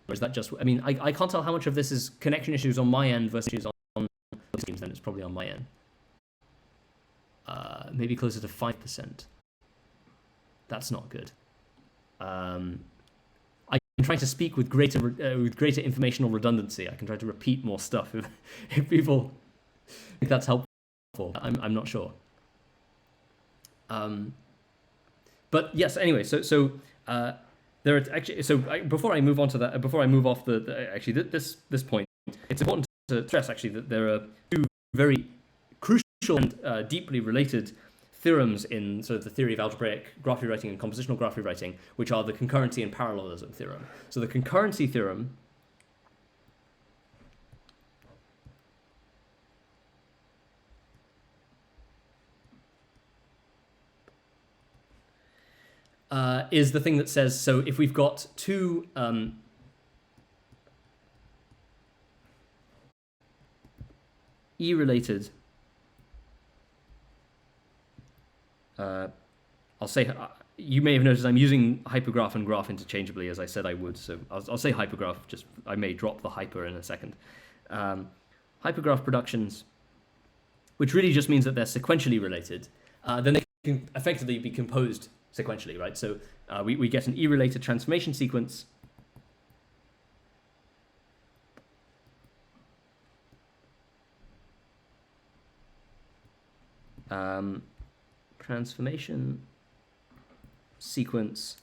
Or is that just, I mean, I can't tell how much of this is connection issues on my end versus issues on Teams, then it's probably on my end. Maybe closer to 5%. That's not good. I can try to speak with greater informational redundancy. I can try to repeat more stuff if people think that's helpful. I'm not sure. But yes, anyway, so there are actually, before I move on to that, before I move off this point, it's important to stress actually that there are two very crucial and deeply related theorems in sort of the theory of algebraic graph rewriting and compositional graph rewriting, which are the concurrency and parallelism theorem. So the concurrency theorem is the thing that says, so if we've got two E-related, I'll say, you may have noticed I'm using hypergraph and graph interchangeably as I said I would, so I'll say hypergraph, just I may drop the hyper in a second. Hypergraph productions, which really just means that they're sequentially related, then they can effectively be composed sequentially, right? So we get an E-related transformation sequence. Transformation sequence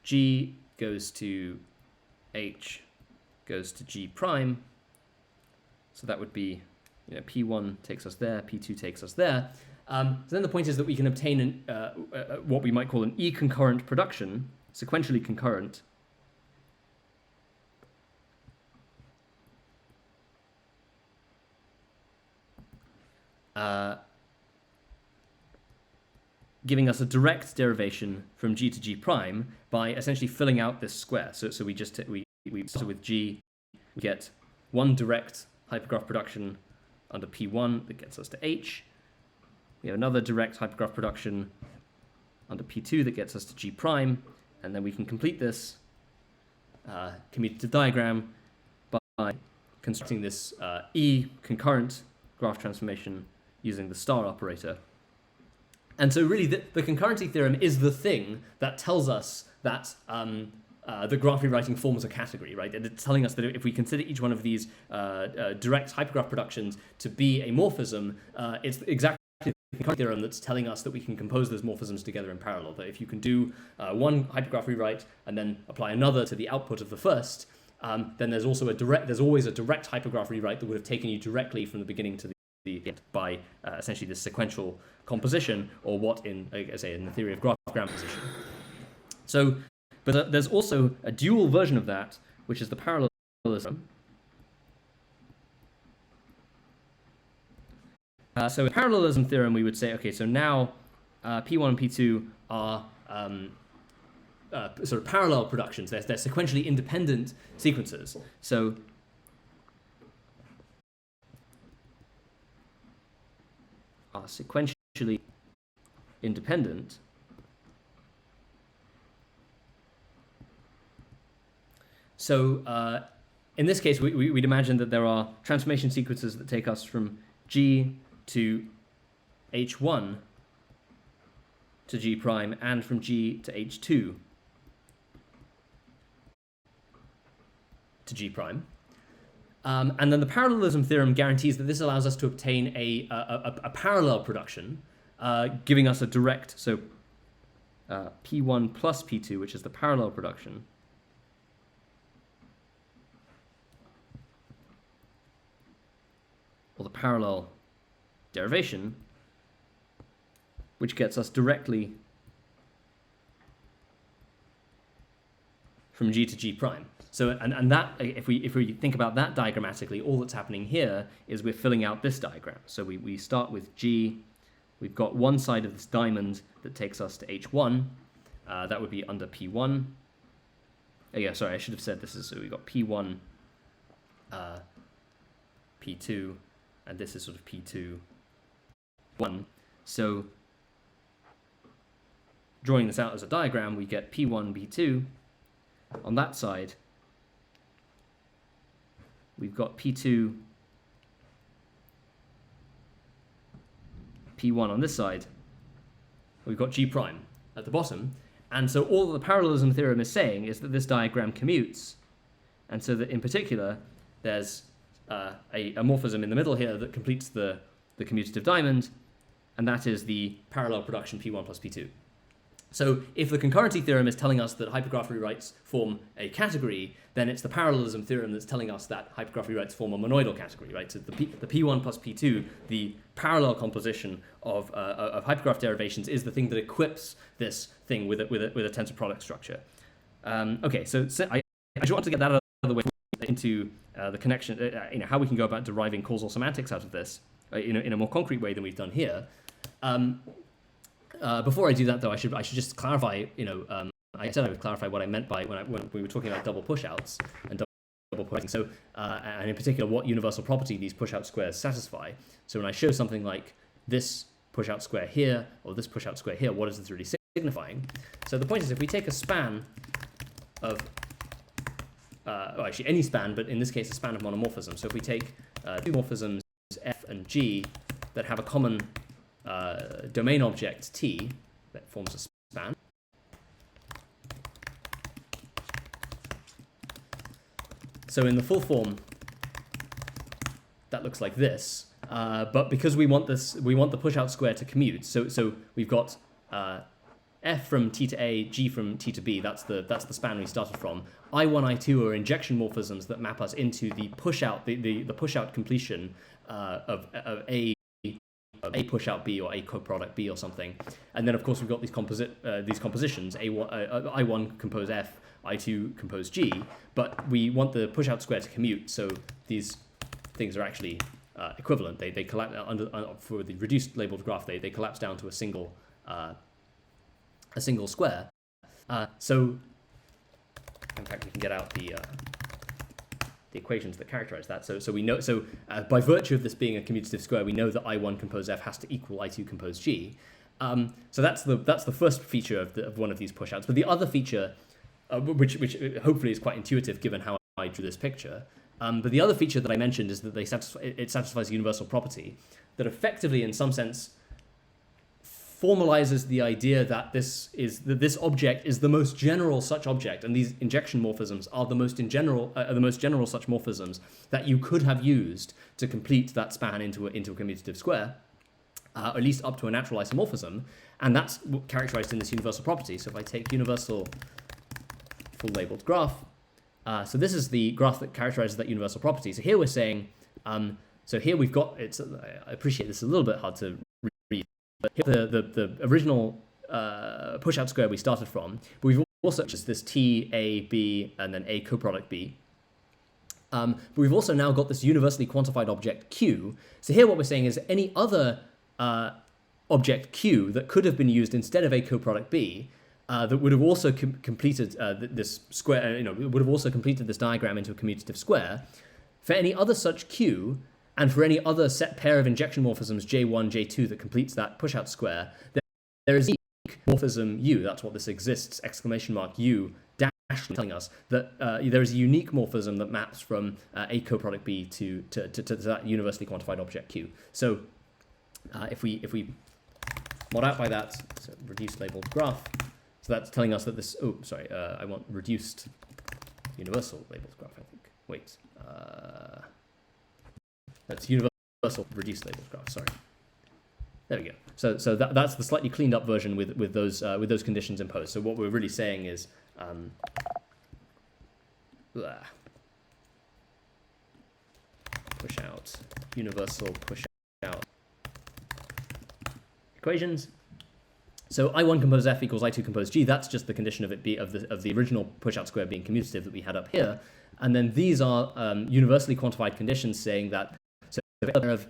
G goes to H goes to G prime. So that would be, P1 takes us there, P2 takes us there. So then the point is that we can obtain what we might call an E-concurrent production, sequentially concurrent, giving us a direct derivation from G to G prime by essentially filling out this square. So we started with G, we get one direct hypergraph production under P1 that gets us to H. We have another direct hypergraph production under P2 that gets us to G prime, and then we can complete this commutative diagram by constructing this E concurrent graph transformation using the star operator. And so really the concurrency theorem is the thing that tells us that the graph rewriting forms a category, right? And it's telling us that if we consider each one of these direct hypergraph productions to be a morphism, it's exactly the concurrency theorem that's telling us that we can compose those morphisms together in parallel. That if you can do one hypergraph rewrite and then apply another to the output of the first, then there's always a direct hypergraph rewrite that would have taken you directly from the beginning to the end by essentially this sequential composition, or what in the theory of graph composition. So, but there's also a dual version of that, which is the parallelism. So in parallelism theorem, we would say, okay, so now P1 and P2 are sort of parallel productions. They're sequentially independent sequences. So are sequentially independent. So in this case, we'd imagine that there are transformation sequences that take us from G to H1 to G prime, and from G to H2 to G prime. And then the parallelism theorem guarantees that this allows us to obtain a parallel production, giving us a direct, so P1 plus P2, which is the parallel production, or the parallel derivation, which gets us directly from G to G prime. So, and that, if we think about that diagrammatically, all that's happening here is we're filling out this diagram. So we start with G, we've got one side of this diamond that takes us to H1, that would be under P1. Oh yeah, sorry, I should have said this is, so we've got P1, P2, and this is sort of P2, 1. So drawing this out as a diagram, we get P1, P2. On that side, we've got P2, P1 on this side. We've got G prime at the bottom. And so all that the parallelism theorem is saying is that this diagram commutes. And so that in particular, there's a morphism in the middle here that completes the commutative diamond, and that is the parallel production P1 plus P2. So if the concurrency theorem is telling us that hypergraph rewrites form a category, then it's the parallelism theorem that's telling us that hypergraph rewrites form a monoidal category, right? So the P1 plus P2, the parallel composition of hypergraph derivations, is the thing that equips this thing with a tensor product structure. Okay, so I just want to get that out of the way into the connection, how we can go about deriving causal semantics out of this in a more concrete way than we've done here. Before I do that, though, I should just clarify. I said I would clarify what I meant by when we were talking about double pushouts and double pushouting. So, and in particular, what universal property these pushout squares satisfy. So, when I show something like this pushout square here or this pushout square here, what is this really signifying? So, the point is, if we take a span of, well, actually any span, but in this case, a span of monomorphisms. So, if we take two morphisms F and G that have a common domain object T that forms a span. So in the full form, that looks like this. But because we want the pushout square to commute. So we've got F from T to A, G from T to B. That's the span we started from. I1, I2 are injection morphisms that map us into the pushout, the pushout completion of A push out B or A coproduct B or something, and then of course we've got these compositions. I1 compose F, I2 compose G, but we want the push out square to commute. So these things are actually equivalent. They collapse for the reduced labeled graph. They collapse down to a single square. So in fact we can get out the equations that characterize that. So we know, by virtue of this being a commutative square, we know that I1 compose F has to equal I2 compose G. So that's the first feature of one of these pushouts. But the other feature, which hopefully is quite intuitive given how I drew this picture, but the other feature that I mentioned is that it satisfies a universal property that effectively, in some sense, formalizes the idea that this object is the most general such object, and these injection morphisms are the most general such morphisms that you could have used to complete that span into a commutative square, or at least up to a natural isomorphism, and that's characterized in this universal property. So if I take universal full labeled graph, so this is the graph that characterizes that universal property. So here we're saying, so here we've got, I appreciate this is a little bit hard to read, but here the original push out square we started from, but we've also just this T, A, B, and then A coproduct B. But we've also now got this universally quantified object Q. So here what we're saying is any other object Q that could have been used instead of A coproduct B, that would have also completed this square, would have also completed this diagram into a commutative square. For any other such Q, and for any other set pair of injection morphisms J1, J2 that completes that push-out square, there is a unique morphism U. That's what this exists, exclamation mark U, dash, telling us that there is a unique morphism that maps from A coproduct B to that universally quantified object Q. So if we mod out by that, so reduced labeled graph, so that's telling us that this, I want reduced universal labeled graph, I think. Wait, that's universal reduced labeled graph, sorry. There we go. So that's the slightly cleaned up version with those conditions imposed. So what we're really saying is, push out, universal push out equations. So I1 compose F equals I2 compose G. That's just the condition of it of the original push-out square being commutative that we had up here. And then these are universally quantified conditions saying that so if a pair of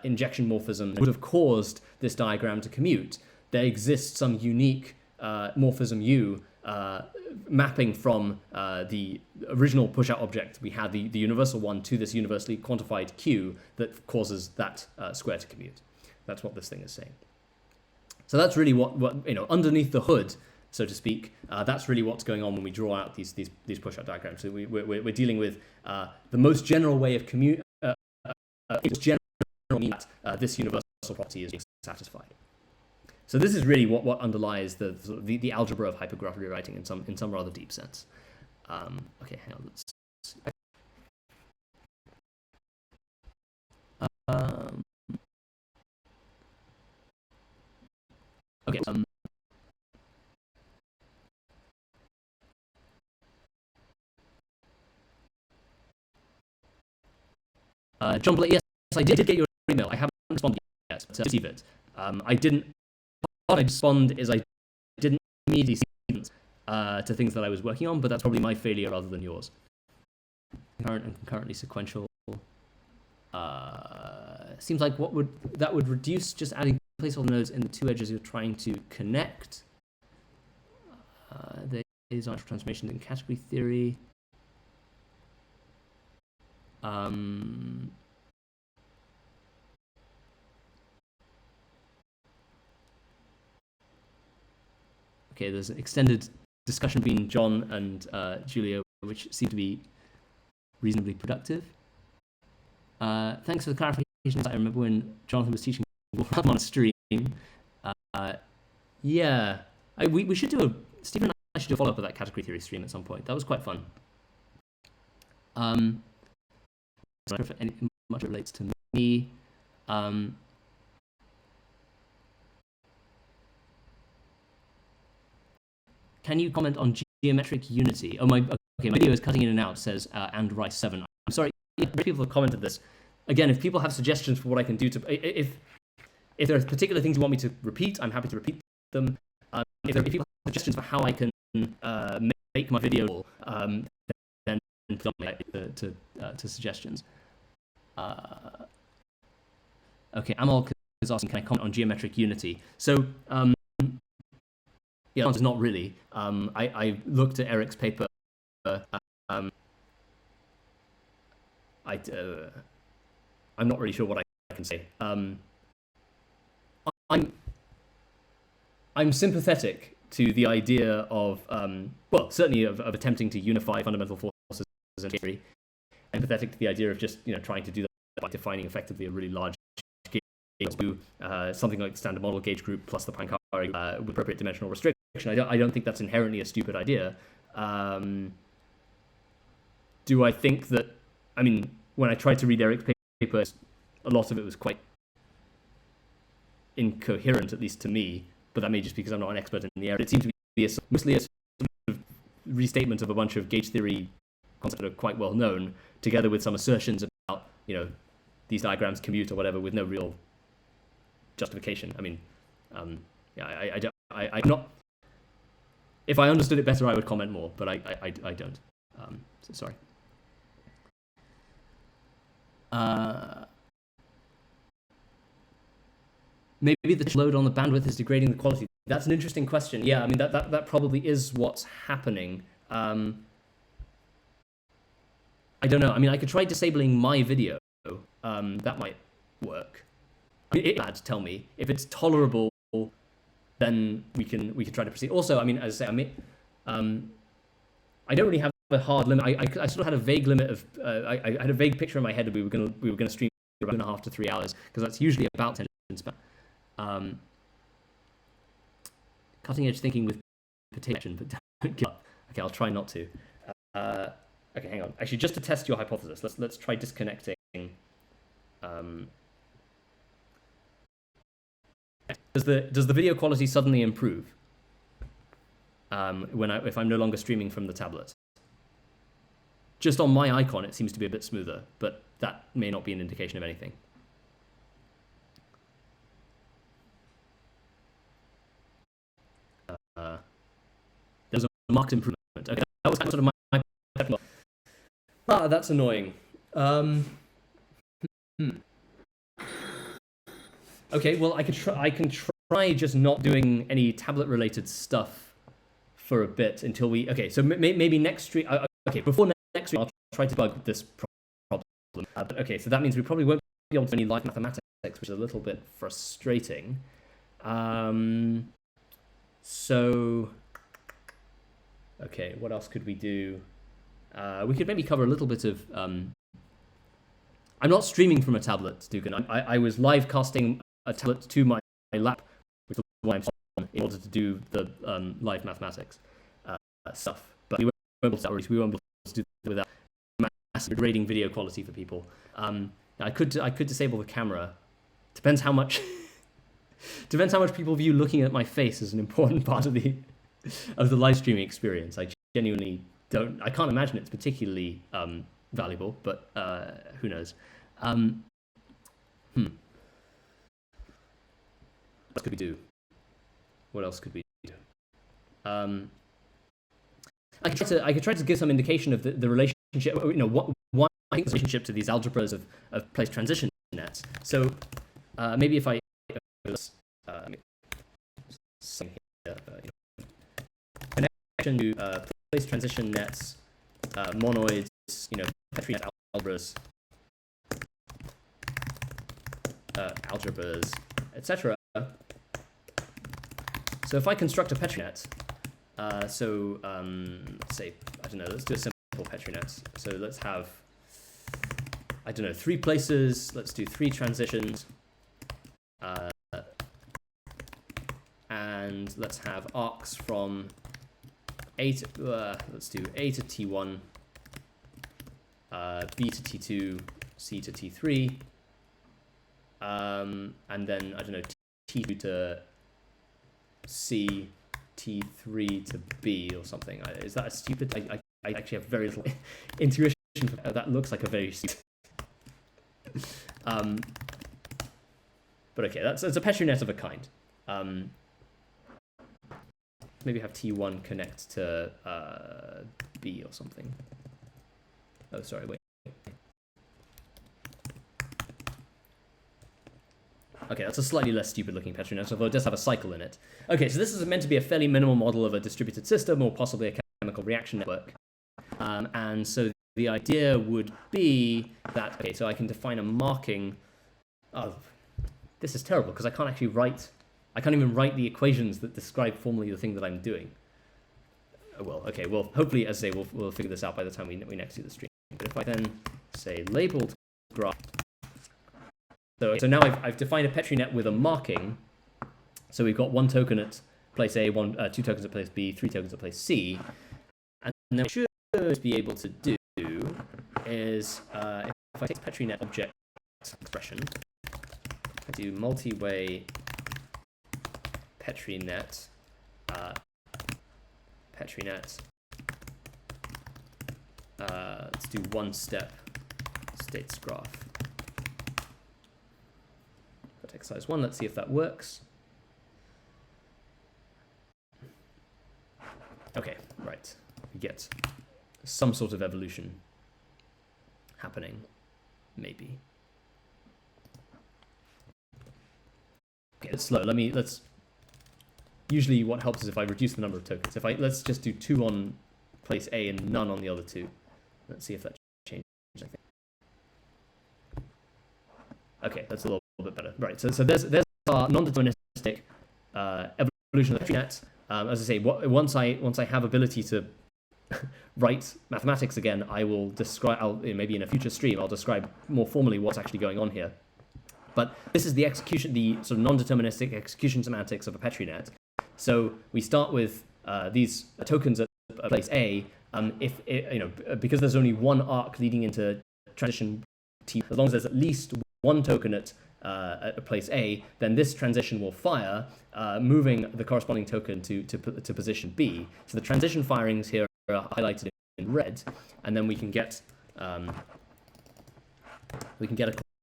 injection morphisms would have caused this diagram to commute, there exists some unique morphism U mapping from the original push-out object we had, the universal one, to this universally quantified Q that causes that square to commute. That's what this thing is saying. So that's really what underneath the hood, so to speak, that's really what's going on when we draw out these push-out diagrams. So we're dealing with the most general way of commute. It's general that this universal property is being satisfied. So this is really what underlies the algebra of hypergraph rewriting in some rather deep sense. Okay, hang on. Let's see. Okay. John Blake, yes, I did get your email. I haven't responded yet, but receive it. I didn't. What I respond is I didn't immediately see to things that I was working on, but that's probably my failure rather than yours. Concurrent and concurrently sequential. Seems like that would reduce just adding placeholder nodes in the two edges you're trying to connect. These are transformations in category theory. Okay, there's an extended discussion between John and Julia, which seemed to be reasonably productive. Thanks for the clarification. I remember when Jonathan was teaching on a stream. Yeah, we should do Stephen and I should do a follow-up of that category theory stream at some point. That was quite fun. I'm not sure if anything much relates to me. Can you comment on geometric unity? Oh, my video is cutting in and out, says and Rice 7. I'm sorry, people have commented this. Again, if people have suggestions for what I can do if there are particular things you want me to repeat, I'm happy to repeat them. If people have suggestions for how I can make my video, then put to suggestions. Okay, Amal is asking, can I comment on geometric unity? So, yeah, it's not really. I looked at Eric's paper. I'm not really sure what I can say. I'm sympathetic to the idea of, well, certainly of attempting to unify fundamental forces in theory, and sympathetic to the idea of just trying to do that by defining effectively a really large to something like the standard model gauge group plus the Poincare with appropriate dimensional restriction. I don't think that's inherently a stupid idea. Do I think that? I mean, when I tried to read Eric's paper, a lot of it was quite incoherent, at least to me. But that may just be because I'm not an expert in the area. It seemed to be mostly a sort of restatement of a bunch of gauge theory concepts that are quite well known, together with some assertions about, these diagrams commute or whatever, with no real justification. I mean, yeah, I'm not. If I understood it better, I would comment more, but I don't. So sorry. Maybe the load on the bandwidth is degrading the quality. That's an interesting question. Yeah, I mean, that probably is what's happening. I don't know. I mean, I could try disabling my video. That might work. It's tell me if it's tolerable. Then we can try to proceed. Also, I mean, as I say, I don't really have a hard limit. I sort of had a vague limit of. I had a vague picture in my head that we were gonna stream for 2.5 to 3 hours, because that's usually about 10 minutes. Cutting edge thinking with potato, but don't give up. Okay, I'll try not to. Okay, hang on. Actually, just to test your hypothesis, let's try disconnecting. Does the video quality suddenly improve if I'm no longer streaming from the tablet? Just on my icon, it seems to be a bit smoother, but that may not be an indication of anything. There's a marked improvement. Okay, that was sort of my that's annoying. Okay, well, I can try just not doing any tablet-related stuff for a bit until we. Okay, so maybe next stream. Okay, before next stream, I'll try to bug this problem. But okay, so that means we probably won't be able to do any live mathematics, which is a little bit frustrating. So, okay, what else could we do? We could maybe cover a little bit of. I'm not streaming from a tablet, Dugan. I was live casting a tablet to my lap, which is why I'm on, in order to do the live mathematics stuff. But we won't be able to do that without massive degrading video quality for people. I could disable the camera. Depends how much. Depends how much people view looking at my face as an important part of the live streaming experience. I genuinely don't. I can't imagine it's particularly valuable, but who knows? What could we do? What else could we do? I could try to give some indication of the relationship. Why I think the relationship to these algebras of place transition nets. So maybe if I connection to place transition nets, monoids, Petri net algebras, etc. So if I construct a Petri net, let's say, I don't know, let's do a simple Petri net. So let's have, I don't know, 3 places. Let's do 3 transitions. And let's have arcs from let's do A to T1, B to T2, C to T3, and then, I don't know, T2 to C, T3 to B or something. Is that a stupid? I actually have very little intuition for that. That looks like a very stupid. But okay, it's a Petri net of a kind. Maybe have T1 connect to B or something. Oh, sorry, wait. Okay, that's a slightly less stupid looking Petri net, although it does have a cycle in it. Okay, so this is meant to be a fairly minimal model of a distributed system, or possibly a chemical reaction network. And so the idea would be that, okay, so I can define a marking of, this is terrible because I can't even write the equations that describe formally the thing that I'm doing. Well, okay, well, hopefully, as I say, we'll figure this out by the time we next do the stream. But if I then say labeled graph, So now I've defined a Petri net with a marking. So we've got one token at place A, two tokens at place B, three tokens at place C. And then what we should be able to do is, if I take Petri net object expression, I do multi-way Petri net, let's do one-step states graph. Got exercise 1, let's see if that works. Okay, right. We get some sort of evolution happening, maybe. Okay, it's slow. Let's. Usually, what helps is if I reduce the number of tokens. Let's just do 2 on place A and none on the other 2. Let's see if that changes. I think. Okay, that's a little bit better. Right. So there's our non-deterministic evolution of the Petri net. As I say, once I have ability to write mathematics again, I will describe. Maybe in a future stream, I'll describe more formally what's actually going on here. But this is the execution, the sort of non-deterministic execution semantics of a Petri net. So we start with these tokens at place A. Because there's only one arc leading into transition T, as long as there's at least one token at place A, then this transition will fire, moving the corresponding token to position B. So the transition firings here are highlighted in red, and then we can get a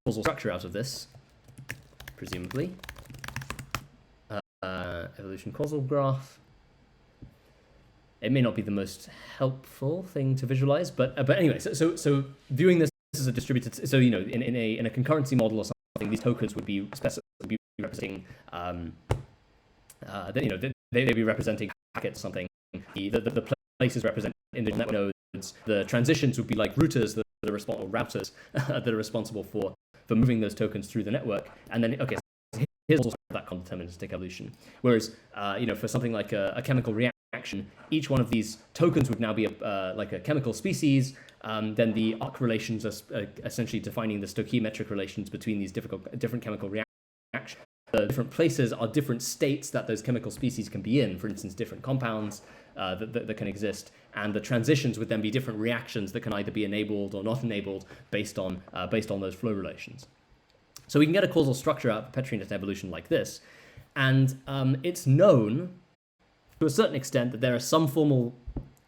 causal structure out of this, presumably. Evolution causal graph. It may not be the most helpful thing to visualize, but anyway, so viewing this as a distributed, so in a concurrency model or something, these tokens would be representing, they'd be representing packets or something. The places represent individual network nodes. The transitions would be like routers that are responsible for moving those tokens through the network. And then here's also that deterministic evolution. Whereas for something like a chemical reaction, each one of these tokens would now be like a chemical species. Then the arc relations are essentially defining the stoichiometric relations between these different chemical reactions. The different places are different states that those chemical species can be in. For instance, different compounds that can exist, and the transitions would then be different reactions that can either be enabled or not enabled based on those flow relations. So we can get a causal structure out of Petri net evolution like this, and it's known to a certain extent that there are some formal,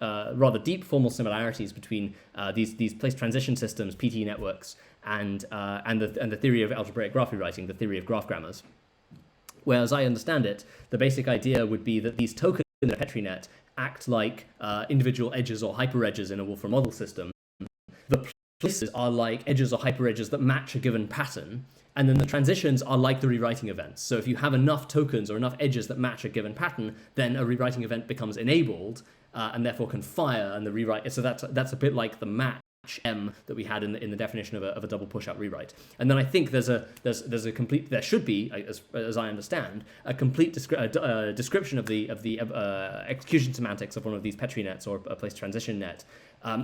rather deep formal similarities between these place transition systems, PT networks, and the theory of algebraic graph rewriting, the theory of graph grammars. Where, as I understand it, the basic idea would be that these tokens in the Petri net act like individual edges or hyperedges in a Wolfram model system. The places are like edges or hyperedges that match a given pattern, and then the transitions are like the rewriting events. So if you have enough tokens or enough edges that match a given pattern, then a rewriting event becomes enabled and therefore can fire, and the rewrite. So that's a bit like the match M that we had in the definition of a double push-out rewrite. And then I think there should be, as I understand, a complete description of the execution semantics of one of these Petri nets or a place transition net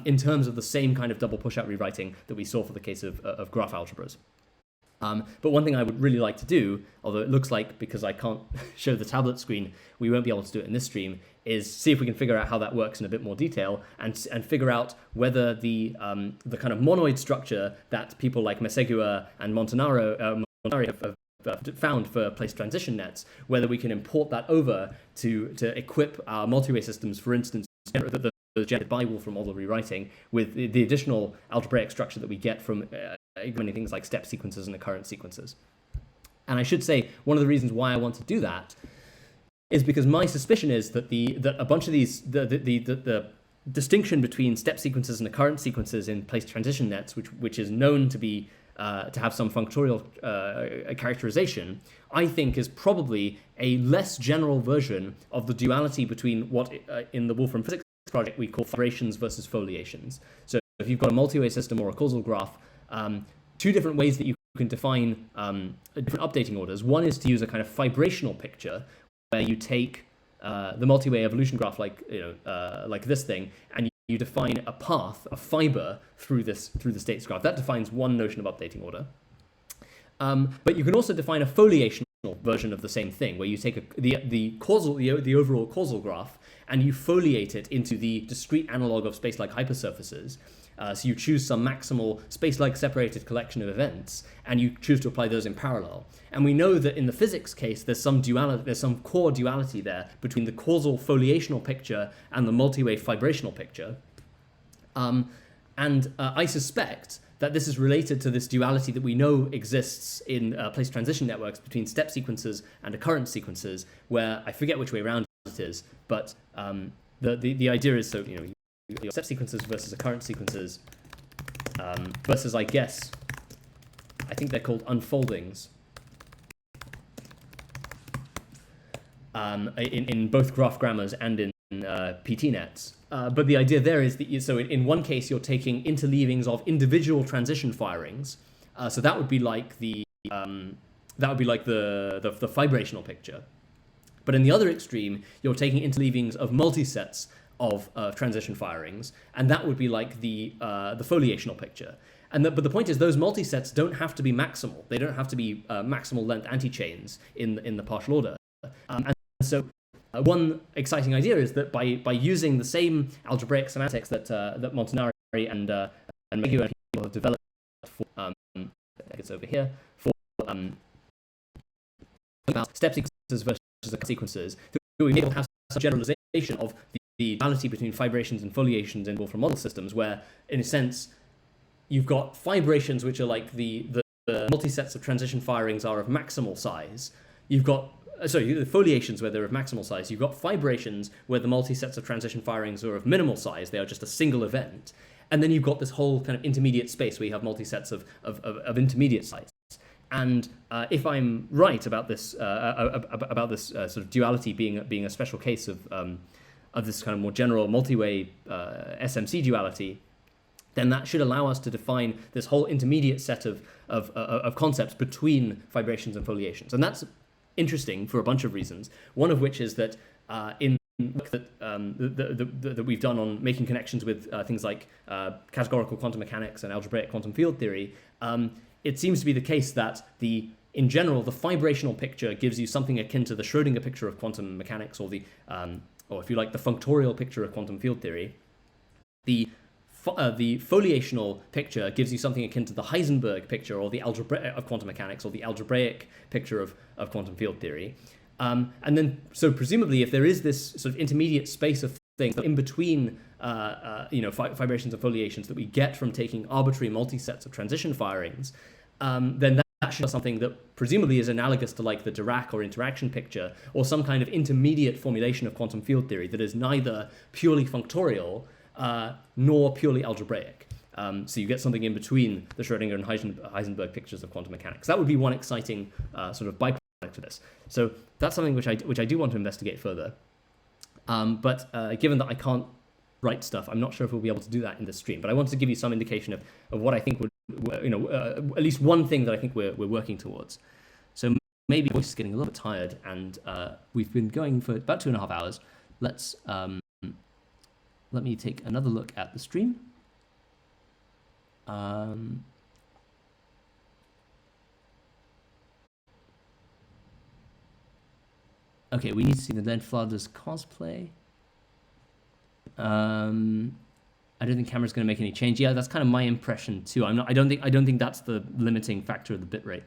in terms of the same kind of double push-out rewriting that we saw for the case of graph algebras. But one thing I would really like to do, although it looks like because I can't show the tablet screen, we won't be able to do it in this stream, is see if we can figure out how that works in a bit more detail and figure out whether the kind of monoid structure that people like Mesegua and Montanari have found for place transition nets, whether we can import that over to equip our multi-way systems, for instance, the generated by Wolfram model rewriting with the additional algebraic structure that we get from implementing things like step sequences and occurrence sequences. And I should say, one of the reasons why I want to do that is because my suspicion is that a bunch of these, the distinction between step sequences and occurrence sequences in place transition nets, which is known to be to have some functorial characterization, I think is probably a less general version of the duality between what in the Wolfram physics project we call fibrations versus foliations. So if you've got a multi-way system or a causal graph, two different ways that you can define different updating orders. One is to use a kind of fibrational picture where you take the multi-way evolution graph like this thing, and you define a path, a fiber through the states graph. That defines one notion of updating order. But you can also define a foliational version of the same thing, where you take the overall causal graph, and you foliate it into the discrete analog of space-like hypersurfaces. So you choose some maximal space-like separated collection of events, and you choose to apply those in parallel. And we know that in the physics case, there's some duality, there's some core duality there between the causal foliational picture and the multi-wave vibrational picture. I suspect that this is related to this duality that we know exists in place transition networks between step sequences and occurrence sequences, where I forget which way around it is, but the idea is, so your step sequences versus occurrence sequences versus, I think they're called unfoldings in both graph grammars and in PT nets. But the idea there is that in one case you're taking interleavings of individual transition firings. So that would be like the vibrational picture. But in the other extreme, you're taking interleavings of multi-sets of transition firings, and that would be like the foliational picture. But the point is, those multi-sets don't have to be maximal. They don't have to be maximal length anti-chains in the partial order. And so one exciting idea is that by using the same algebraic semantics that Montanari and Megu and people have developed for it's over here for step sequences versus sequences, we may have some generalization of the duality between fibrations and foliations in Wolfram model systems, where in a sense you've got fibrations which are like the multi-sets of transition firings are of maximal size. You've got the foliations where they're of maximal size. You've got fibrations where the multi-sets of transition firings are of minimal size. They are just a single event. And then you've got this whole kind of intermediate space where you have multi-sets of intermediate size. And if I'm right about this sort of duality being a special case of this kind of more general multi-way SMC duality, then that should allow us to define this whole intermediate set of concepts between fibrations and foliations. And that's interesting for a bunch of reasons. One of which is that in work that we've done on making connections with things like categorical quantum mechanics and algebraic quantum field theory, it seems to be the case that in general, the fibrational picture gives you something akin to the Schrödinger picture of quantum mechanics, or or if you like, the functorial picture of quantum field theory. The foliational picture gives you something akin to the Heisenberg picture, or the algebraic of quantum mechanics, or the algebraic picture of quantum field theory. And then, so presumably, if there is this sort of intermediate space of things in between, fibrations and foliations that we get from taking arbitrary multi-sets of transition firings, then that should be something that presumably is analogous to like the Dirac or interaction picture, or some kind of intermediate formulation of quantum field theory that is neither purely functorial nor purely algebraic. So you get something in between the Schrödinger and Heisenberg pictures of quantum mechanics. That would be one exciting sort of byproduct to this. So that's something which I do want to investigate further. But given that I can't write stuff, I'm not sure if we'll be able to do that in this stream. But I wanted to give you some indication of what I think would, at least one thing that I think we're working towards. So maybe voice is getting a little bit tired, and we've been going for about 2.5 hours. Let me take another look at the stream. Okay, we need to see the Ned Flanders cosplay. I don't think camera's going to make any change. Yeah, that's kind of my impression too. I don't think that's the limiting factor of the bitrate.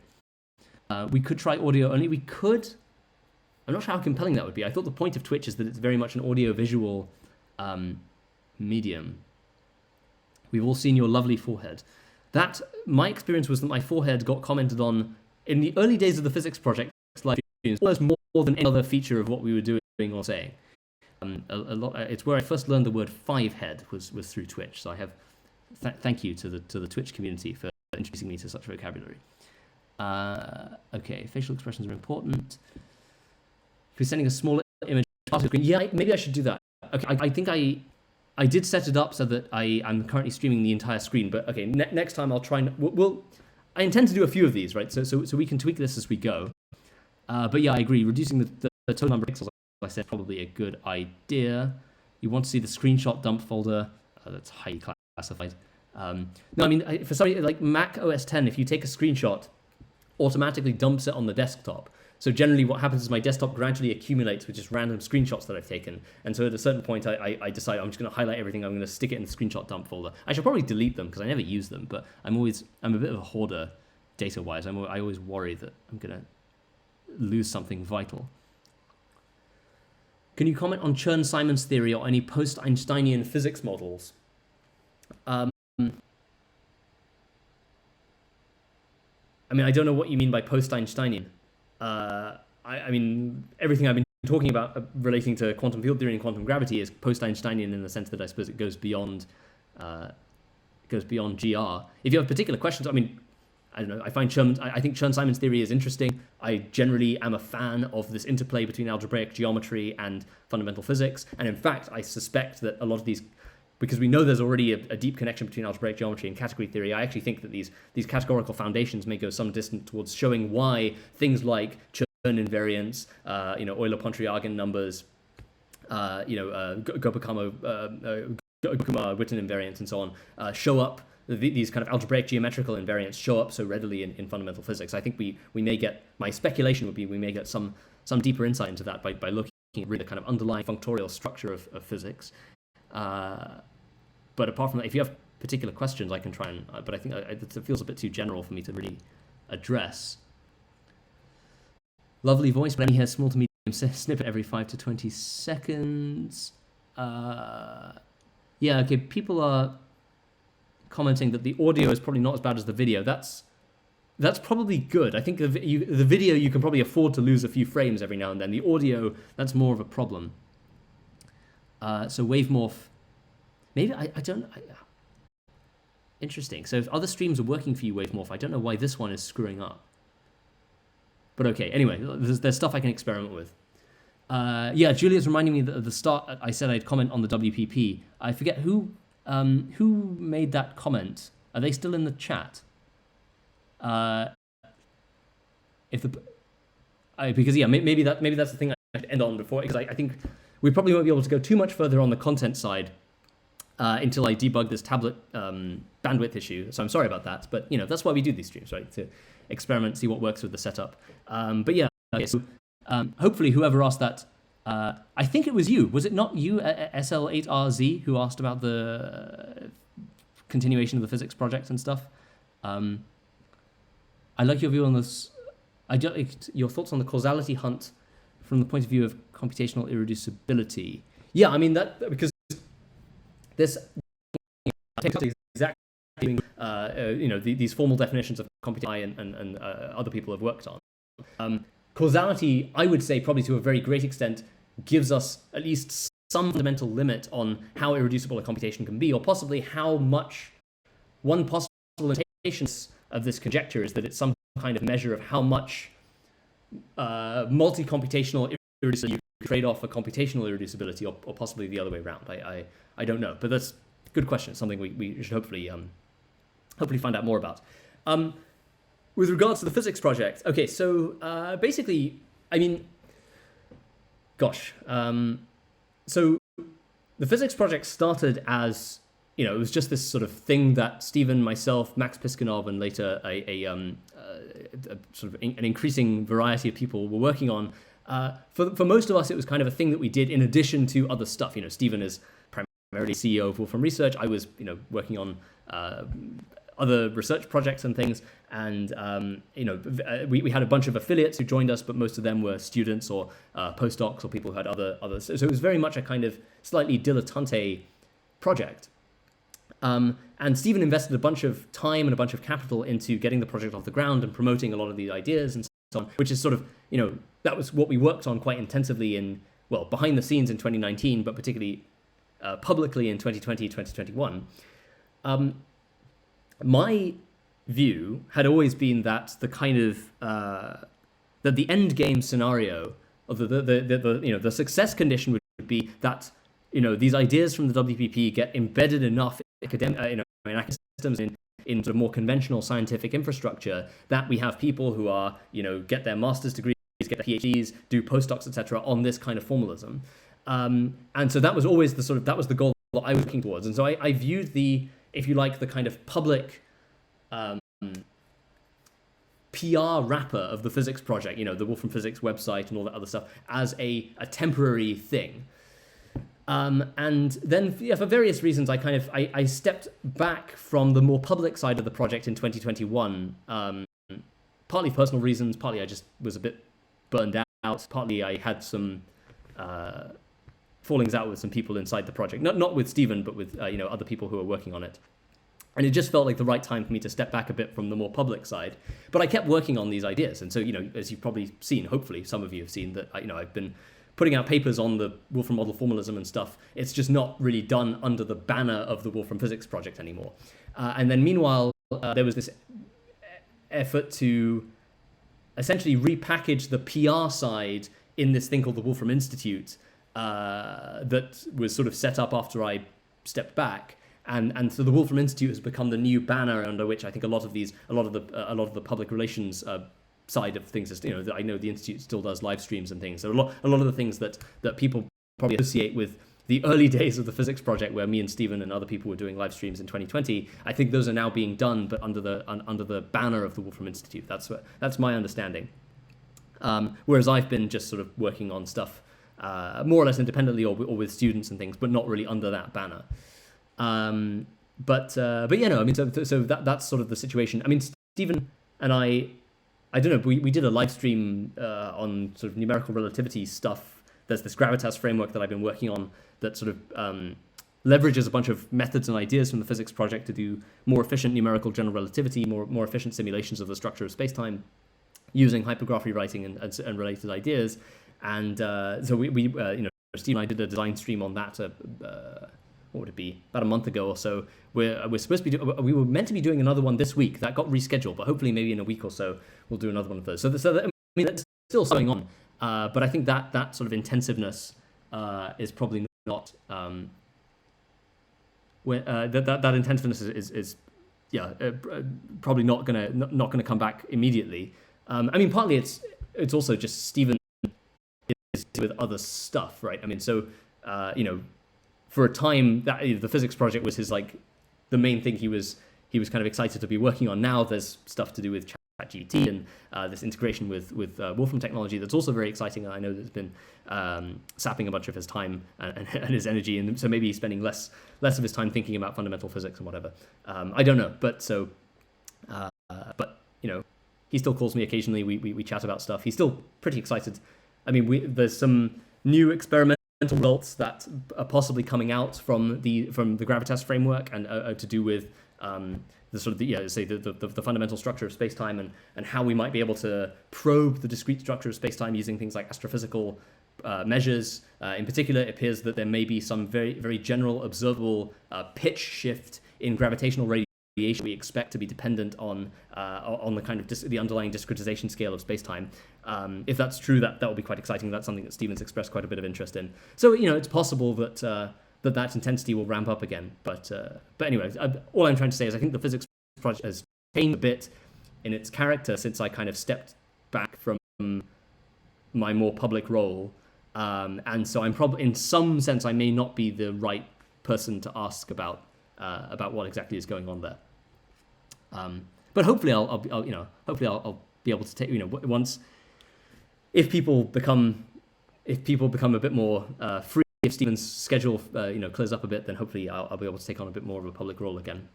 We could try audio only. We could. I'm not sure how compelling that would be. I thought the point of Twitch is that it's very much an audio-visual medium. We've all seen your lovely forehead. My experience was that my forehead got commented on in the early days of the physics project live streams, almost more than any other feature of what we were doing or saying. A lot. It's where I first learned the word five-head was through Twitch. So I have thank you to the Twitch community for introducing me to such vocabulary. Okay, facial expressions are important. If you're sending a smaller image, yeah, maybe I should do that. Okay, I think I did set it up so that I'm currently streaming the entire screen. But okay, next time I'll try and I intend to do a few of these, right? So we can tweak this as we go. But yeah, I agree. Reducing the total number of pixels, I said, probably a good idea. You want to see the screenshot dump folder. That's highly classified. No, I mean, for somebody like Mac OS X, if you take a screenshot automatically dumps it on the desktop. So generally what happens is my desktop gradually accumulates with just random screenshots that I've taken. And so at a certain point, I decide I'm just going to highlight everything. I'm going to stick it in the screenshot dump folder. I should probably delete them because I never use them, but I'm a bit of a hoarder data-wise. I always worry that I'm going to lose something vital. Can you comment on Chern-Simons theory or any post-Einsteinian physics models? I mean, I don't know what you mean by post-Einsteinian. I mean, everything I've been talking about relating to quantum field theory and quantum gravity is post-Einsteinian in the sense that I suppose it goes beyond GR. If you have particular questions, I mean, I don't know. I think Chern-Simons theory is interesting. I generally am a fan of this interplay between algebraic geometry and fundamental physics. And in fact, I suspect that a lot of these, because we know there's already a deep connection between algebraic geometry and category theory, I actually think that these categorical foundations may go some distance towards showing why things like Chern invariance, Euler-Pontryagin numbers, Gopakama-Witten invariance, and so on, show up. These kind of algebraic geometrical invariants show up so readily in fundamental physics. I think we may get, my speculation would be we may get some deeper insight into that by looking at really the kind of underlying functorial structure of physics. But apart from that, if you have particular questions, I can try and, but I think it feels a bit too general for me to really address. Lovely voice, but let me hear small to medium snippet every 5 to 20 seconds. Yeah, okay, people are commenting that the audio is probably not as bad as the video. That's probably good. I think the video you can probably afford to lose a few frames every now and then. The audio, that's more of a problem. So Wavemorph, maybe I don't. Interesting. So if other streams are working for you, Wavemorph, I don't know why this one is screwing up. But okay. Anyway, there's stuff I can experiment with. Yeah, Julia's reminding me that at the start I said I'd comment on the WPP. I forget who made that comment. Are they still in the chat? Because yeah, maybe that's the thing I should end on before, because I think we probably won't be able to go too much further on the content side until I debug this tablet bandwidth issue. So I'm sorry about that, but that's why we do these streams, right? To experiment, see what works with the setup. But yeah, okay, so hopefully whoever asked that. I think it was you. Was it not you, SL8RZ, who asked about the continuation of the physics project and stuff? I like your view on this. Your thoughts on the causality hunt from the point of view of computational irreducibility. Yeah, I mean that because this exactly these formal definitions of computation and other people have worked on. Causality, I would say, probably to a very great extent, gives us at least some fundamental limit on how irreducible a computation can be, or possibly how much one possible interpretation of this conjecture is that it's some kind of measure of how much multi-computational irreducibility you trade off for computational irreducibility, or possibly the other way around. I don't know, but that's a good question. It's something we should hopefully find out more about. With regards to the physics project, okay, so basically, I mean, gosh, so the physics project started as, it was just this sort of thing that Stephen, myself, Max Piskunov, and later a sort of an increasing variety of people were working on. For most of us, it was kind of a thing that we did in addition to other stuff. Stephen is primarily CEO of Wolfram Research. I was, working on other research projects and things, and we had a bunch of affiliates who joined us, but most of them were students or postdocs or people who had others. So it was very much a kind of slightly dilettante project. And Stephen invested a bunch of time and a bunch of capital into getting the project off the ground and promoting a lot of these ideas and so on, which is sort of, that was what we worked on quite intensively behind the scenes in 2019, but particularly publicly in 2020, 2021. My view had always been that the kind of that the end game scenario of the success condition would be that these ideas from the WPP get embedded enough in academic systems in sort of more conventional scientific infrastructure that we have people who are get their master's degrees, get their PhDs, do postdocs, etc. on this kind of formalism, and so that was always that was the goal that I was working towards, and so I viewed the, if you like, the kind of public PR wrapper of the physics project, the Wolfram Physics website and all that other stuff, as a temporary thing. And then, for various reasons, I stepped back from the more public side of the project in 2021. Partly personal reasons, partly I just was a bit burned out, partly I had some fallings out with some people inside the project, not with Stephen, but with other people who are working on it. And it just felt like the right time for me to step back a bit from the more public side. But I kept working on these ideas. And so, as you've probably seen, hopefully some of you have seen that, I've been putting out papers on the Wolfram model formalism and stuff. It's just not really done under the banner of the Wolfram Physics project anymore. And then meanwhile, there was this effort to essentially repackage the PR side in this thing called the Wolfram Institute that was sort of set up after I stepped back. And so the Wolfram Institute has become the new banner under which I think a lot of the public relations side of things is, I know the Institute still does live streams and things. So a lot of the things that people probably associate with the early days of the physics project, where me and Stephen and other people were doing live streams in 2020, I think those are now being done, but under the banner of the Wolfram Institute. That's my understanding. Whereas I've been just sort of working on stuff more or less independently or with students and things, but not really under that banner. But so that's sort of the situation. I mean, Stephen and I don't know, we did a live stream on sort of numerical relativity stuff. There's this gravitas framework that I've been working on that sort of leverages a bunch of methods and ideas from the physics project to do more efficient numerical general relativity, more efficient simulations of the structure of space-time using hypergraph rewriting and related ideas. And so we Steve and I did a design stream on that. What would it be? About a month ago or so. We're supposed to be we were meant to be doing another one this week. That got rescheduled, but hopefully maybe in a week or so we'll do another one of those. So that's still going on. But I think that sort of intensiveness is probably not that intensiveness is probably not gonna come back immediately. I mean, partly it's also just Stephen is with other stuff, right? I mean, so for a time that the physics project was his the main thing he was kind of excited to be working on. Now there's stuff to do with ChatGPT and this integration with Wolfram technology that's also very exciting. And I know that's been sapping a bunch of his time and his energy, and so maybe he's spending less of his time thinking about fundamental physics and whatever. I don't know, but he still calls me occasionally. We chat about stuff. He's still pretty excited. I mean, there's some new experimental results that are possibly coming out from the gravitas framework and to do with the sort of the fundamental structure of space-time and how we might be able to probe the discrete structure of space-time using things like astrophysical measures. In particular, it appears that there may be some very, very general observable pitch shift in gravitational radiation we expect to be dependent on the kind of the underlying discretization scale of space-time. If that's true, that would be quite exciting. That's something that Stephen's expressed quite a bit of interest in. So it's possible that that intensity will ramp up again. But anyway, all I'm trying to say is I think the physics project has changed a bit in its character since I kind of stepped back from my more public role, and so I'm probably in some sense I may not be the right person to ask about what exactly is going on there. But hopefully I'll be able to take once if people become a bit more free, if Stephen's schedule clears up a bit, then hopefully I'll be able to take on a bit more of a public role again.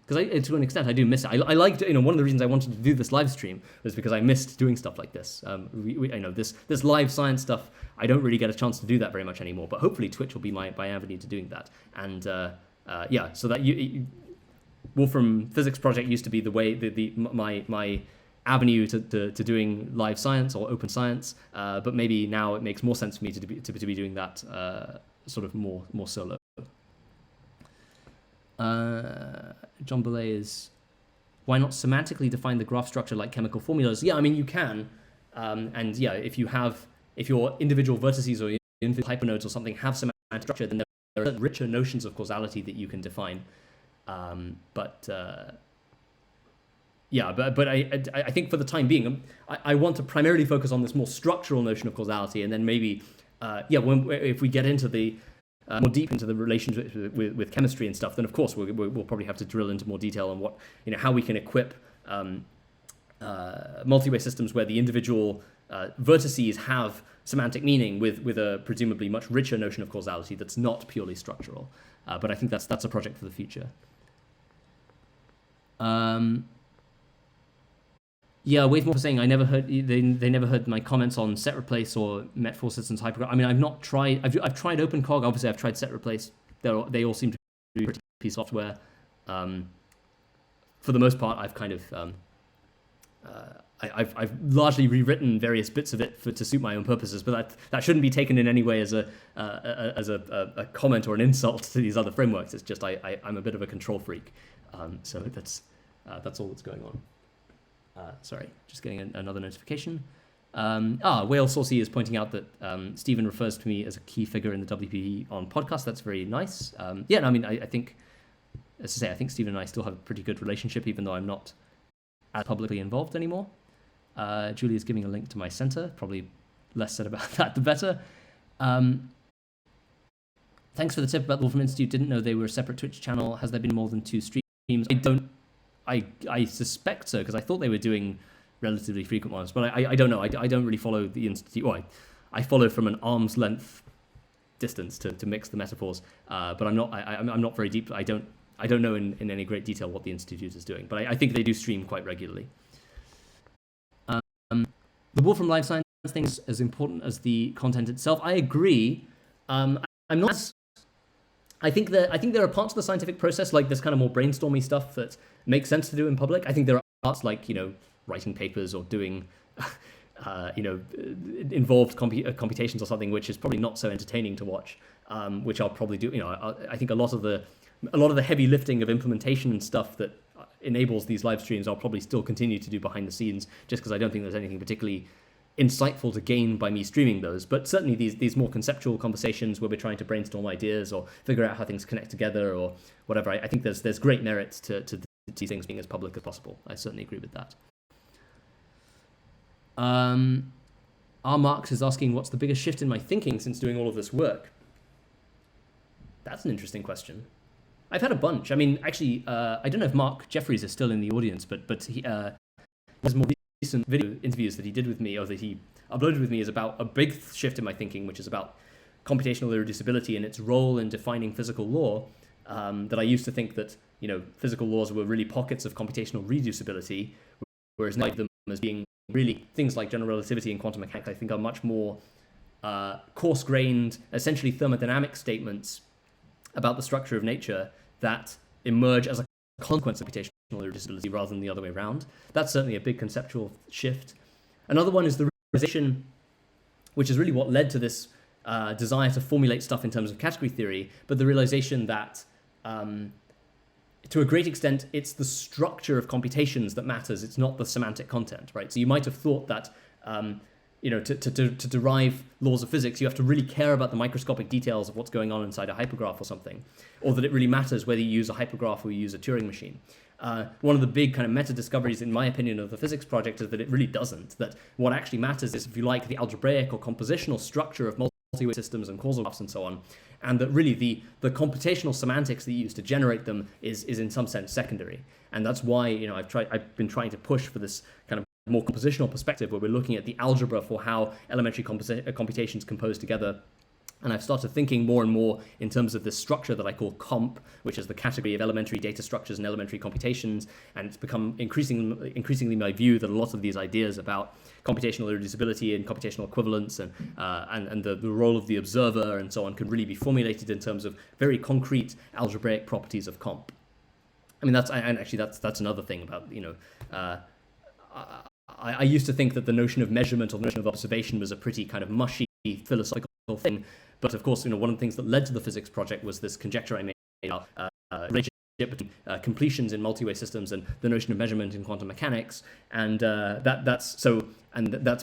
Because to an extent I do miss it. I liked one of the reasons I wanted to do this live stream was because I missed doing stuff like this. This live science stuff I don't really get a chance to do that very much anymore. But hopefully Twitch will be my avenue to doing that. And so that Wolfram Physics Project used to be the way my avenue to doing live science or open science, but maybe now it makes more sense for me to be doing that sort of more solo. John Belay is, why not semantically define the graph structure like chemical formulas? Yeah, I mean you can, and yeah, if your individual vertices or individual hypernodes or something have semantic structure, then there are richer notions of causality that you can define. But I think for the time being, I want to primarily focus on this more structural notion of causality, and then maybe, if we get into the more deep into the relationship with chemistry and stuff, then of course we'll probably have to drill into more detail on what how we can equip multi-way systems where the individual vertices have semantic meaning with a presumably much richer notion of causality that's not purely structural. But I think that's a project for the future. Yeah, Wavemore was saying I never heard they never heard my comments on set replace or Met4 Systems Hypergraph. I mean, I've not tried. I've tried OpenCog. Obviously, I've tried set replace. They all seem to be pretty piece software. For the most part, I've kind of I've largely rewritten various bits of it to suit my own purposes. But that shouldn't be taken in any way as a comment or an insult to these other frameworks. It's just I'm a bit of a control freak. So that's all that's going on. Sorry, just getting another notification. Whale Saucy is pointing out that Stephen refers to me as a key figure in the WP on podcast. That's very nice. Yeah, no, I mean, I think, as I say, I think Stephen and I still have a pretty good relationship, even though I'm not as publicly involved anymore. Julia's giving a link to my center. Probably less said about that, the better. Thanks for the tip about the Wolfram Institute. Didn't know they were a separate Twitch channel. Has there been more than 2 streams? I suspect so, because I thought they were doing relatively frequent ones, but I don't know. I don't really follow the institute. Well, I follow from an arm's length distance to mix the metaphors, but I'm not very deep. I don't know in any great detail what the institute is doing, but I think they do stream quite regularly. The Wolfram Life Science thing is as important as the content itself. I agree. I'm not. I think there are parts of the scientific process, like this kind of more brainstormy stuff, that makes sense to do in public. I think there are parts like, writing papers or doing, involved computations or something, which is probably not so entertaining to watch, which I'll probably do. I think a lot of the heavy lifting of implementation and stuff that enables these live streams, I'll probably still continue to do behind the scenes, just because I don't think there's anything particularly insightful to gain by me streaming those. But certainly these more conceptual conversations where we're trying to brainstorm ideas or figure out how things connect together or whatever, I think there's great merits to these things being as public as possible. I certainly agree with that. R. Marx is asking, what's the biggest shift in my thinking since doing all of this work? That's an interesting question. I've had a bunch. I mean, actually, I don't know if Mark Jeffries is still in the audience, but he has more recent video interviews that he did with me, or that he uploaded with me, is about a big shift in my thinking, which is about computational irreducibility and its role in defining physical law. That I used to think that physical laws were really pockets of computational reducibility, whereas now I think them as being really things like general relativity and quantum mechanics, I think, are much more coarse-grained, essentially thermodynamic statements about the structure of nature that emerge as a consequence of computational irreducibility rather than the other way around. That's certainly a big conceptual shift. Another one is the realization, which is really what led to this desire to formulate stuff in terms of category theory, but the realization that to a great extent, it's the structure of computations that matters. It's not the semantic content, right? So you might have thought that, to derive laws of physics, you have to really care about the microscopic details of what's going on inside a hypergraph or something, or that it really matters whether you use a hypergraph or you use a Turing machine. One of the big kind of meta-discoveries, in my opinion, of the physics project is that it really doesn't. That what actually matters is, if you like, the algebraic or compositional structure of multi-way systems and causal graphs and so on, and that really the computational semantics that you use to generate them is in some sense secondary. And that's why I've been trying to push for this kind of more compositional perspective, where we're looking at the algebra for how elementary computations compose together. And I've started thinking more and more in terms of this structure that I call comp, which is the category of elementary data structures and elementary computations. And it's become increasingly my view that a lot of these ideas about computational irreducibility and computational equivalence and the role of the observer and so on could really be formulated in terms of very concrete algebraic properties of comp. I mean, that's another thing about, I used to think that the notion of measurement or the notion of observation was a pretty kind of mushy philosophical thing. But of course, one of the things that led to the physics project was this conjecture I made about relationship between completions in multi-way systems and the notion of measurement in quantum mechanics, and that's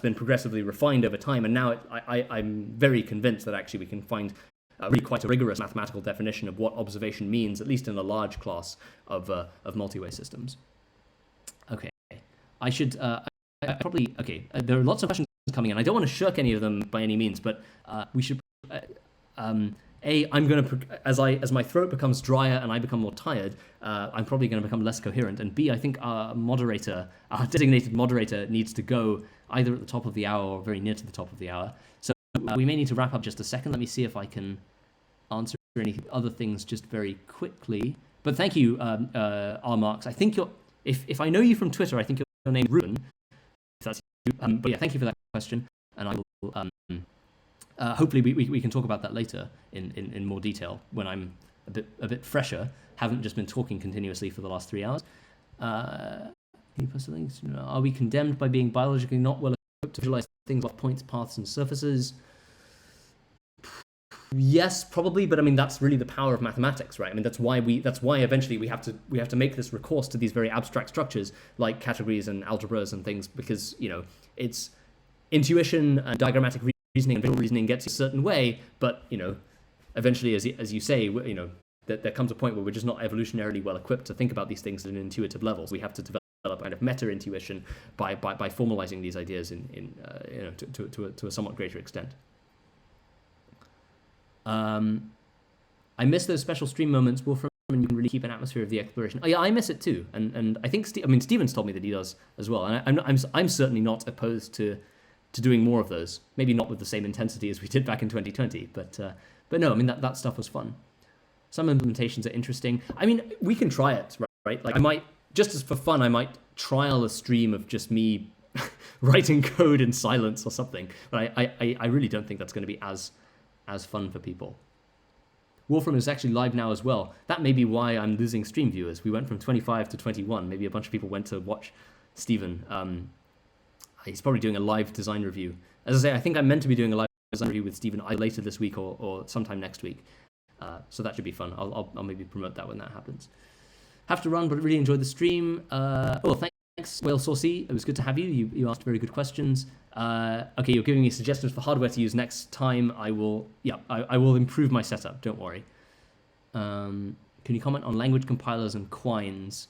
been progressively refined over time. And now I'm very convinced that actually we can find really quite a rigorous mathematical definition of what observation means, at least in a large class of multi-way systems. Okay, I should there are lots of questions coming in. I don't want to shirk any of them by any means, but we should. I'm going to, as my throat becomes drier and I become more tired, I'm probably going to become less coherent. And B, I think our designated moderator needs to go either at the top of the hour or very near to the top of the hour. So we may need to wrap up just a second. Let me see if I can answer any other things just very quickly. But thank you, R. Marks. I think if I know you from Twitter, I think your name is Ruben. If that's you. But yeah, thank you for that question. And I will hopefully we can talk about that later in more detail when I'm a bit fresher. Haven't just been talking continuously for the last 3 hours. Can you put something? Are we condemned by being biologically not well equipped to visualize things like points, paths, and surfaces? Yes, probably, but I mean that's really the power of mathematics, right? I mean that's why eventually we have to make this recourse to these very abstract structures like categories and algebras and things, because it's intuition and diagrammatic reasoning and visual reasoning gets a certain way, but eventually, as you say, that there comes a point where we're just not evolutionarily well equipped to think about these things at an intuitive level. So we have to develop kind of meta intuition by formalizing these ideas to a somewhat greater extent. I miss those special stream moments, Wolfram, and you can really keep an atmosphere of the exploration. Oh yeah, I miss it too, and I think Steven's told me that he does as well, and I'm certainly not opposed to doing more of those. Maybe not with the same intensity as we did back in 2020, but no, I mean that stuff was fun. Some implementations are interesting. I mean, we can try it, right? Like I might, just as for fun, I might trial a stream of just me writing code in silence or something, but I really don't think that's going to be as fun for people. Wolfram is actually live now as well. That may be why I'm losing stream viewers. We went from 25 to 21. Maybe a bunch of people went to watch Steven. He's probably doing a live design review. As I say, I think I'm meant to be doing a live design review with Steven either later this week or sometime next week. So that should be fun. I'll maybe promote that when that happens. Have to run, but really enjoyed the stream. Thanks, Whale Saucy. It was good to have you. You asked very good questions. Okay, you're giving me suggestions for hardware to use next time. I will improve my setup. Don't worry. Can you comment on language compilers and quines?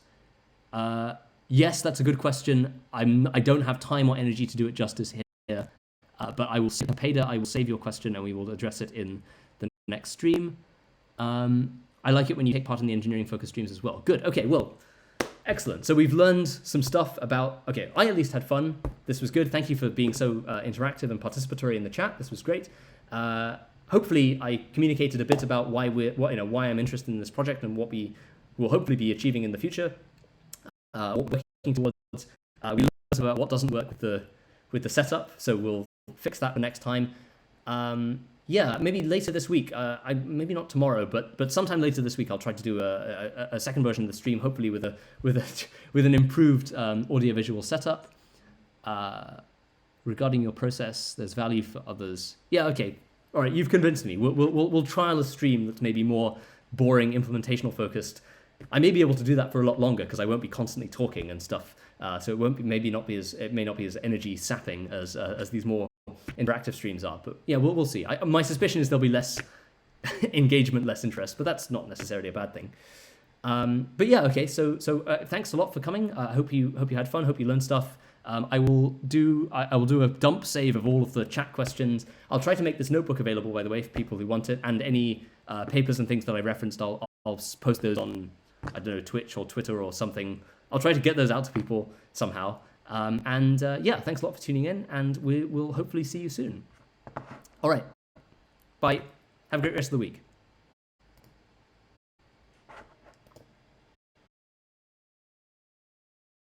Yes, that's a good question. I don't have time or energy to do it justice here. But I will save your question and we will address it in the next stream. I like it when you take part in the engineering focus streams as well. Good. Okay. Well. Excellent. So we've learned some stuff about, I at least had fun. This was good. Thank you for being so interactive and participatory in the chat. This was great. Hopefully I communicated a bit about why why I'm interested in this project and what we will hopefully be achieving in the future. What we're working towards. We learned about what doesn't work with the setup, so we'll fix that for next time. Yeah, maybe later this week. Maybe not tomorrow, but sometime later this week, I'll try to do a second version of the stream, hopefully with an improved audiovisual setup. Regarding your process, there's value for others. Yeah, okay, all right, you've convinced me. We'll trial a stream that's maybe more boring, implementational focused. I may be able to do that for a lot longer because I won't be constantly talking and stuff. So it may not be as energy sapping as these more interactive streams are, but yeah, we'll see. My suspicion is there'll be less engagement, less interest, but that's not necessarily a bad thing. But yeah, okay. So thanks a lot for coming. I hope you had fun. Hope you learned stuff. I will do a dump save of all of the chat questions. I'll try to make this notebook available, by the way, for people who want it, and any papers and things that I referenced. I'll post those on, I don't know, Twitch or Twitter or something. I'll try to get those out to people somehow. Yeah, thanks a lot for tuning in, and we will hopefully see you soon. All right. Bye. Have a great rest of the week.